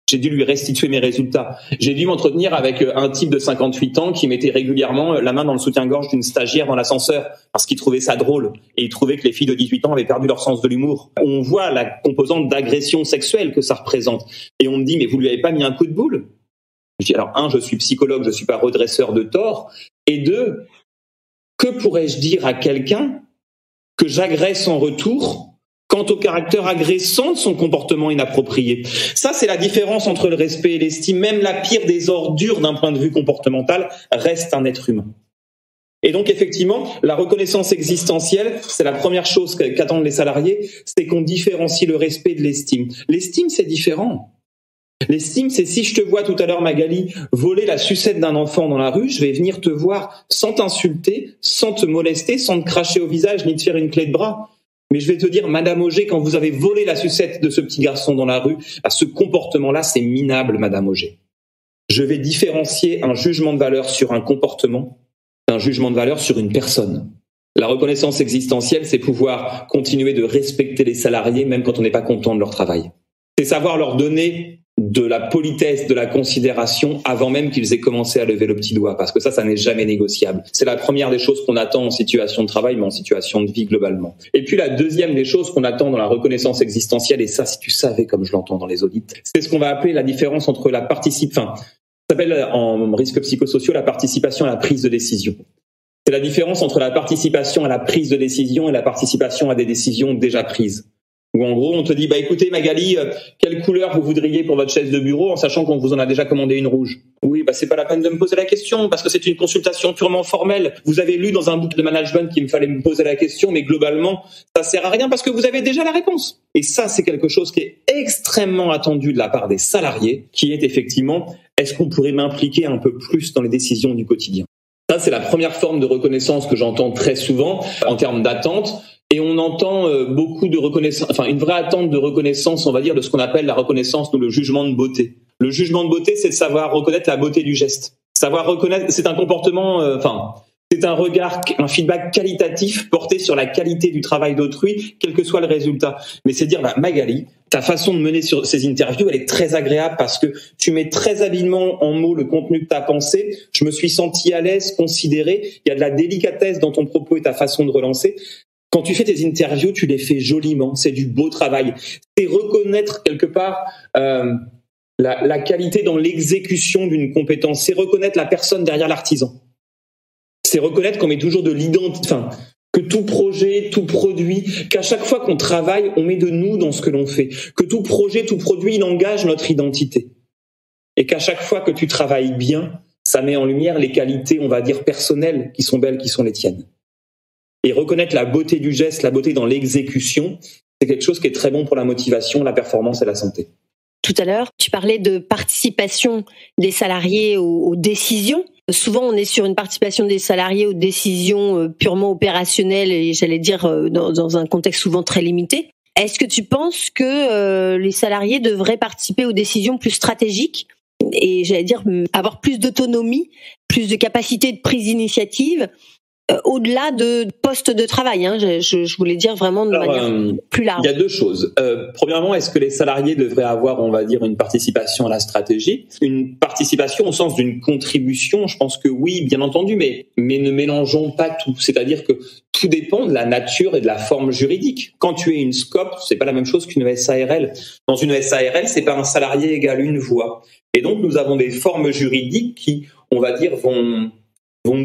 J'ai dû lui restituer mes résultats. J'ai dû m'entretenir avec un type de 58 ans qui mettait régulièrement la main dans le soutien-gorge d'une stagiaire dans l'ascenseur parce qu'il trouvait ça drôle et il trouvait que les filles de 18 ans avaient perdu leur sens de l'humour. On voit la composante d'agression sexuelle que ça représente. Et on me dit, mais vous lui avez pas mis un coup de boule ? Je dis, alors je suis psychologue, je suis pas redresseur de tort. Et deux, que pourrais-je dire à quelqu'un que j'agresse en retour quant au caractère agressant de son comportement inapproprié? Ça, c'est la différence entre le respect et l'estime. Même la pire des ordures d'un point de vue comportemental reste un être humain. Et donc, effectivement, la reconnaissance existentielle, c'est la première chose qu'attendent les salariés, c'est qu'on différencie le respect de l'estime. L'estime, c'est différent. L'estime, c'est si je te vois tout à l'heure, Magali, voler la sucette d'un enfant dans la rue, je vais venir te voir sans t'insulter, sans te molester, sans te cracher au visage, ni te faire une clé de bras. Mais je vais te dire, Madame Auger, quand vous avez volé la sucette de ce petit garçon dans la rue, ce comportement-là, c'est minable, Madame Auger. Je vais différencier un jugement de valeur sur un comportement d'un jugement de valeur sur une personne. La reconnaissance existentielle, c'est pouvoir continuer de respecter les salariés, même quand on n'est pas content de leur travail. C'est savoir leur donner de la politesse, de la considération avant même qu'ils aient commencé à lever le petit doigt, parce que ça n'est jamais négociable. C'est la première des choses qu'on attend en situation de travail, mais en situation de vie globalement. Et puis la deuxième des choses qu'on attend dans la reconnaissance existentielle, et ça, si tu savais comme je l'entends dans les audits, c'est ce qu'on va appeler la différence entre ça s'appelle en risques psychosociaux la participation à la prise de décision. C'est la différence entre la participation à la prise de décision et la participation à des décisions déjà prises. Où en gros, on te dit, écoutez Magali, quelle couleur vous voudriez pour votre chaise de bureau en sachant qu'on vous en a déjà commandé une rouge ? Oui, c'est pas la peine de me poser la question parce que c'est une consultation purement formelle. Vous avez lu dans un book de management qu'il me fallait me poser la question, mais globalement, ça sert à rien parce que vous avez déjà la réponse. Et ça, c'est quelque chose qui est extrêmement attendu de la part des salariés, qui est effectivement, est-ce qu'on pourrait m'impliquer un peu plus dans les décisions du quotidien ? Ça, c'est la première forme de reconnaissance que j'entends très souvent en termes d'attente. Et on entend beaucoup de reconnaissance, une vraie attente de reconnaissance, on va dire, de ce qu'on appelle la reconnaissance ou le jugement de beauté. Le jugement de beauté, c'est de savoir reconnaître la beauté du geste. Savoir reconnaître, c'est un comportement, c'est un regard, un feedback qualitatif porté sur la qualité du travail d'autrui, quel que soit le résultat. Mais c'est dire, Magali, ta façon de mener sur ces interviews, elle est très agréable parce que tu mets très habilement en mots le contenu que tu as pensé. Je me suis senti à l'aise, considéré. Il y a de la délicatesse dans ton propos et ta façon de relancer. Quand tu fais tes interviews, tu les fais joliment. C'est du beau travail. C'est reconnaître quelque part la qualité dans l'exécution d'une compétence. C'est reconnaître la personne derrière l'artisan. C'est reconnaître qu'on met toujours de l'identité, que tout projet, tout produit, qu'à chaque fois qu'on travaille, on met de nous dans ce que l'on fait. Que tout projet, tout produit, il engage notre identité. Et qu'à chaque fois que tu travailles bien, ça met en lumière les qualités, on va dire, personnelles qui sont belles, qui sont les tiennes. Et reconnaître la beauté du geste, la beauté dans l'exécution, c'est quelque chose qui est très bon pour la motivation, la performance et la santé. Tout à l'heure, tu parlais de participation des salariés aux décisions. souvent on est sur une participation des salariés aux décisions purement opérationnelles et j'allais dire dans un contexte souvent très limité. Est-ce que tu penses que les salariés devraient participer aux décisions plus stratégiques et j'allais dire avoir plus d'autonomie, plus de capacité de prise d'initiative au-delà de postes de travail, hein, je voulais dire vraiment de manière plus large. Il y a deux choses. Premièrement, est-ce que les salariés devraient avoir, on va dire, une participation à la stratégie ? Une participation au sens d'une contribution, je pense que oui, bien entendu, mais ne mélangeons pas tout. C'est-à-dire que tout dépend de la nature et de la forme juridique. Quand tu es une SCOP, c'est pas la même chose qu'une SARL. Dans une SARL, c'est pas un salarié égale une voix. Et donc, nous avons des formes juridiques qui, on va dire, vont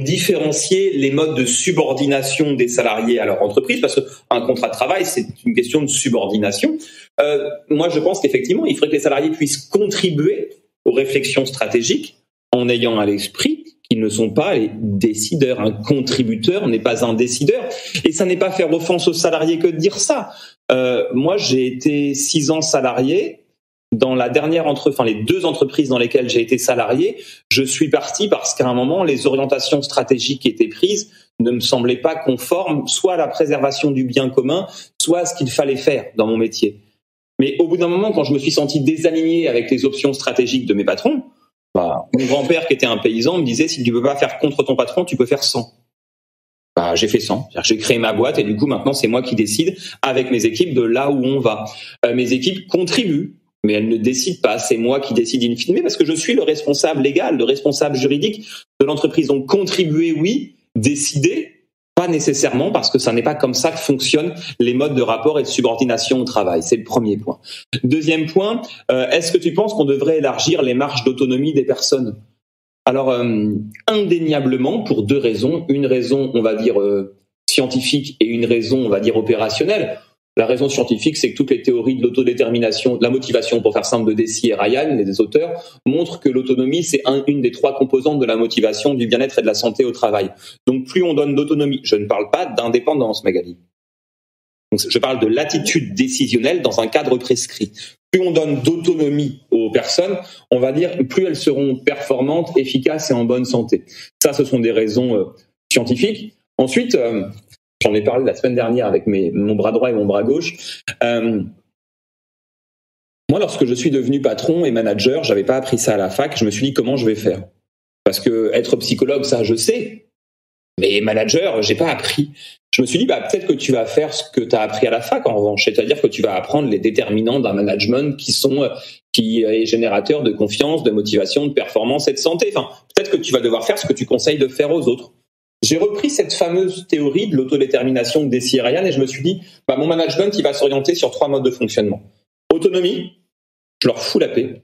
différencier les modes de subordination des salariés à leur entreprise, parce qu'un contrat de travail, c'est une question de subordination. Moi, je pense qu'effectivement, il faudrait que les salariés puissent contribuer aux réflexions stratégiques en ayant à l'esprit qu'ils ne sont pas les décideurs. Un contributeur n'est pas un décideur. Et ça n'est pas faire offense aux salariés que de dire ça. Moi, j'ai été 6 ans salarié. Dans la dernière les 2 entreprises dans lesquelles j'ai été salarié, je suis parti parce qu'à un moment, les orientations stratégiques qui étaient prises ne me semblaient pas conformes, soit à la préservation du bien commun, soit à ce qu'il fallait faire dans mon métier. Mais au bout d'un moment, quand je me suis senti désaligné avec les options stratégiques de mes patrons, mon grand-père qui était un paysan me disait, si tu ne peux pas faire contre ton patron, tu peux faire sans. J'ai fait 100. J'ai créé ma boîte et du coup, maintenant, c'est moi qui décide avec mes équipes de là où on va. Mes équipes contribuent, mais elles ne décident pas. C'est moi qui décide in fine parce que je suis le responsable légal, le responsable juridique de l'entreprise. Donc, contribuer, oui. Décider, pas nécessairement, parce que ça n'est pas comme ça que fonctionnent les modes de rapport et de subordination au travail. C'est le premier point. Deuxième point, est-ce que tu penses qu'on devrait élargir les marges d'autonomie des personnes ? Alors, indéniablement, pour 2 raisons. Une raison, on va dire, scientifique et une raison, on va dire, opérationnelle. La raison scientifique, c'est que toutes les théories de l'autodétermination, de la motivation, pour faire simple, de Deci et Ryan, les auteurs, montrent que l'autonomie, c'est une des 3 composantes de la motivation, du bien-être et de la santé au travail. Donc, plus on donne d'autonomie, je ne parle pas d'indépendance, Magali. Donc, je parle de l'attitude décisionnelle dans un cadre prescrit. Plus on donne d'autonomie aux personnes, on va dire, plus elles seront performantes, efficaces et en bonne santé. Ça, ce sont des raisons scientifiques. Ensuite, j'en ai parlé la semaine dernière avec mon bras droit et mon bras gauche. Moi, lorsque je suis devenu patron et manager, j'avais pas appris ça à la fac. Je me suis dit comment je vais faire. Parce que être psychologue, ça, je sais. Mais manager, j'ai pas appris. Je me suis dit, peut-être que tu vas faire ce que tu as appris à la fac, en revanche. C'est-à-dire que tu vas apprendre les déterminants d'un management qui est générateur de confiance, de motivation, de performance et de santé. Enfin, peut-être que tu vas devoir faire ce que tu conseilles de faire aux autres. J'ai repris cette fameuse théorie de l'autodétermination de Deci et Ryan et je me suis dit, mon management, il va s'orienter sur 3 modes de fonctionnement. Autonomie, je leur fous la paix.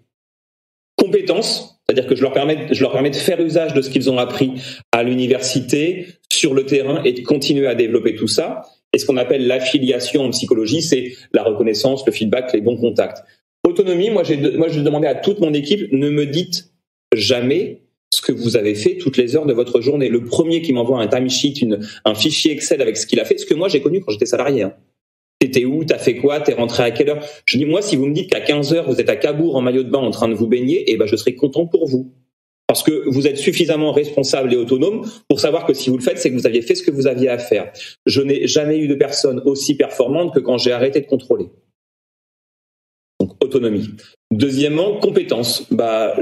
Compétence, c'est-à-dire que je leur permets de faire usage de ce qu'ils ont appris à l'université, sur le terrain et de continuer à développer tout ça. Et ce qu'on appelle l'affiliation en psychologie, c'est la reconnaissance, le feedback, les bons contacts. Autonomie, moi j'ai demandé à toute mon équipe, ne me dites jamais ce que vous avez fait toutes les heures de votre journée. Le premier qui m'envoie un timesheet, un fichier Excel avec ce qu'il a fait, ce que moi j'ai connu quand j'étais salarié. T'étais où? T'as fait quoi? T'es rentré à quelle heure? Je dis, moi, si vous me dites qu'à 15h, vous êtes à Cabourg en maillot de bain en train de vous baigner, je serai content pour vous. Parce que vous êtes suffisamment responsable et autonome pour savoir que si vous le faites, c'est que vous aviez fait ce que vous aviez à faire. Je n'ai jamais eu de personne aussi performante que quand j'ai arrêté de contrôler. Donc, autonomie. Deuxièmement, compétence.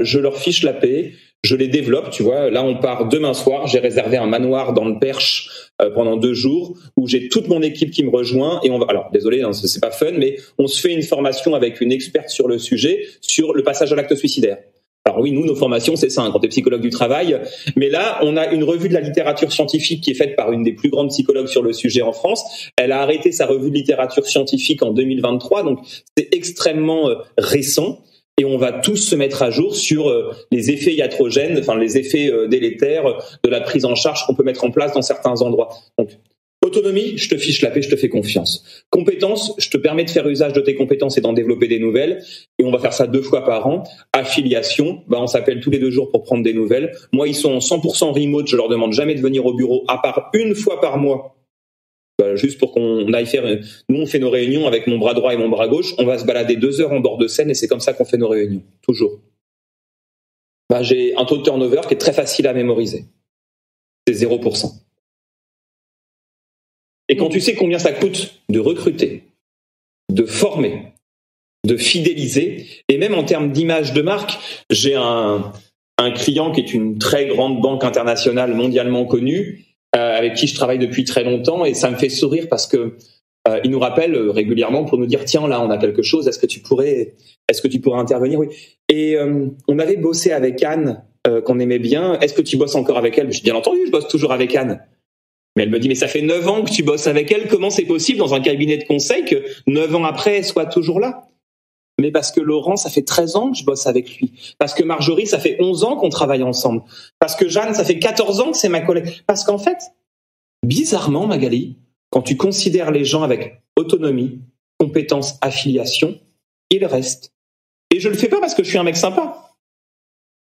Je leur fiche la paix. Je les développe, tu vois. Là, on part demain soir. J'ai réservé un manoir dans le Perche pendant 2 jours où j'ai toute mon équipe qui me rejoint et on va. Alors, désolé, c'est pas fun, mais on se fait une formation avec une experte sur le sujet, sur le passage à l'acte suicidaire. Alors oui, nous, nos formations, c'est ça, quand tu es psychologue du travail. Mais là, on a une revue de la littérature scientifique qui est faite par une des plus grandes psychologues sur le sujet en France. Elle a arrêté sa revue de littérature scientifique en 2023, donc c'est extrêmement récent. Et on va tous se mettre à jour sur les effets iatrogènes, enfin les effets délétères de la prise en charge qu'on peut mettre en place dans certains endroits. Donc, autonomie, je te fiche la paix, je te fais confiance. Compétences, je te permets de faire usage de tes compétences et d'en développer des nouvelles. Et on va faire ça 2 fois par an. Affiliation, on s'appelle tous les 2 jours pour prendre des nouvelles. Moi, ils sont en 100% remote, je leur demande jamais de venir au bureau, à part 1 fois par mois. Juste pour qu'on aille faire. Nous, on fait nos réunions avec mon bras droit et mon bras gauche. On va se balader 2 heures en bord de Seine et c'est comme ça qu'on fait nos réunions, toujours. j'ai un taux de turnover qui est très facile à mémoriser. C'est 0%. Et quand tu sais combien ça coûte de recruter, de former, de fidéliser, et même en termes d'image de marque, j'ai un client qui est une très grande banque internationale mondialement connue, avec qui je travaille depuis très longtemps, et ça me fait sourire parce que il nous rappelle régulièrement pour nous dire tiens, là on a quelque chose, est-ce que tu pourrais intervenir? Oui. Et on avait bossé avec Anne, qu'on aimait bien. Est-ce que tu bosses encore avec elle? Je dis bien entendu, je bosse toujours avec Anne. Mais elle me dit mais ça fait 9 ans que tu bosses avec elle, comment c'est possible dans un cabinet de conseil que 9 ans après elle soit toujours là? Mais parce que Laurent, ça fait 13 ans que je bosse avec lui. Parce que Marjorie, ça fait 11 ans qu'on travaille ensemble. Parce que Jeanne, ça fait 14 ans que c'est ma collègue. Parce qu'en fait, bizarrement, Magali, quand tu considères les gens avec autonomie, compétence, affiliation, ils restent. Et je le fais pas parce que je suis un mec sympa.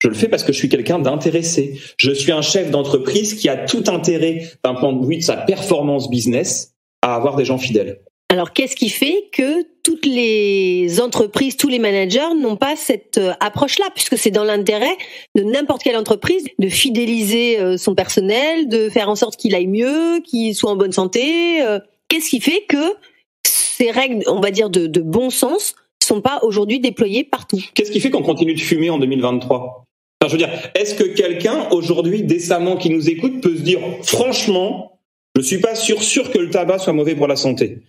Je le fais parce que je suis quelqu'un d'intéressé. Je suis un chef d'entreprise qui a tout intérêt, d'un point de vue de sa performance business, à avoir des gens fidèles. Alors, qu'est-ce qui fait que toutes les entreprises, tous les managers n'ont pas cette approche-là, puisque c'est dans l'intérêt de n'importe quelle entreprise de fidéliser son personnel, de faire en sorte qu'il aille mieux, qu'il soit en bonne santé. Qu'est-ce qui fait que ces règles, on va dire, de bon sens sont pas aujourd'hui déployées partout? Qu'est-ce qui fait qu'on continue de fumer en 2023? Enfin, je veux dire, est-ce que quelqu'un aujourd'hui décemment qui nous écoute peut se dire franchement, je suis pas sûr que le tabac soit mauvais pour la santé?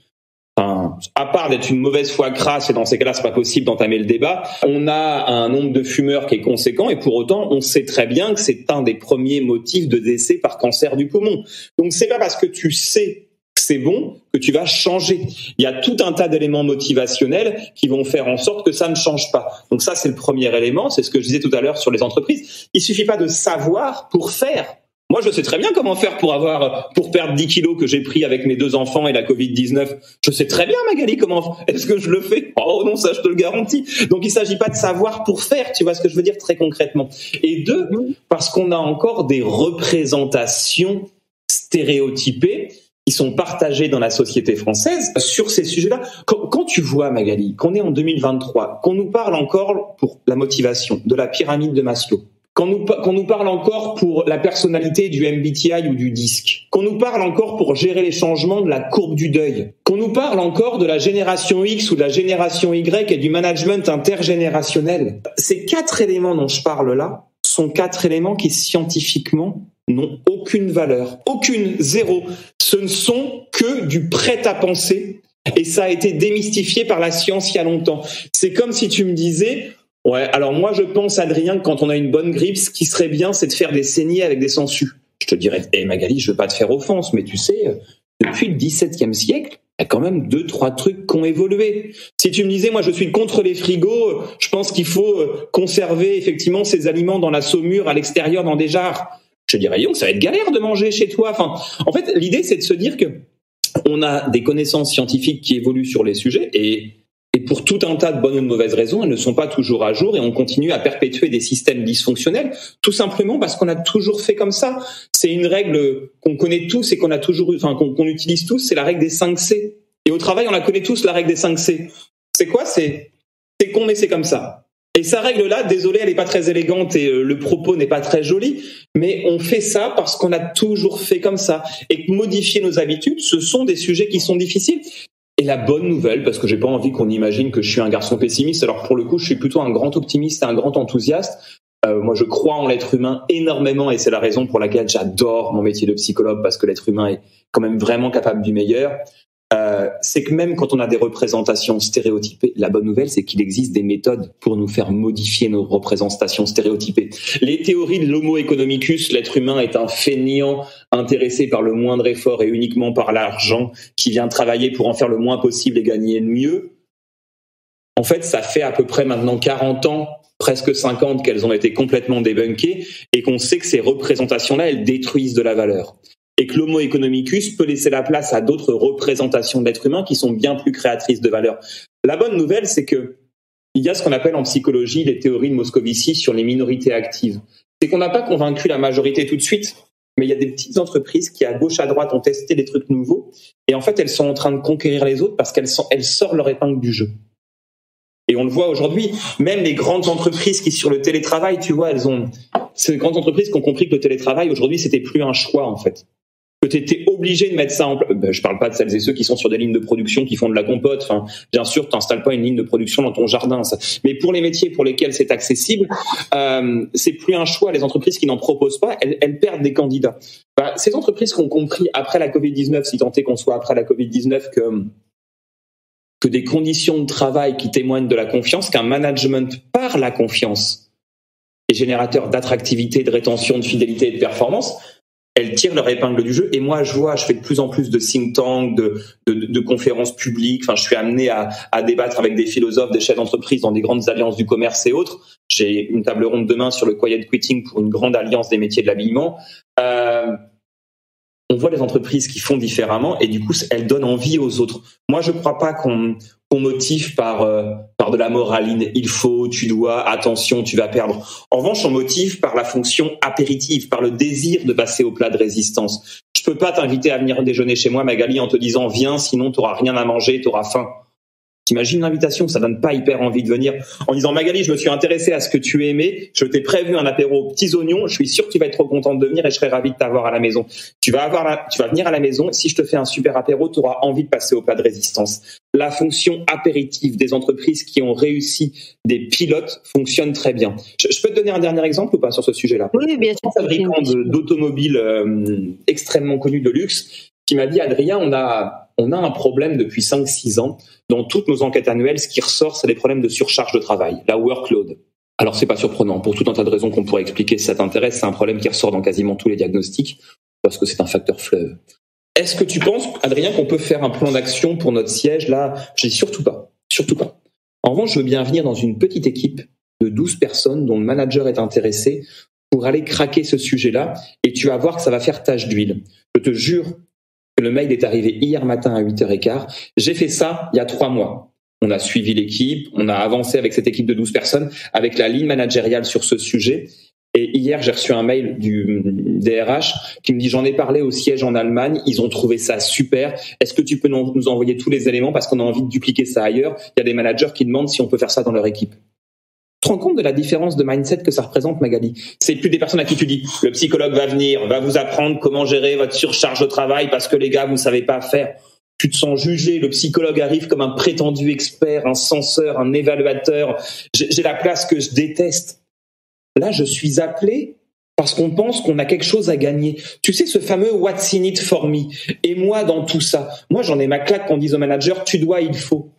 Enfin, à part d'être une mauvaise foi crasse, et dans ces cas-là, c'est pas possible d'entamer le débat, on a un nombre de fumeurs qui est conséquent, et pour autant, on sait très bien que c'est un des premiers motifs de décès par cancer du poumon. Donc, c'est pas parce que tu sais que c'est bon que tu vas changer. Il y a tout un tas d'éléments motivationnels qui vont faire en sorte que ça ne change pas. Donc ça, c'est le premier élément, c'est ce que je disais tout à l'heure sur les entreprises. Il suffit pas de savoir pour faire. Moi, je sais très bien comment faire pour perdre 10 kilos que j'ai pris avec mes 2 enfants et la Covid-19. Je sais très bien, Magali, comment est-ce que je le fais? Oh non, ça, je te le garantis. Donc, il s'agit pas de savoir pour faire, tu vois ce que je veux dire très concrètement. Et 2, parce qu'on a encore des représentations stéréotypées qui sont partagées dans la société française sur ces sujets-là. Quand tu vois, Magali, qu'on est en 2023, qu'on nous parle encore pour la motivation, de la pyramide de Maslow, qu'on nous parle encore pour la personnalité du MBTI ou du DISC, qu'on nous parle encore pour gérer les changements de la courbe du deuil, qu'on nous parle encore de la génération X ou de la génération Y et du management intergénérationnel. Ces 4 éléments dont je parle là sont 4 éléments qui scientifiquement n'ont aucune valeur, aucune, zéro. Ce ne sont que du prêt-à-penser et ça a été démystifié par la science il y a longtemps. C'est comme si tu me disais... Ouais, alors moi je pense, Adrien, que quand on a une bonne grippe, ce qui serait bien, c'est de faire des saignées avec des sangsues. Je te dirais, Magali, je veux pas te faire offense, mais tu sais, depuis le XVIIe siècle, il y a quand même 2-3 trucs qui ont évolué. Si tu me disais, moi je suis contre les frigos, je pense qu'il faut conserver effectivement ces aliments dans la saumure, à l'extérieur, dans des jarres. Je te dirais, ça va être galère de manger chez toi. Enfin, en fait, l'idée c'est de se dire que on a des connaissances scientifiques qui évoluent sur les sujets et pour tout un tas de bonnes ou de mauvaises raisons, elles ne sont pas toujours à jour et on continue à perpétuer des systèmes dysfonctionnels, tout simplement parce qu'on a toujours fait comme ça. C'est une règle qu'on connaît tous et qu'on a toujours, qu'on utilise tous, c'est la règle des 5 C. Et au travail, on la connaît tous, la règle des 5 C. C'est quoi? C'est con, mais c'est comme ça. Et sa règle-là, désolé, elle n'est pas très élégante et le propos n'est pas très joli, mais on fait ça parce qu'on a toujours fait comme ça. Et modifier nos habitudes, ce sont des sujets qui sont difficiles. Et la bonne nouvelle, parce que j'ai pas envie qu'on imagine que je suis un garçon pessimiste, alors pour le coup, je suis plutôt un grand optimiste et un grand enthousiaste. Moi, je crois en l'être humain énormément et c'est la raison pour laquelle j'adore mon métier de psychologue, parce que l'être humain est quand même vraiment capable du meilleur. C'est que même quand on a des représentations stéréotypées, la bonne nouvelle, c'est qu'il existe des méthodes pour nous faire modifier nos représentations stéréotypées. Les théories de l'homo economicus, l'être humain est un fainéant intéressé par le moindre effort et uniquement par l'argent, qui vient travailler pour en faire le moins possible et gagner mieux. En fait, ça fait à peu près maintenant 40 ans, presque 50, qu'elles ont été complètement débunkées et qu'on sait que ces représentations-là, elles détruisent de la valeur. Et que l'homo economicus peut laisser la place à d'autres représentations de l'être humain qui sont bien plus créatrices de valeur. La bonne nouvelle, c'est que il y a ce qu'on appelle en psychologie les théories de Moscovici sur les minorités actives. C'est qu'on n'a pas convaincu la majorité tout de suite, mais il y a des petites entreprises qui, à gauche, à droite, ont testé des trucs nouveaux, et en fait, elles sont en train de conquérir les autres parce qu'elles sortent leur épingle du jeu. Et on le voit aujourd'hui, même les grandes entreprises qui sur le télétravail, tu vois, ces grandes entreprises qui ont compris que le télétravail aujourd'hui c'était plus un choix en fait. Que tu étais obligé de mettre ça en place. Je parle pas de celles et ceux qui sont sur des lignes de production qui font de la compote. Enfin, bien sûr, tu n'installes pas une ligne de production dans ton jardin. Ça. Mais pour les métiers pour lesquels c'est accessible, c'est plus un choix. Les entreprises qui n'en proposent pas, elles perdent des candidats. Ces entreprises qui ont compris après la Covid-19, si tant est qu'on soit après la Covid-19, que des conditions de travail qui témoignent de la confiance, qu'un management par la confiance est générateur d'attractivité, de rétention, de fidélité et de performance, elles tirent leur épingle du jeu. Et moi, je fais de plus en plus de think tanks, de conférences publiques. Enfin, je suis amené à débattre avec des philosophes, des chefs d'entreprise dans des grandes alliances du commerce et autres. J'ai une table ronde demain sur le quiet quitting pour une grande alliance des métiers de l'habillement. On voit les entreprises qui font différemment et du coup, elles donnent envie aux autres. Moi, je crois pas qu'on motive par de la moraline. Il faut, tu dois, attention, tu vas perdre. En revanche, on motive par la fonction apéritive, par le désir de passer au plat de résistance. Je peux pas t'inviter à venir déjeuner chez moi, Magali, en te disant viens, sinon tu n'auras rien à manger, tu auras faim. T'imagines l'invitation, ça donne pas hyper envie de venir. En disant Magali, je me suis intéressé à ce que tu aimais, je t'ai prévu un apéro aux petits oignons, je suis sûr que tu vas être trop contente de venir et je serai ravi de t'avoir à la maison. Tu vas venir à la maison, si je te fais un super apéro, tu auras envie de passer au plat de résistance. La fonction apéritive des entreprises qui ont réussi des pilotes fonctionne très bien. Je peux te donner un dernier exemple ou pas sur ce sujet-là? Oui, bien sûr. Un fabricant d'automobiles extrêmement connu de luxe qui m'a dit Adrien, on a un problème depuis 5-6 ans. Dans toutes nos enquêtes annuelles, ce qui ressort, c'est des problèmes de surcharge de travail, la workload. Alors, c'est pas surprenant. Pour tout un tas de raisons qu'on pourrait expliquer si ça t'intéresse, c'est un problème qui ressort dans quasiment tous les diagnostics parce que c'est un facteur fleuve. Est-ce que tu penses, Adrien, qu'on peut faire un plan d'action pour notre siège là? Je dis surtout pas. Surtout pas. En revanche, je veux bien venir dans une petite équipe de 12 personnes dont le manager est intéressé pour aller craquer ce sujet-là et tu vas voir que ça va faire tache d'huile. Je te jure que le mail est arrivé hier matin à 8h15. J'ai fait ça il y a 3 mois. On a suivi l'équipe, on a avancé avec cette équipe de 12 personnes, avec la ligne managériale sur ce sujet. Et hier, j'ai reçu un mail du DRH qui me dit « J'en ai parlé au siège en Allemagne, ils ont trouvé ça super. Est-ce que tu peux nous envoyer tous les éléments parce qu'on a envie de dupliquer ça ailleurs ?» Il y a des managers qui demandent si on peut faire ça dans leur équipe. Tu te rends compte de la différence de mindset que ça représente, Magali? C'est plus des personnes à qui tu dis « Le psychologue va venir, va vous apprendre comment gérer votre surcharge de travail parce que les gars, vous ne savez pas faire. » Tu te sens jugé, le psychologue arrive comme un prétendu expert, un censeur, un évaluateur. J'ai la place que je déteste. Là, je suis appelé parce qu'on pense qu'on a quelque chose à gagner. Tu sais, ce fameux « what's in it for me » et moi dans tout ça. Moi, j'en ai ma claque qu'on dise au manager « tu dois, il faut ».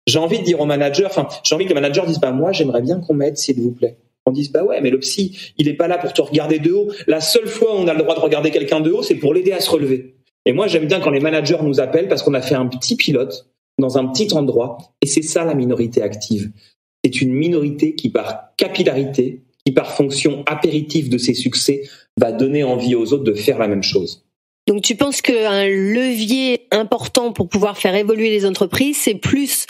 J'ai envie de dire au manager, j'ai envie que le manager dise « moi, j'aimerais bien qu'on m'aide, s'il vous plaît ». On dise « ouais, mais le psy, il est pas là pour te regarder de haut. La seule fois où on a le droit de regarder quelqu'un de haut, c'est pour l'aider à se relever. » Et moi, j'aime bien quand les managers nous appellent parce qu'on a fait un petit pilote dans un petit endroit. Et c'est ça la minorité active. C'est une minorité qui, par capillarité, qui par fonction apéritive de ses succès, va donner envie aux autres de faire la même chose. Donc tu penses qu'un levier important pour pouvoir faire évoluer les entreprises, c'est plus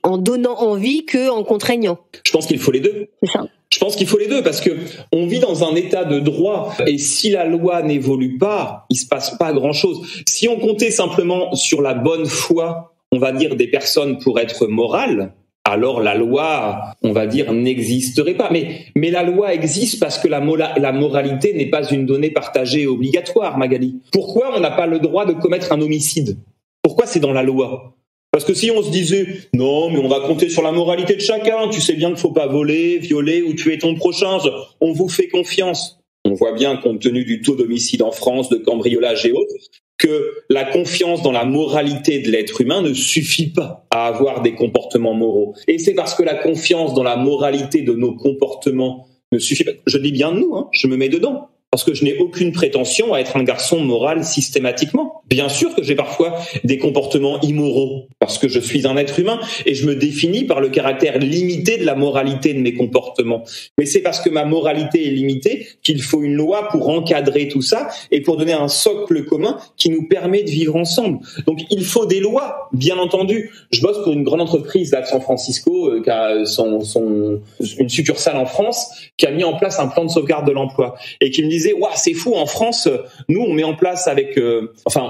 en donnant envie qu'en contraignant? Je pense qu'il faut les deux. C'est ça. Je pense qu'il faut les deux parce que on vit dans un état de droit et si la loi n'évolue pas, il se passe pas grand-chose. Si on comptait simplement sur la bonne foi, on va dire des personnes pour être morales, alors la loi, on va dire, n'existerait pas. Mais la loi existe parce que la moralité n'est pas une donnée partagée et obligatoire, Magali. Pourquoi on n'a pas le droit de commettre un homicide? Pourquoi c'est dans la loi? Parce que si on se disait « Non, mais on va compter sur la moralité de chacun, tu sais bien qu'il ne faut pas voler, violer ou tuer ton prochain, on vous fait confiance ». On voit bien, compte tenu du taux d'homicide en France, de cambriolage et autres, que la confiance dans la moralité de l'être humain ne suffit pas à avoir des comportements moraux. Et c'est parce que la confiance dans la moralité de nos comportements ne suffit pas. Je dis bien nous, je me mets dedans. Parce que je n'ai aucune prétention à être un garçon moral systématiquement. Bien sûr que j'ai parfois des comportements immoraux, parce que je suis un être humain et je me définis par le caractère limité de la moralité de mes comportements. Mais c'est parce que ma moralité est limitée qu'il faut une loi pour encadrer tout ça et pour donner un socle commun qui nous permet de vivre ensemble. Donc il faut des lois, bien entendu. Je bosse pour une grande entreprise là, de San Francisco qui a une succursale en France, qui a mis en place un plan de sauvegarde de l'emploi et qui me disait « Ouah, c'est fou, en France, nous on met en place avec,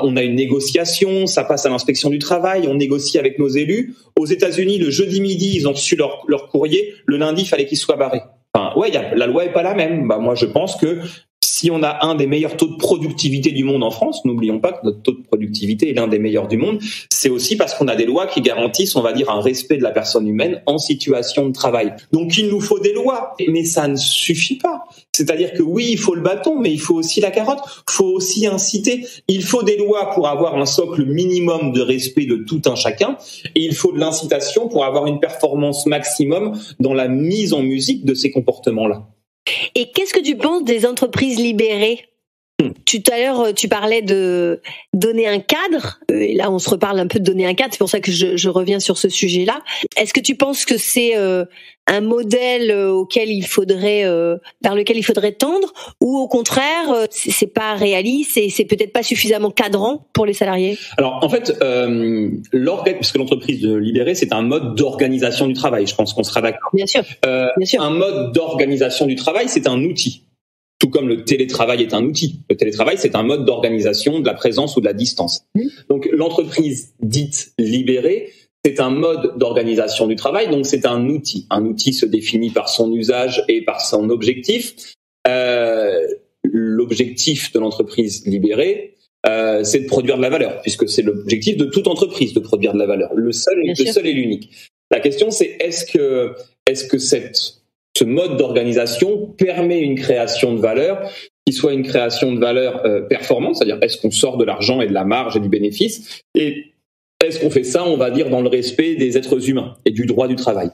on a une négociation, ça passe à l'inspection du travail, on négocie avec nos élus. Aux États-Unis, le jeudi midi, ils ont reçu leur courrier. Le lundi, il fallait qu'ils soient barrés. Enfin, ouais, la loi est pas la même. Moi, je pense que si on a un des meilleurs taux de productivité du monde en France, n'oublions pas que notre taux de productivité est l'un des meilleurs du monde, c'est aussi parce qu'on a des lois qui garantissent, on va dire, un respect de la personne humaine en situation de travail. Donc il nous faut des lois, mais ça ne suffit pas. C'est-à-dire que oui, il faut le bâton, mais il faut aussi la carotte, il faut aussi inciter. Il faut des lois pour avoir un socle minimum de respect de tout un chacun, et il faut de l'incitation pour avoir une performance maximum dans la mise en musique de ces comportements-là. Et qu'est-ce que tu penses des entreprises libérées ? Tout à l'heure, tu parlais de donner un cadre. Et là, on se reparle un peu de donner un cadre. C'est pour ça que je reviens sur ce sujet-là. Est-ce que tu penses que c'est un modèle vers lequel il faudrait tendre, ou au contraire, c'est pas réaliste et c'est peut-être pas suffisamment cadrant pour les salariés ? Alors, en fait, parce que l'entreprise libérée, c'est un mode d'organisation du travail. Je pense qu'on sera d'accord. Bien sûr. Bien sûr. Un mode d'organisation du travail, c'est un outil. Tout comme le télétravail est un outil. Le télétravail, c'est un mode d'organisation de la présence ou de la distance. Donc, l'entreprise dite libérée, c'est un mode d'organisation du travail, donc c'est un outil. Un outil se définit par son usage et par son objectif. L'objectif de l'entreprise libérée, c'est de produire de la valeur, puisque c'est l'objectif de toute entreprise de produire de la valeur. Le seul et l'unique. La question, c'est est-ce que ce mode d'organisation permet une création de valeur qui soit une création de valeur performante, c'est-à-dire est-ce qu'on sort de l'argent et de la marge et du bénéfice, et est-ce qu'on fait ça, on va dire, dans le respect des êtres humains et du droit du travail.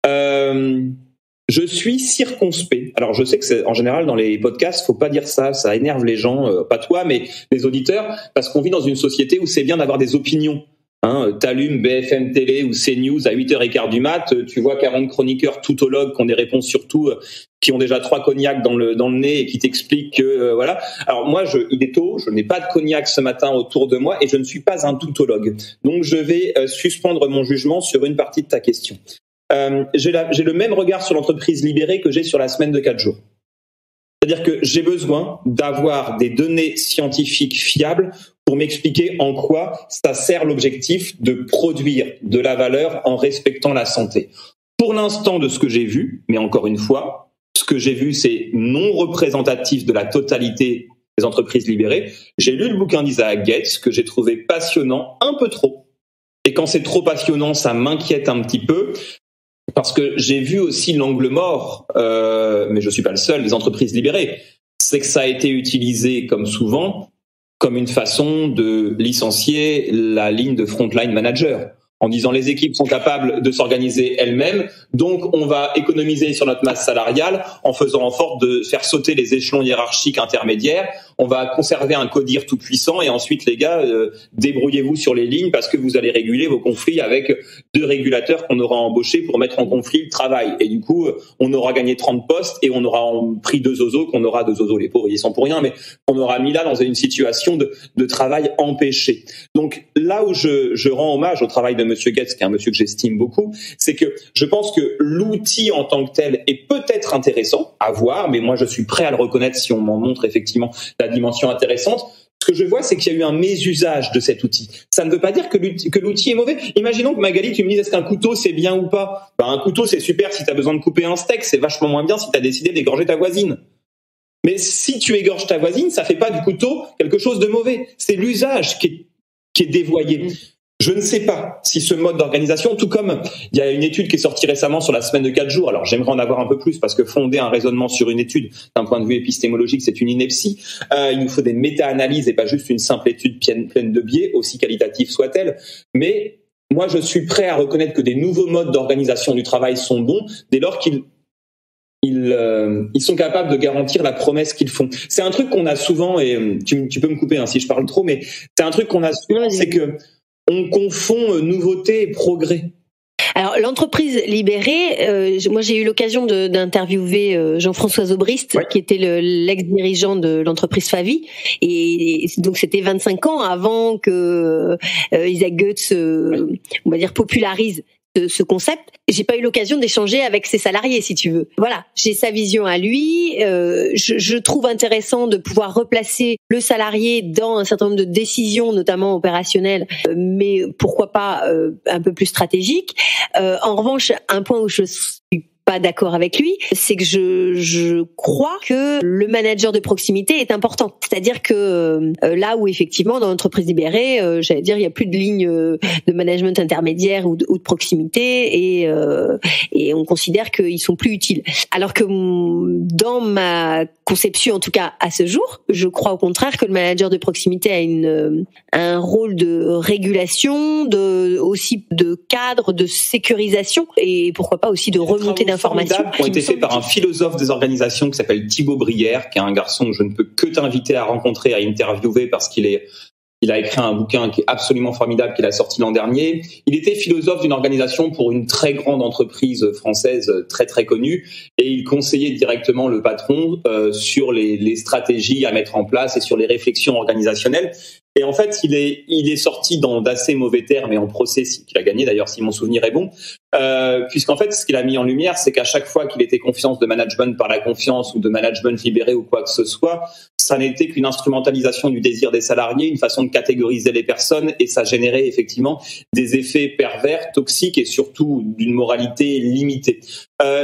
Je suis circonspect. Alors, je sais que en général, dans les podcasts, faut pas dire ça, ça énerve les gens, pas toi, mais les auditeurs, parce qu'on vit dans une société où c'est bien d'avoir des opinions. T'allumes BFM Télé ou CNews à 8h15 du mat, tu vois 40 chroniqueurs toutologues qui ont des réponses sur tout, qui ont déjà 3 cognacs dans le nez et qui t'expliquent que voilà. Alors moi, il est tôt, je n'ai pas de cognac ce matin autour de moi et je ne suis pas un toutologue. Donc je vais suspendre mon jugement sur une partie de ta question. J'ai le même regard sur l'entreprise libérée que j'ai sur la semaine de 4 jours. C'est-à-dire que j'ai besoin d'avoir des données scientifiques fiables pour m'expliquer en quoi ça sert l'objectif de produire de la valeur en respectant la santé. Pour l'instant, de ce que j'ai vu, mais encore une fois, ce que j'ai vu, c'est non représentatif de la totalité des entreprises libérées. J'ai lu le bouquin d'Isaac Getz, que j'ai trouvé passionnant, un peu trop. Et quand c'est trop passionnant, ça m'inquiète un petit peu. Parce que j'ai vu aussi l'angle mort, mais je suis pas le seul, des entreprises libérées. C'est que ça a été utilisé, comme souvent, comme une façon de licencier la ligne de frontline manager, en disant les équipes sont capables de s'organiser elles-mêmes, donc on va économiser sur notre masse salariale en faisant en sorte de faire sauter les échelons hiérarchiques intermédiaires. On va conserver un codir tout puissant et ensuite les gars, débrouillez-vous sur les lignes parce que vous allez réguler vos conflits avec 2 régulateurs qu'on aura embauchés pour mettre en conflit le travail. Et du coup, on aura gagné 30 postes et on aura pris 2 zozos les pauvres ils y sont pour rien, mais on aura mis là dans une situation de travail empêché. Donc là où je rends hommage au travail de Monsieur Getz, qui est un monsieur que j'estime beaucoup, c'est que je pense que l'outil en tant que tel est peut-être intéressant à voir, mais moi je suis prêt à le reconnaître si on m'en montre effectivement la dimension intéressante. Ce que je vois, c'est qu'il y a eu un mésusage de cet outil. Ça ne veut pas dire que l'outil est mauvais. Imaginons que Magali, tu me dises est-ce qu'un couteau c'est bien ou pas ? Un couteau c'est super si tu as besoin de couper un steak, c'est vachement moins bien si tu as décidé d'égorger ta voisine. Mais si tu égorges ta voisine, ça fait pas du couteau quelque chose de mauvais. C'est l'usage qui est dévoyé. Je ne sais pas si ce mode d'organisation, tout comme il y a une étude qui est sortie récemment sur la semaine de 4 jours, alors j'aimerais en avoir un peu plus parce que fonder un raisonnement sur une étude d'un point de vue épistémologique, c'est une ineptie. Il nous faut des méta-analyses et pas juste une simple étude pleine de biais, aussi qualitative soit-elle. Mais moi, je suis prêt à reconnaître que des nouveaux modes d'organisation du travail sont bons dès lors qu'ils sont capables de garantir la promesse qu'ils font. C'est un truc qu'on a souvent, et tu peux me couper si je parle trop, mais c'est un truc qu'on a souvent, c'est que on confond nouveauté et progrès. Alors, l'entreprise libérée, moi j'ai eu l'occasion d'interviewer Jean-François Zobrist, qui était l'ex-dirigeant de l'entreprise Favi, et donc c'était 25 ans avant que Isaac Getz, on va dire, popularise ce concept. J'ai pas eu l'occasion d'échanger avec ses salariés, si tu veux. Voilà, j'ai sa vision à lui. Je trouve intéressant de pouvoir replacer le salarié dans un certain nombre de décisions, notamment opérationnelles, mais pourquoi pas un peu plus stratégiques. En revanche, un point où je suis pas d'accord avec lui, c'est que je crois que le manager de proximité est important. C'est-à-dire que là où effectivement dans l'entreprise libérée, j'allais dire, il y a plus de ligne de management intermédiaire ou de proximité et on considère qu'ils sont plus utiles. Alors que dans ma conception, en tout cas à ce jour, je crois au contraire que le manager de proximité a un rôle de régulation, aussi de cadre, de sécurisation et pourquoi pas aussi de remontée d'informations. Qui ont été faits par un philosophe des organisations qui s'appelle Thibaut Brière, qui est un garçon que je ne peux que t'inviter à rencontrer, à interviewer parce qu'il a écrit un bouquin qui est absolument formidable qu'il a sorti l'an dernier. Il était philosophe d'une organisation pour une très grande entreprise française très très connue et il conseillait directement le patron sur les stratégies à mettre en place et sur les réflexions organisationnelles. Et en fait, il est sorti dans d'assez mauvais termes et en procès qu'il a gagné d'ailleurs si mon souvenir est bon, puisqu'en fait, ce qu'il a mis en lumière, c'est qu'à chaque fois qu'il était confiance de management par la confiance ou de management libéré ou quoi que ce soit, ça n'était qu'une instrumentalisation du désir des salariés, une façon de catégoriser les personnes et ça générait effectivement des effets pervers, toxiques et surtout d'une moralité limitée.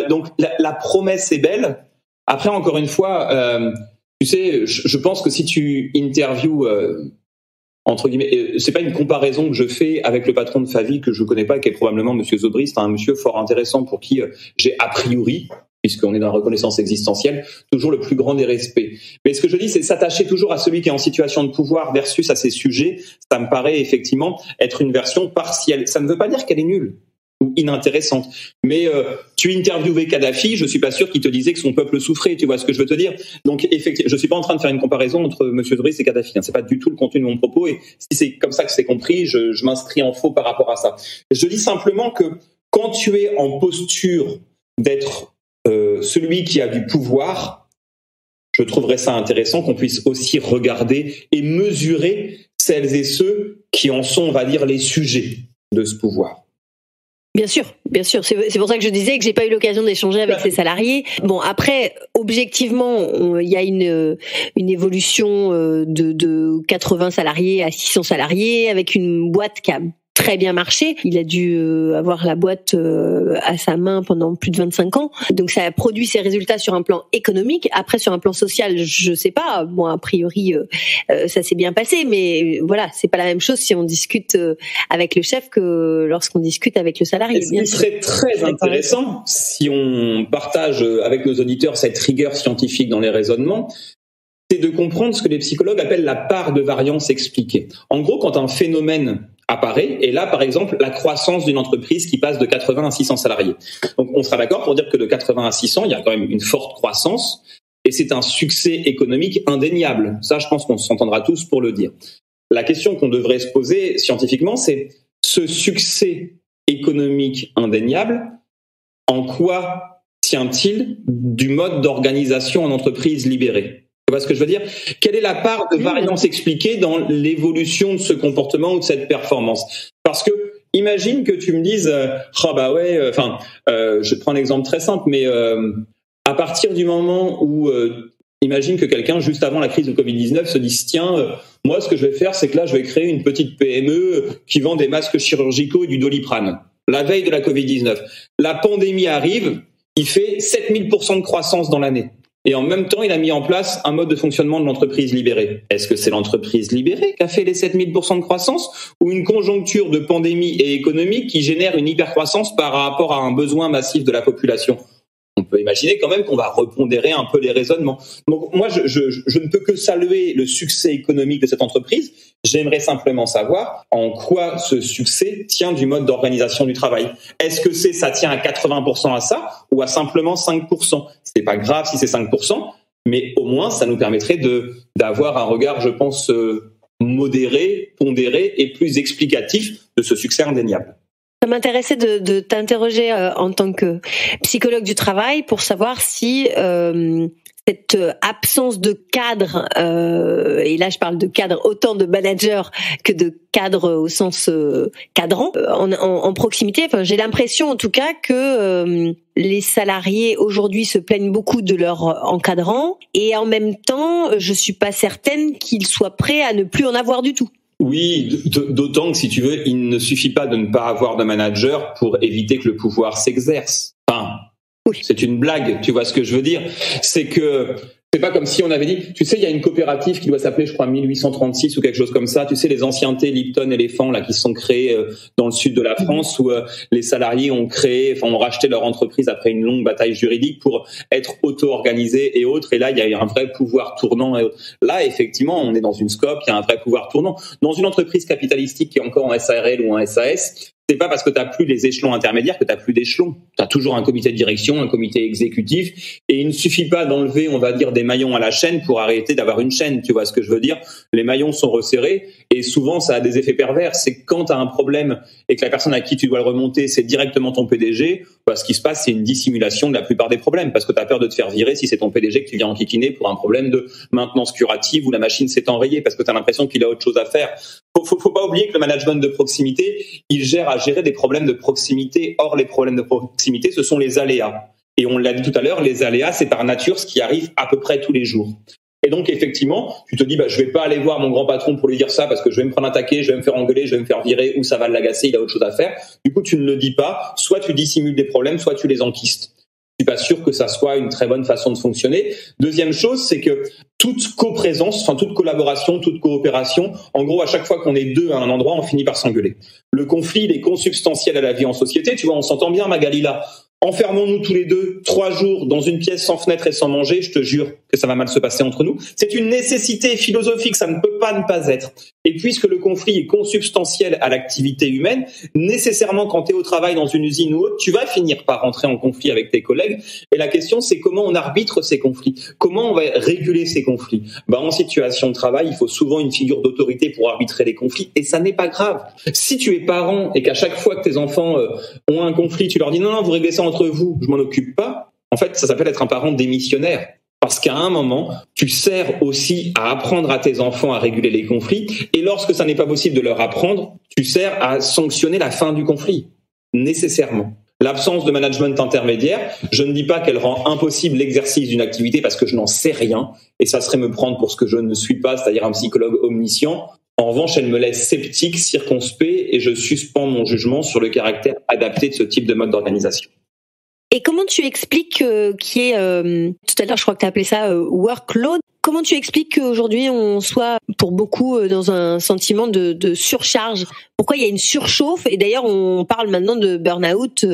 Donc la promesse est belle. Après, encore une fois, tu sais, je pense que si tu interviews entre guillemets, c'est pas une comparaison que je fais avec le patron de Favi que je connais pas, qui est probablement Monsieur Zobrist, un monsieur fort intéressant pour qui j'ai a priori, puisqu'on est dans la reconnaissance existentielle, toujours le plus grand des respects. Mais ce que je dis, c'est s'attacher toujours à celui qui est en situation de pouvoir versus à ses sujets. Ça me paraît effectivement être une version partielle. Ça ne veut pas dire qu'elle est nulle ou inintéressante. Mais tu interviewais Kadhafi, je suis pas sûr qu'il te disait que son peuple souffrait, tu vois ce que je veux te dire. Donc effectivement, je suis pas en train de faire une comparaison entre Monsieur Zobrist et Kadhafi, c'est pas du tout le contenu de mon propos et si c'est comme ça que c'est compris, je m'inscris en faux par rapport à ça. Je dis simplement que quand tu es en posture d'être celui qui a du pouvoir, je trouverais ça intéressant qu'on puisse aussi regarder et mesurer celles et ceux qui en sont, on va dire, les sujets de ce pouvoir. Bien sûr. C'est pour ça que je disais que j'ai pas eu l'occasion d'échanger avec ces salariés. Bon, après, objectivement, il y a une évolution de 80 salariés à 600 salariés avec une boîte qui a très bien marché. Il a dû avoir la boîte à sa main pendant plus de 25 ans. Donc ça a produit ses résultats sur un plan économique. Après, sur un plan social, je sais pas. Bon, a priori, ça s'est bien passé. Mais voilà, c'est pas la même chose si on discute avec le chef que lorsqu'on discute avec le salarié. Ce qui serait très intéressant, si on partage avec nos auditeurs cette rigueur scientifique dans les raisonnements, c'est de comprendre ce que les psychologues appellent la part de variance expliquée. En gros, quand un phénomène apparaît, et là, par exemple, la croissance d'une entreprise qui passe de 80 à 600 salariés. Donc, on sera d'accord pour dire que de 80 à 600, il y a quand même une forte croissance, et c'est un succès économique indéniable. Ça, je pense qu'on s'entendra tous pour le dire. La question qu'on devrait se poser scientifiquement, c'est ce succès économique indéniable, en quoi tient-il du mode d'organisation en entreprise libérée ? Tu vois ce que je veux dire ? Quelle est la part de variance expliquée dans l'évolution de ce comportement ou de cette performance ? Parce que imagine que tu me dises, je prends un exemple très simple, mais à partir du moment où imagine que quelqu'un juste avant la crise de Covid-19 se dise tiens, moi ce que je vais faire, c'est que là je vais créer une petite PME qui vend des masques chirurgicaux et du Doliprane. La veille de la Covid-19, la pandémie arrive, il fait 7000% de croissance dans l'année. Et en même temps, il a mis en place un mode de fonctionnement de l'entreprise libérée. Est-ce que c'est l'entreprise libérée qui a fait les 7000% de croissance ou une conjoncture de pandémie et économique qui génère une hypercroissance par rapport à un besoin massif de la population ? On peut imaginer quand même qu'on va repondérer un peu les raisonnements. Donc moi, je ne peux que saluer le succès économique de cette entreprise. J'aimerais simplement savoir en quoi ce succès tient du mode d'organisation du travail. Est-ce que ça tient à 80% à ça ou à simplement 5% ? C'est pas grave si c'est 5%, mais au moins ça nous permettrait d'avoir un regard, je pense, modéré, pondéré et plus explicatif de ce succès indéniable. Ça m'intéressait de t'interroger en tant que psychologue du travail pour savoir si cette absence de cadre, et là je parle de cadre autant de manager que de cadre au sens cadrant en proximité. Enfin, j'ai l'impression en tout cas que les salariés aujourd'hui se plaignent beaucoup de leur encadrant, et en même temps, je suis pas certaine qu'ils soient prêts à ne plus en avoir du tout. Oui, d'autant que si tu veux, il ne suffit pas de ne pas avoir de manager pour éviter que le pouvoir s'exerce. Enfin, oui. C'est une blague, tu vois ce que je veux dire? C'est pas comme si on avait dit, tu sais, il y a une coopérative qui doit s'appeler, je crois, 1836 ou quelque chose comme ça. Tu sais, les anciennetés Lipton Éléphant, là, qui se sont créées dans le sud de la France, où les salariés ont racheté leur entreprise après une longue bataille juridique pour être auto-organisés et autres. Et là, il y a un vrai pouvoir tournant. Là, effectivement, on est dans une scope, il y a un vrai pouvoir tournant. Dans une entreprise capitalistique qui est encore en SARL ou en SAS, c'est pas parce que tu n'as plus les échelons intermédiaires que tu n'as plus d'échelons. Tu as toujours un comité de direction, un comité exécutif, et il ne suffit pas d'enlever, on va dire, des maillons à la chaîne pour arrêter d'avoir une chaîne. Tu vois ce que je veux dire? Les maillons sont resserrés, et souvent ça a des effets pervers. C'est quand tu as un problème et que la personne à qui tu dois le remonter, c'est directement ton PDG, ce qui se passe, c'est une dissimulation de la plupart des problèmes, parce que tu as peur de te faire virer si c'est ton PDG que tu viens enquiquiner pour un problème de maintenance curative où la machine s'est enrayée, parce que tu as l'impression qu'il a autre chose à faire. Faut pas oublier que le management de proximité, il gère à gérer des problèmes de proximité. Or, les problèmes de proximité, ce sont les aléas. Et on l'a dit tout à l'heure, les aléas, c'est par nature ce qui arrive à peu près tous les jours. Et donc, effectivement, tu te dis, je vais pas aller voir mon grand patron pour lui dire ça parce que je vais me prendre un taquet, je vais me faire engueuler, je vais me faire virer, ou ça va l'agacer, il a autre chose à faire. Du coup, tu ne le dis pas. Soit tu dissimules des problèmes, soit tu les enquistes. Je suis pas sûr que ça soit une très bonne façon de fonctionner. Deuxième chose, c'est que toute coprésence, toute collaboration, toute coopération, en gros, à chaque fois qu'on est deux à un endroit, on finit par s'engueuler. Le conflit, il est consubstantiel à la vie en société. Tu vois, on s'entend bien, Magali, là. Enfermons-nous tous les deux 3 jours dans une pièce sans fenêtre et sans manger, je te jure que ça va mal se passer entre nous. C'est une nécessité philosophique, ça ne peut pas ne pas être. Et puisque le conflit est consubstantiel à l'activité humaine, nécessairement quand tu es au travail dans une usine ou autre, tu vas finir par rentrer en conflit avec tes collègues. Et la question, c'est comment on arbitre ces conflits? Comment on va réguler ces conflits? En situation de travail, il faut souvent une figure d'autorité pour arbitrer les conflits, et ça n'est pas grave. Si tu es parent et qu'à chaque fois que tes enfants ont un conflit, tu leur dis non, vous réglez ça entre vous, je m'en occupe pas, en fait, ça s'appelle être un parent démissionnaire. Parce qu'à un moment, tu sers aussi à apprendre à tes enfants à réguler les conflits, et lorsque ça n'est pas possible de leur apprendre, tu sers à sanctionner la fin du conflit, nécessairement. L'absence de management intermédiaire, je ne dis pas qu'elle rend impossible l'exercice d'une activité parce que je n'en sais rien, et ça serait me prendre pour ce que je ne suis pas, c'est-à-dire un psychologue omniscient. En revanche, elle me laisse sceptique, circonspect, et je suspends mon jugement sur le caractère adapté de ce type de mode d'organisation. Et comment tu expliques qu'il y ait, tout à l'heure je crois que tu as appelé ça workload, comment tu expliques qu'aujourd'hui on soit pour beaucoup dans un sentiment de surcharge? Pourquoi il y a une surchauffe? Et d'ailleurs on parle maintenant de burn-out,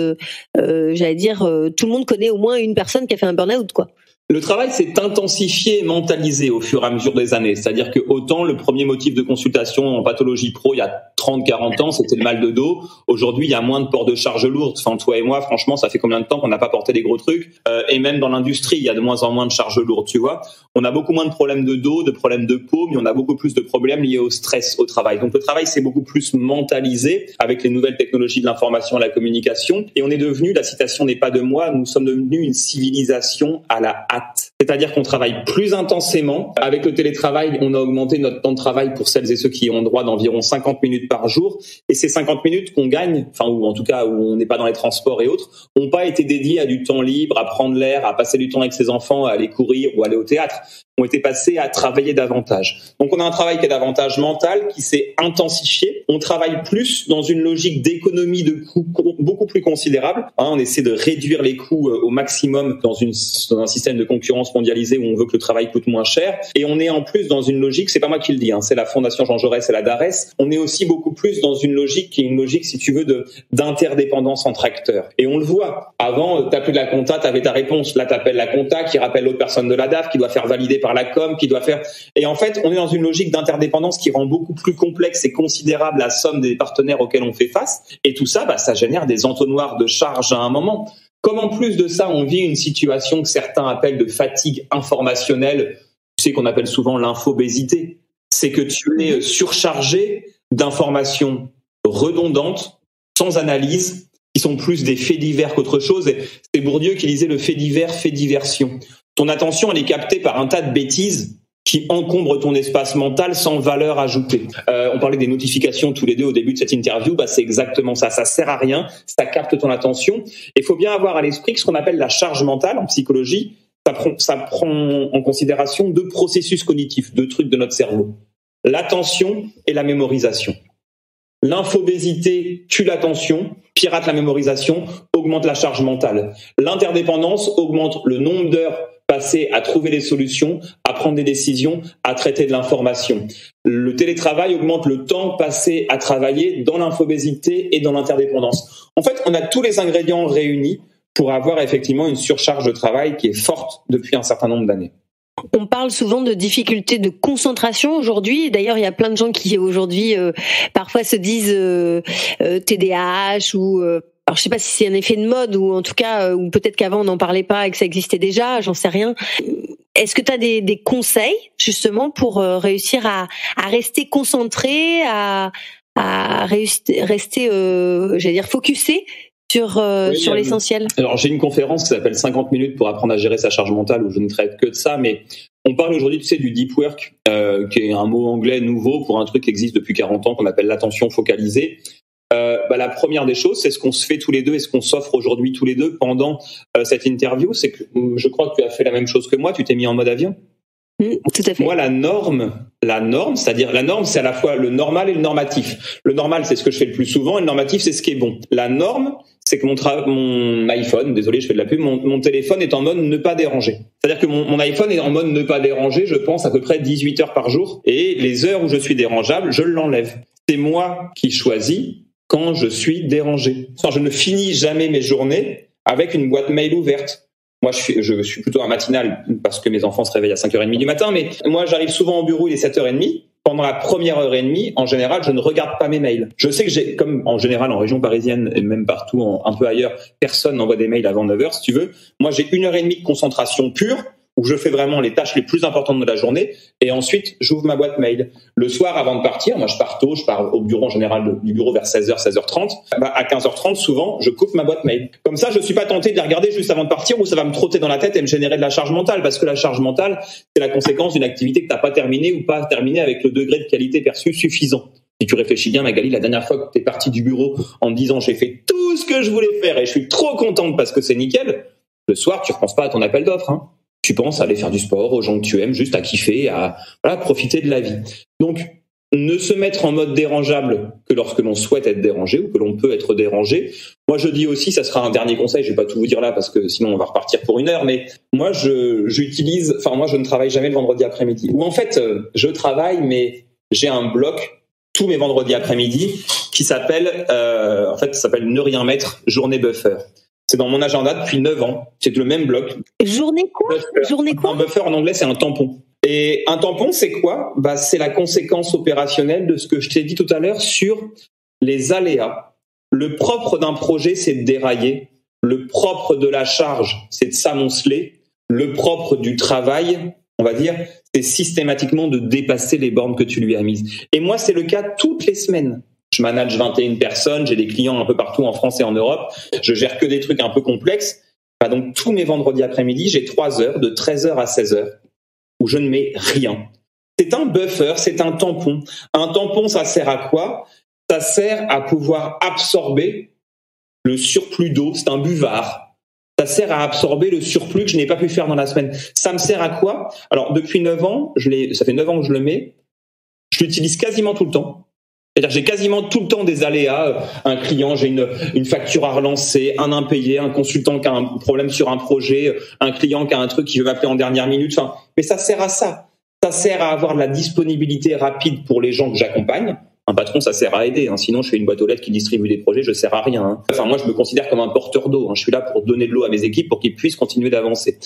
j'allais dire tout le monde connaît au moins une personne qui a fait un burn-out, quoi. Le travail s'est intensifié et mentalisé au fur et à mesure des années. C'est-à-dire que autant le premier motif de consultation en pathologie pro il y a 30-40 ans, c'était le mal de dos. Aujourd'hui, il y a moins de port de charge lourde. Toi et moi, franchement, ça fait combien de temps qu'on n'a pas porté des gros trucs? Et même dans l'industrie, il y a de moins en moins de charges lourdes, tu vois. On a beaucoup moins de problèmes de dos, de problèmes de peau, mais on a beaucoup plus de problèmes liés au stress au travail. Donc le travail s'est beaucoup plus mentalisé avec les nouvelles technologies de l'information et de la communication. Et on est devenu, la citation n'est pas de moi, nous sommes devenus une civilisation à la hâte. C'est-à-dire qu'on travaille plus intensément. Avec le télétravail, on a augmenté notre temps de travail pour celles et ceux qui ont droit d'environ 50 minutes par jour. Et ces 50 minutes qu'on gagne, ou en tout cas où on n'est pas dans les transports et autres, n'ont pas été dédiées à du temps libre, à prendre l'air, à passer du temps avec ses enfants, à aller courir ou aller au théâtre. Ont été passés à travailler davantage. Donc on a un travail qui est davantage mental, qui s'est intensifié. On travaille plus dans une logique d'économie de coûts beaucoup plus considérable. On essaie de réduire les coûts au maximum dans un système de concurrence mondialisée où on veut que le travail coûte moins cher. Et on est en plus dans une logique, c'est pas moi qui le dis, c'est la Fondation Jean Jaurès et la DARES, on est aussi beaucoup plus dans une logique qui est une logique, si tu veux, d'interdépendance entre acteurs. Et on le voit. Avant, t'appelais de la compta, t'avais ta réponse. Là, t'appelles la compta qui rappelle l'autre personne de la DAF, qui doit faire valider par la com, qui doit faire... Et en fait, on est dans une logique d'interdépendance qui rend beaucoup plus complexe et considérable la somme des partenaires auxquels on fait face. Et tout ça, ça génère des entonnoirs de charges à un moment. Comme en plus de ça, on vit une situation que certains appellent de fatigue informationnelle, tu sais qu'on appelle souvent l'infobésité. C'est que tu es surchargé d'informations redondantes, sans analyse, qui sont plus des faits divers qu'autre chose. Et c'est Bourdieu qui disait le fait divers fait diversion. ton attention, elle est captée par un tas de bêtises qui encombrent ton espace mental sans valeur ajoutée. On parlait des notifications tous les deux au début de cette interview, c'est exactement ça. Ça sert à rien, ça capte ton attention. Et il faut bien avoir à l'esprit que ce qu'on appelle la charge mentale en psychologie, ça prend en considération 2 processus cognitifs, 2 trucs de notre cerveau. L'attention et la mémorisation. L'infobésité tue l'attention, pirate la mémorisation, augmente la charge mentale. L'interdépendance augmente le nombre d'heures passées à trouver des solutions, à prendre des décisions, à traiter de l'information. Le télétravail augmente le temps passé à travailler dans l'infobésité et dans l'interdépendance. En fait, on a tous les ingrédients réunis pour avoir effectivement une surcharge de travail qui est forte depuis un certain nombre d'années. On parle souvent de difficultés de concentration aujourd'hui. D'ailleurs, il y a plein de gens qui aujourd'hui parfois se disent TDAH ou alors je sais pas si c'est un effet de mode ou en tout cas ou peut-être qu'avant on n'en parlait pas et que ça existait déjà, j'en sais rien. Est-ce que tu as des conseils justement pour réussir à rester concentré, à rester j'allais dire focusé sur l'essentiel? Alors j'ai une conférence qui s'appelle 50 minutes pour apprendre à gérer sa charge mentale où je ne traite que de ça, mais on parle aujourd'hui du deep work, qui est un mot anglais nouveau pour un truc qui existe depuis 40 ans qu'on appelle l'attention focalisée. La première des choses, c'est ce qu'on se fait tous les deux et ce qu'on s'offre aujourd'hui tous les deux pendant cette interview, c'est que je crois que tu as fait la même chose que moi, tu t'es mis en mode avion. Tout à fait. Moi, la norme, c'est-à-dire la norme, c'est à la fois le normal et le normatif. Le normal, c'est ce que je fais le plus souvent, et le normatif, c'est ce qui est bon. La norme, c'est que mon iPhone, désolé, je fais de la pub, mon téléphone est en mode ne pas déranger. C'est-à-dire que mon iPhone est en mode ne pas déranger, je pense, à peu près 18 heures par jour, et les heures où je suis dérangeable, je l'enlève. C'est moi qui choisis quand je suis dérangé. Je ne finis jamais mes journées avec une boîte mail ouverte. Moi, je suis plutôt un matinal parce que mes enfants se réveillent à 5h30 du matin, mais moi, j'arrive souvent au bureau, il est 7h30. Pendant la première heure et demie, en général, je ne regarde pas mes mails. Je sais que comme en général en région parisienne et même partout un peu ailleurs, personne n'envoie des mails avant 9h, si tu veux. Moi, j'ai 1h30 de concentration pure où je fais vraiment les tâches les plus importantes de la journée et ensuite, j'ouvre ma boîte mail. Le soir, avant de partir, moi, je pars tôt, je pars au bureau en général du bureau vers 16h, 16h30. À 15h30, souvent, je coupe ma boîte mail. Comme ça, je suis pas tenté de les regarder juste avant de partir ou ça va me trotter dans la tête et me générer de la charge mentale parce que la charge mentale, c'est la conséquence d'une activité que t'as pas terminée ou pas terminée avec le degré de qualité perçu suffisant. Si tu réfléchis bien, Magali, la dernière fois que tu es partie du bureau en te disant j'ai fait tout ce que je voulais faire et je suis trop contente parce que c'est nickel, le soir, tu repenses pas à ton appel d'offres, hein. Tu penses à aller faire du sport, aux gens que tu aimes, juste à kiffer, à profiter de la vie. Donc, ne se mettre en mode dérangeable que lorsque l'on souhaite être dérangé ou que l'on peut être dérangé. Moi, je dis aussi, ça sera un dernier conseil, je vais pas tout vous dire là parce que sinon on va repartir pour 1 heure, mais moi, moi, je ne travaille jamais le vendredi après-midi. Ou en fait, je travaille, mais j'ai un bloc tous mes vendredis après-midi qui s'appelle, ça s'appelle Ne rien mettre, journée buffer. C'est dans mon agenda depuis 9 ans. C'est le même bloc. Journée quoi? Un buffer en anglais, c'est un tampon. Et un tampon, c'est quoi? C'est la conséquence opérationnelle de ce que je t'ai dit tout à l'heure sur les aléas. Le propre d'un projet, c'est de dérailler. Le propre de la charge, c'est de s'amonceler. Le propre du travail, on va dire, c'est systématiquement de dépasser les bornes que tu lui as mises. Et moi, c'est le cas toutes les semaines. Je manage 21 personnes, j'ai des clients un peu partout en France et en Europe. Je gère que des trucs un peu complexes. Donc, tous mes vendredis après-midi, j'ai 3 heures, de 13h à 16h, où je ne mets rien. C'est un buffer, c'est un tampon. Un tampon, ça sert à quoi? Ça sert à pouvoir absorber le surplus d'eau. C'est un buvard. Ça sert à absorber le surplus que je n'ai pas pu faire dans la semaine. Ça me sert à quoi? Alors, depuis 9 ans, ça fait 9 ans que je le mets. Je l'utilise quasiment tout le temps. C'est-à-dire j'ai quasiment tout le temps des aléas. Un client, j'ai une facture à relancer, un impayé, un consultant qui a un problème sur un projet, un client qui a un truc qui veut m'appeler en dernière minute. Mais ça sert à ça. Ça sert à avoir de la disponibilité rapide pour les gens que j'accompagne. Un patron, ça sert à aider. Sinon, je fais une boîte aux lettres qui distribue des projets, je sers à rien. Moi, je me considère comme un porteur d'eau. Je suis là pour donner de l'eau à mes équipes pour qu'ils puissent continuer d'avancer.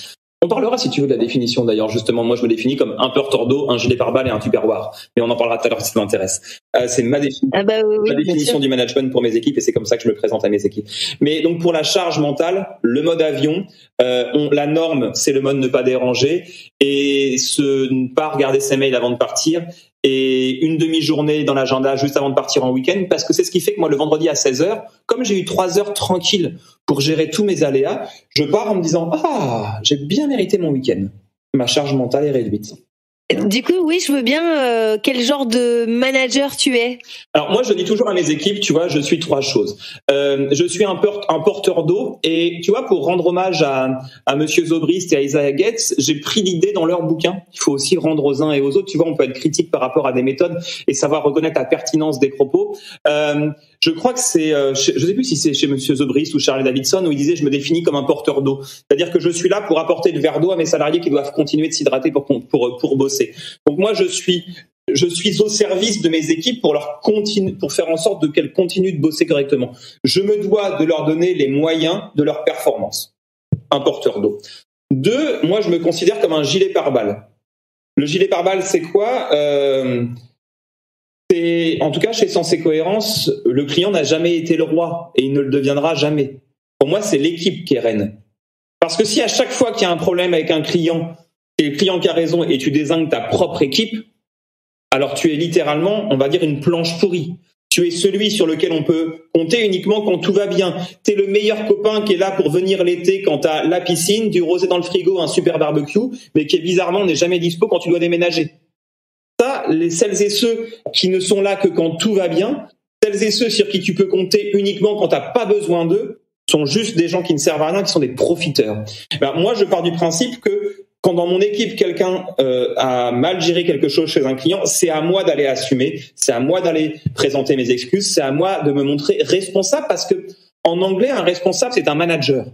On parlera, si tu veux, de la définition d'ailleurs. Justement, moi, je me définis comme un porteur d'eau, un gilet pare-balles et un tupperware. Mais on en parlera tout à l'heure si ça m'intéresse. C'est ma définition du management pour mes équipes et c'est comme ça que je me présente à mes équipes. Mais donc, pour la charge mentale, le mode avion, la norme, c'est le mode ne pas déranger et ne pas regarder ses mails avant de partir et une demi-journée dans l'agenda juste avant de partir en week-end, parce que c'est ce qui fait que moi, le vendredi à 16h, comme j'ai eu 3 heures tranquilles pour gérer tous mes aléas, je pars en me disant « Ah, j'ai bien mérité mon week-end. Ma charge mentale est réduite. » Du coup, oui, je veux bien. Quel genre de manager tu es? Alors moi, je dis toujours à mes équipes, tu vois, je suis 3 choses. Je suis un porteur d'eau, et tu vois, pour rendre hommage à Monsieur Zobrist et à Isaiah Getz, j'ai pris l'idée dans leur bouquin. Il faut aussi rendre aux uns et aux autres. Tu vois, on peut être critique par rapport à des méthodes et savoir reconnaître la pertinence des propos. Je crois que c'est, je sais plus si c'est chez Monsieur Zobrist ou Charlie Davidson, où il disait « je me définis comme un porteur d'eau ». C'est-à-dire que je suis là pour apporter le verre d'eau à mes salariés qui doivent continuer de s'hydrater pour bosser. Donc moi, je suis au service de mes équipes pour faire en sorte qu'elles continuent de bosser correctement. Je me dois de leur donner les moyens de leur performance. Un porteur d'eau. 2, moi, je me considère comme un gilet pare-balles. Le gilet pare-balles, c'est quoi ? En tout cas, chez Sens & Cohérence, le client n'a jamais été le roi et il ne le deviendra jamais. Pour moi, c'est l'équipe qui est reine. Parce que si à chaque fois qu'il y a un problème avec un client, c'est le client qui a raison et tu désignes ta propre équipe, alors tu es littéralement, on va dire, une planche pourrie. Tu es celui sur lequel on peut compter uniquement quand tout va bien. Tu es le meilleur copain qui est là pour venir l'été quand tu as la piscine, du rosé dans le frigo, un super barbecue, mais qui est bizarrement n'est jamais dispo quand tu dois déménager. Ça, celles et ceux qui ne sont là que quand tout va bien, celles et ceux sur qui tu peux compter uniquement quand tu n'as pas besoin d'eux, sont juste des gens qui ne servent à rien, qui sont des profiteurs. Moi, je pars du principe que quand dans mon équipe, quelqu'un a mal géré quelque chose chez un client, c'est à moi d'aller assumer, c'est à moi d'aller présenter mes excuses, c'est à moi de me montrer responsable, parce que en anglais, un responsable, c'est un manager.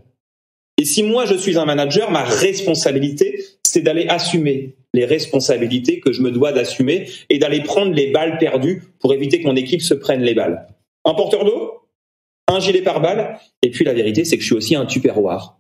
Et si moi, je suis un manager, ma responsabilité, c'est d'aller assumer les responsabilités que je me dois d'assumer et d'aller prendre les balles perdues pour éviter que mon équipe se prenne les balles. Un porteur d'eau, un gilet pare-balles, et puis la vérité, c'est que je suis aussi un tupperware.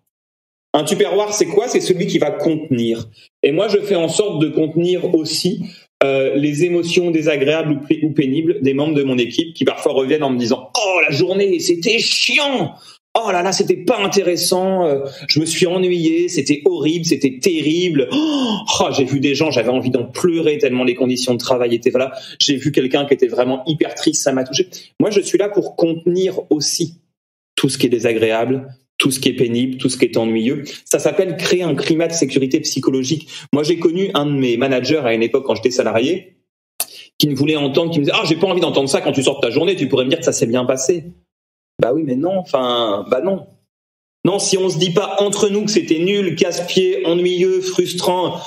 Un tupperware, c'est quoi ? C'est celui qui va contenir. Et moi, je fais en sorte de contenir aussi les émotions désagréables ou pénibles des membres de mon équipe qui parfois reviennent en me disant « Oh, la journée, c'était chiant ! Oh là là, c'était pas intéressant, je me suis ennuyé, c'était horrible, c'était terrible. Oh, j'ai vu des gens, j'avais envie d'en pleurer tellement les conditions de travail étaient là. J'ai vu quelqu'un qui était vraiment hyper triste, ça m'a touché. » Moi, je suis là pour contenir aussi tout ce qui est désagréable, tout ce qui est pénible, tout ce qui est ennuyeux. Ça s'appelle créer un climat de sécurité psychologique. Moi, j'ai connu un de mes managers à une époque quand j'étais salarié qui ne voulait entendre, qui me disait « Ah, j'ai pas envie d'entendre ça quand tu sors de ta journée, tu pourrais me dire que ça s'est bien passé. » Bah oui, mais non, non. Non, si on se dit pas entre nous que c'était nul, casse-pied, ennuyeux, frustrant,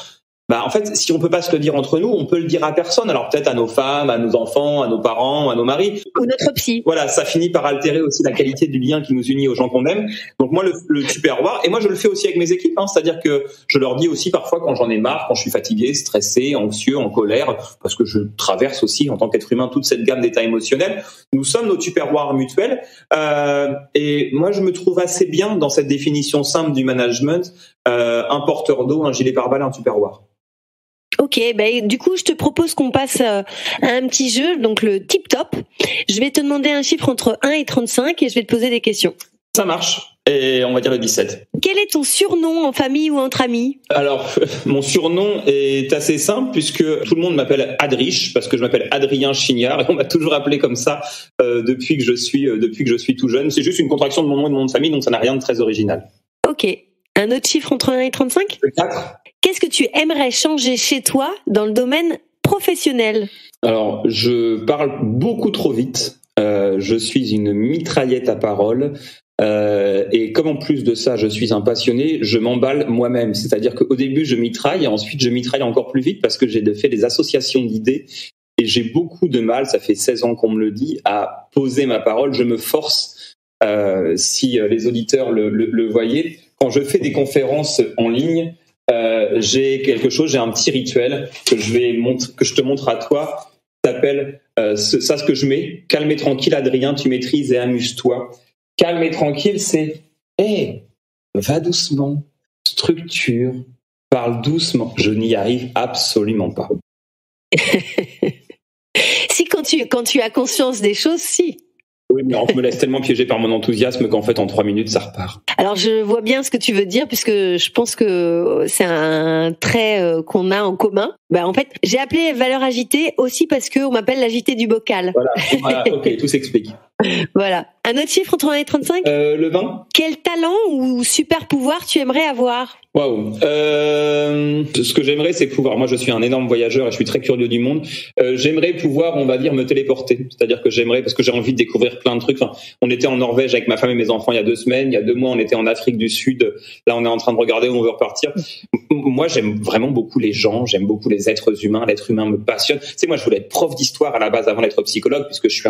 en fait, si on peut pas se le dire entre nous, on peut le dire à personne. Alors peut-être à nos femmes, à nos enfants, à nos parents, à nos maris. Ou notre psy. Voilà, ça finit par altérer aussi la qualité du lien qui nous unit aux gens qu'on aime. Donc moi, le tupperware, et moi je le fais aussi avec mes équipes, c'est-à-dire que je leur dis aussi parfois quand j'en ai marre, quand je suis fatigué, stressé, anxieux, en colère, parce que je traverse aussi en tant qu'être humain toute cette gamme d'états émotionnels. Nous sommes nos tupperwares mutuels, et moi je me trouve assez bien dans cette définition simple du management, un porteur d'eau, un gilet pare-balles, un tupperware. Ok, du coup, je te propose qu'on passe à un petit jeu, donc le tip top. Je vais te demander un chiffre entre 1 et 35 et je vais te poser des questions. Ça marche. Et on va dire le 17. Quel est ton surnom en famille ou entre amis ? Alors, mon surnom est assez simple puisque tout le monde m'appelle Adrich parce que je m'appelle Adrien Chignard et on m'a toujours appelé comme ça depuis que je suis tout jeune. C'est juste une contraction de mon nom et de mon nom de famille, donc ça n'a rien de très original. Ok. Un autre chiffre entre 1 et 35 ? Le 4. Qu'est-ce que tu aimerais changer chez toi dans le domaine professionnel ? Alors, je parle beaucoup trop vite. Je suis une mitraillette à parole. Et comme en plus de ça, je suis un passionné, je m'emballe moi-même. C'est-à-dire qu'au début, je mitraille et ensuite, je mitraille encore plus vite parce que j'ai fait des associations d'idées et j'ai beaucoup de mal, ça fait 16 ans qu'on me le dit, à poser ma parole. Je me force, si les auditeurs le voyaient, quand je fais des conférences en ligne, j'ai un petit rituel que je te montre à toi, qui s'appelle ce que je mets, calme et tranquille Adrien, tu maîtrises et amuse-toi. Calme et tranquille, c'est va doucement, structure, parle doucement. Je n'y arrive absolument pas. Si, quand tu as conscience des choses, si. Oui, mais on me laisse tellement piéger par mon enthousiasme qu'en fait, en 3 minutes, ça repart. Alors, je vois bien ce que tu veux dire, puisque je pense que c'est un trait qu'on a en commun. En fait, j'ai appelé valeur agitée aussi parce qu'on m'appelle l'agité du bocal. Voilà, ok, tout s'explique. Voilà. Un autre chiffre entre 1 et 35 ? Le 20. Quel talent ou super pouvoir tu aimerais avoir ? Waouh. Ce que j'aimerais, c'est pouvoir. Moi, je suis un énorme voyageur et je suis très curieux du monde. J'aimerais pouvoir, on va dire, me téléporter. C'est-à-dire que j'aimerais, parce que j'ai envie de découvrir plein de trucs. Enfin, on était en Norvège avec ma femme et mes enfants il y a 2 semaines. Il y a 2 mois, on était en Afrique du Sud. Là, on est en train de regarder où on veut repartir. Moi, j'aime vraiment beaucoup les gens. J'aime beaucoup les êtres humains. L'être humain me passionne. Tu sais, moi, je voulais être prof d'histoire à la base avant d'être psychologue, puisque je suis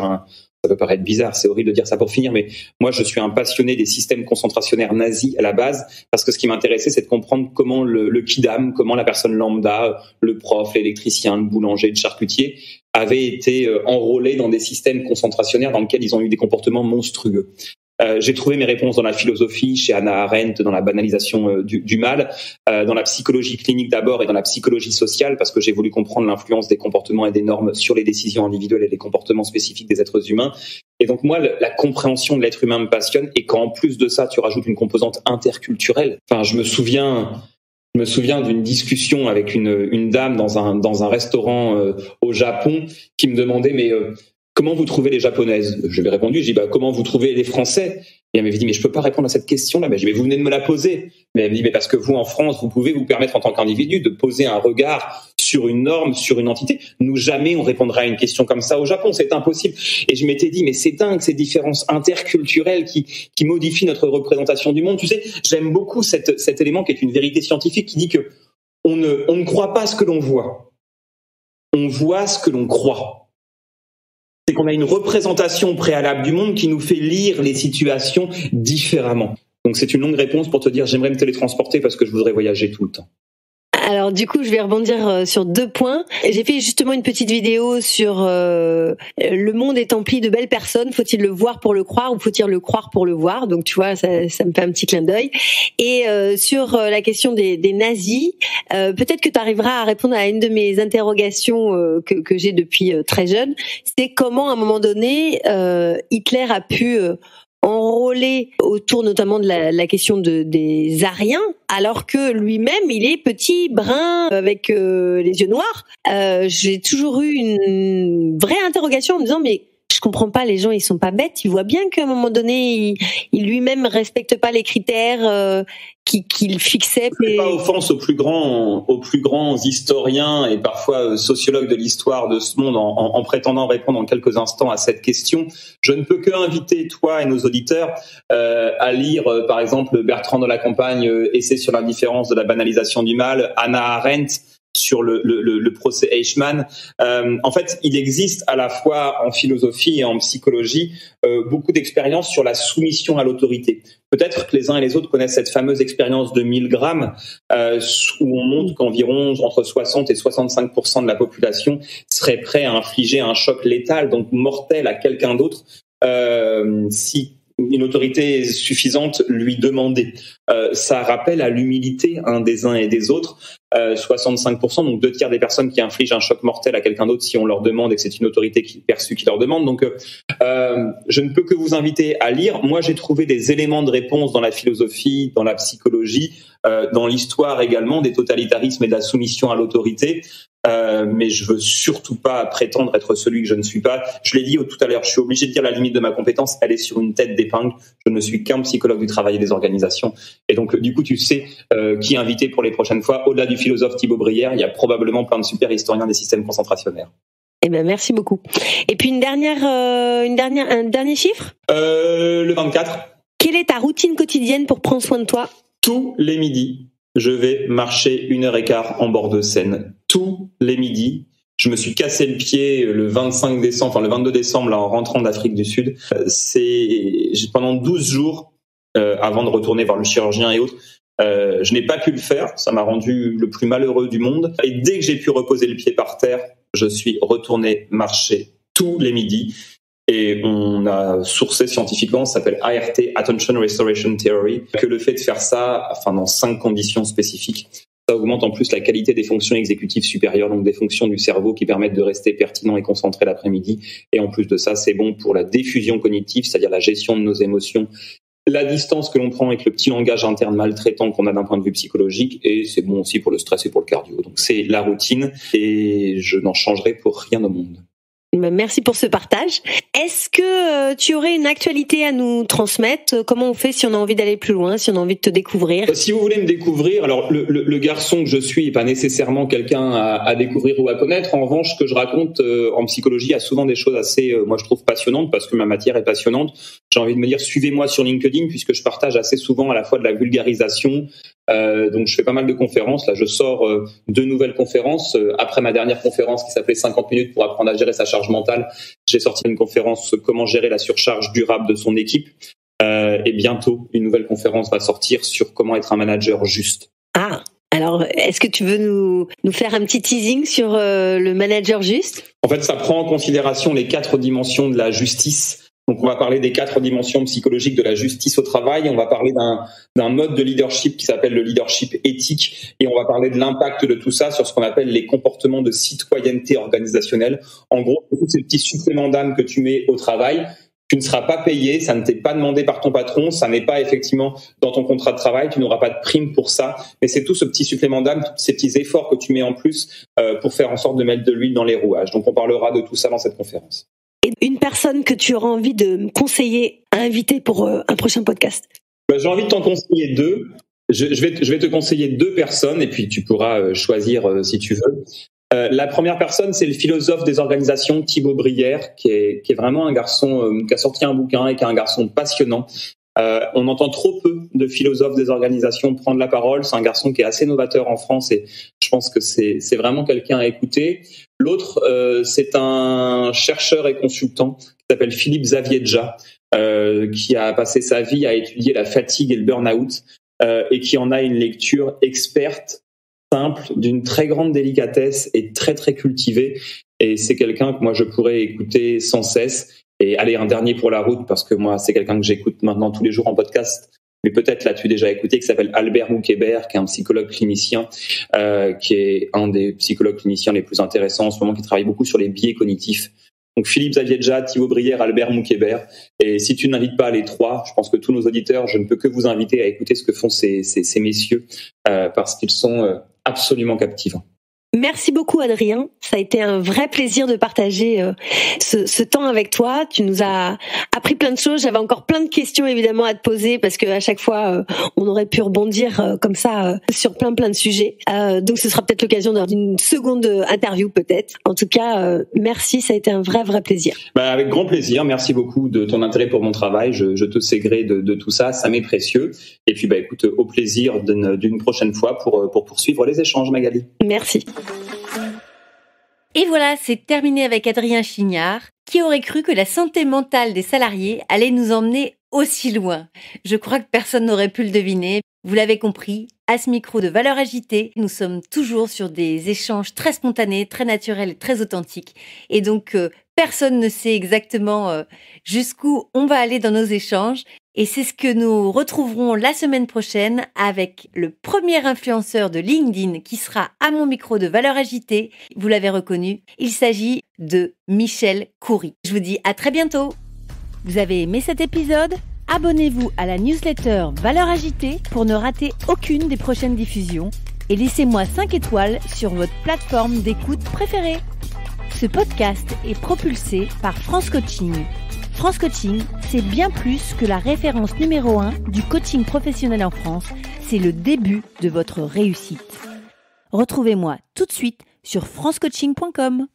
ça peut paraître bizarre, c'est horrible de dire ça pour finir, mais moi je suis un passionné des systèmes concentrationnaires nazis à la base, parce que ce qui m'intéressait, c'est de comprendre comment le kidam, comment la personne lambda, le prof, l'électricien, le boulanger, le charcutier, avaient été enrôlés dans des systèmes concentrationnaires dans lesquels ils ont eu des comportements monstrueux. J'ai trouvé mes réponses dans la philosophie, chez Hannah Arendt, dans la banalisation du mal, dans la psychologie clinique d'abord et dans la psychologie sociale, parce que j'ai voulu comprendre l'influence des comportements et des normes sur les décisions individuelles et les comportements spécifiques des êtres humains. Et donc moi, la compréhension de l'être humain me passionne, et quand en plus de ça, tu rajoutes une composante interculturelle. Enfin, je me souviens d'une discussion avec une dame dans un restaurant au Japon qui me demandait comment vous trouvez les japonaises ? Je lui ai répondu, j'ai dit comment vous trouvez les Français ? Et elle m'avait dit mais je peux pas répondre à cette question-là. J'ai dit mais vous venez de me la poser. Mais elle me dit mais parce que vous en France, vous pouvez vous permettre en tant qu'individu de poser un regard sur une norme, sur une entité. Nous jamais on répondra à une question comme ça au Japon, c'est impossible. Et je m'étais dit mais c'est dingue ces différences interculturelles qui modifient notre représentation du monde. Tu sais, j'aime beaucoup cet élément qui est une vérité scientifique qui dit que on ne croit pas ce que l'on voit. On voit ce que l'on croit. C'est qu'on a une représentation préalable du monde qui nous fait lire les situations différemment. Donc c'est une longue réponse pour te dire j'aimerais me télétransporter parce que je voudrais voyager tout le temps. Alors du coup, je vais rebondir sur 2 points. J'ai fait justement une petite vidéo sur le monde est empli de belles personnes. Faut-il le voir pour le croire ou faut-il le croire pour le voir ? Donc tu vois, ça me fait un petit clin d'œil. Et sur la question des nazis, peut-être que tu arriveras à répondre à une de mes interrogations que j'ai depuis très jeune. C'est comment à un moment donné Hitler a pu enrôlé autour notamment de la question des Aryens, alors que lui-même il est petit, brun, avec les yeux noirs. J'ai toujours eu une vraie interrogation en me disant mais je comprends pas, les gens ils sont pas bêtes, ils voient bien qu'à un moment donné il lui-même respecte pas les critères qu'il fixait. Je fais pas offense aux plus grands historiens et parfois sociologues de l'histoire de ce monde en prétendant répondre en quelques instants à cette question. Je ne peux que inviter toi et nos auditeurs à lire par exemple Bertrand de la Campagne, Essai sur l'indifférence de la banalisation du mal, Hannah Arendt sur le procès Eichmann. En fait, il existe à la fois en philosophie et en psychologie beaucoup d'expériences sur la soumission à l'autorité. Peut-être que les uns et les autres connaissent cette fameuse expérience de Milgram où on montre qu'environ entre 60 et 65% de la population serait prêt à infliger un choc létal, donc mortel, à quelqu'un d'autre si une autorité suffisante lui demandait. Ça rappelle à l'humilité des uns et des autres. 65%, donc 2/3 des personnes qui infligent un choc mortel à quelqu'un d'autre si on leur demande et que c'est une autorité perçue qui leur demande. Donc, je ne peux que vous inviter à lire. Moi, j'ai trouvé des éléments de réponse dans la philosophie, dans la psychologie, dans l'histoire également, des totalitarismes et de la soumission à l'autorité. Mais je veux surtout pas prétendre être celui que je ne suis pas. Je l'ai dit tout à l'heure, je suis obligé de dire la limite de ma compétence, elle est sur une tête d'épingle. Je ne suis qu'un psychologue du travail et des organisations. Et donc, du coup, tu sais qui inviter pour les prochaines fois. Au-delà du philosophe Thibaut Brière, il y a probablement plein de super historiens des systèmes concentrationnaires. Eh ben, merci beaucoup. Et puis un dernier chiffre ? Le 24. Quelle est ta routine quotidienne pour prendre soin de toi ? Tous les midis, je vais marcher 1h15 en bord de Seine. Tous les midis. Je me suis cassé le pied le 22 décembre là, en rentrant d'Afrique du Sud. Pendant 12 jours, avant de retourner voir le chirurgien et autres, je n'ai pas pu le faire. Ça m'a rendu le plus malheureux du monde. Et dès que j'ai pu reposer le pied par terre, je suis retourné marcher tous les midis. Et on a sourcé scientifiquement, ça s'appelle ART, Attention Restoration Theory, que le fait de faire ça, dans 5 conditions spécifiques, Ça augmente en plus la qualité des fonctions exécutives supérieures, donc des fonctions du cerveau qui permettent de rester pertinent et concentré l'après-midi. Et en plus de ça, c'est bon pour la diffusion cognitive, c'est-à-dire la gestion de nos émotions, la distance que l'on prend avec le petit langage interne maltraitant qu'on a d'un point de vue psychologique, et c'est bon aussi pour le stress et pour le cardio. Donc c'est la routine et je n'en changerai pour rien au monde. Merci pour ce partage. Est-ce que tu aurais une actualité à nous transmettre ? Comment on fait si on a envie d'aller plus loin, si on a envie de te découvrir ? Si vous voulez me découvrir, alors le garçon que je suis n'est pas nécessairement quelqu'un à découvrir ou à connaître. En revanche, ce que je raconte en psychologie a souvent des choses assez, moi je trouve passionnantes parce que ma matière est passionnante. J'ai envie de me dire, suivez-moi sur LinkedIn puisque je partage assez souvent à la fois de la vulgarisation. Donc je fais pas mal de conférences. Là, je sors 2 nouvelles conférences. Après ma dernière conférence qui s'appelait 50 minutes pour apprendre à gérer sa charge mentale, j'ai sorti une conférence comment gérer la surcharge durable de son équipe. Et bientôt, une nouvelle conférence va sortir sur comment être un manager juste. Ah, alors est-ce que tu veux nous faire un petit teasing sur le manager juste ? En fait, ça prend en considération les 4 dimensions de la justice. Donc, on va parler des 4 dimensions psychologiques de la justice au travail. On va parler d'un mode de leadership qui s'appelle le leadership éthique. Et on va parler de l'impact de tout ça sur ce qu'on appelle les comportements de citoyenneté organisationnelle. En gros, tous ces petits suppléments d'âme que tu mets au travail, tu ne seras pas payé, ça ne t'est pas demandé par ton patron, ça n'est pas effectivement dans ton contrat de travail, tu n'auras pas de prime pour ça. Mais c'est tout ce petit supplément d'âme, tous ces petits efforts que tu mets en plus pour faire en sorte de mettre de l'huile dans les rouages. Donc, on parlera de tout ça dans cette conférence. Une personne que tu auras envie de me conseiller à inviter pour un prochain podcast ? J'ai envie de t'en conseiller 2. Je vais te conseiller 2 personnes et puis tu pourras choisir si tu veux. La première personne, c'est le philosophe des organisations Thibaut Brière, qui est vraiment un garçon qui a sorti un bouquin et qui est un garçon passionnant. On entend trop peu de philosophes des organisations prendre la parole. C'est un garçon qui est assez novateur en France et je pense que c'est vraiment quelqu'un à écouter. L'autre, c'est un chercheur et consultant qui s'appelle Philippe Zaviedja, qui a passé sa vie à étudier la fatigue et le burn-out et qui en a une lecture experte, simple, d'une très grande délicatesse et très très cultivée. Et c'est quelqu'un que moi je pourrais écouter sans cesse. Et allez, un dernier pour la route, parce que moi c'est quelqu'un que j'écoute maintenant tous les jours en podcast. Mais peut-être l'as-tu déjà écouté, qui s'appelle Albert Moukébert, qui est un psychologue clinicien, qui est un des psychologues cliniciens les plus intéressants en ce moment, qui travaille beaucoup sur les biais cognitifs. Donc Philippe Zaviedja, Thibaut Brière, Albert Moukébert. Et si tu n'invites pas les 3, je pense que tous nos auditeurs, je ne peux que vous inviter à écouter ce que font ces messieurs, parce qu'ils sont absolument captivants. Merci beaucoup Adrien, ça a été un vrai plaisir de partager ce temps avec toi. Tu nous as appris plein de choses, j'avais encore plein de questions évidemment à te poser parce que à chaque fois on aurait pu rebondir comme ça sur plein de sujets. Donc ce sera peut-être l'occasion d'une seconde interview peut-être. En tout cas, merci, ça a été un vrai plaisir. Avec grand plaisir, merci beaucoup de ton intérêt pour mon travail, je te sais gré de tout ça, ça m'est précieux. Et puis écoute, au plaisir d'une prochaine fois pour poursuivre les échanges, Magali. Merci. Et voilà, c'est terminé avec Adrien Chignard. Qui aurait cru que la santé mentale des salariés allait nous emmener aussi loin ? Je crois que personne n'aurait pu le deviner. Vous l'avez compris, à ce micro de Valeurs Agitées, nous sommes toujours sur des échanges très spontanés, très naturels et très authentiques. Et donc, personne ne sait exactement jusqu'où on va aller dans nos échanges. Et c'est ce que nous retrouverons la semaine prochaine avec le premier influenceur de LinkedIn qui sera à mon micro de Valeurs Agitées. Vous l'avez reconnu, il s'agit de Michel Coury. Je vous dis à très bientôt. Vous avez aimé cet épisode ? Abonnez-vous à la newsletter Valeurs Agitées pour ne rater aucune des prochaines diffusions et laissez-moi 5 étoiles sur votre plateforme d'écoute préférée. Ce podcast est propulsé par France Coaching. France Coaching, c'est bien plus que la référence numéro 1 du coaching professionnel en France. C'est le début de votre réussite. Retrouvez-moi tout de suite sur francecoaching.com.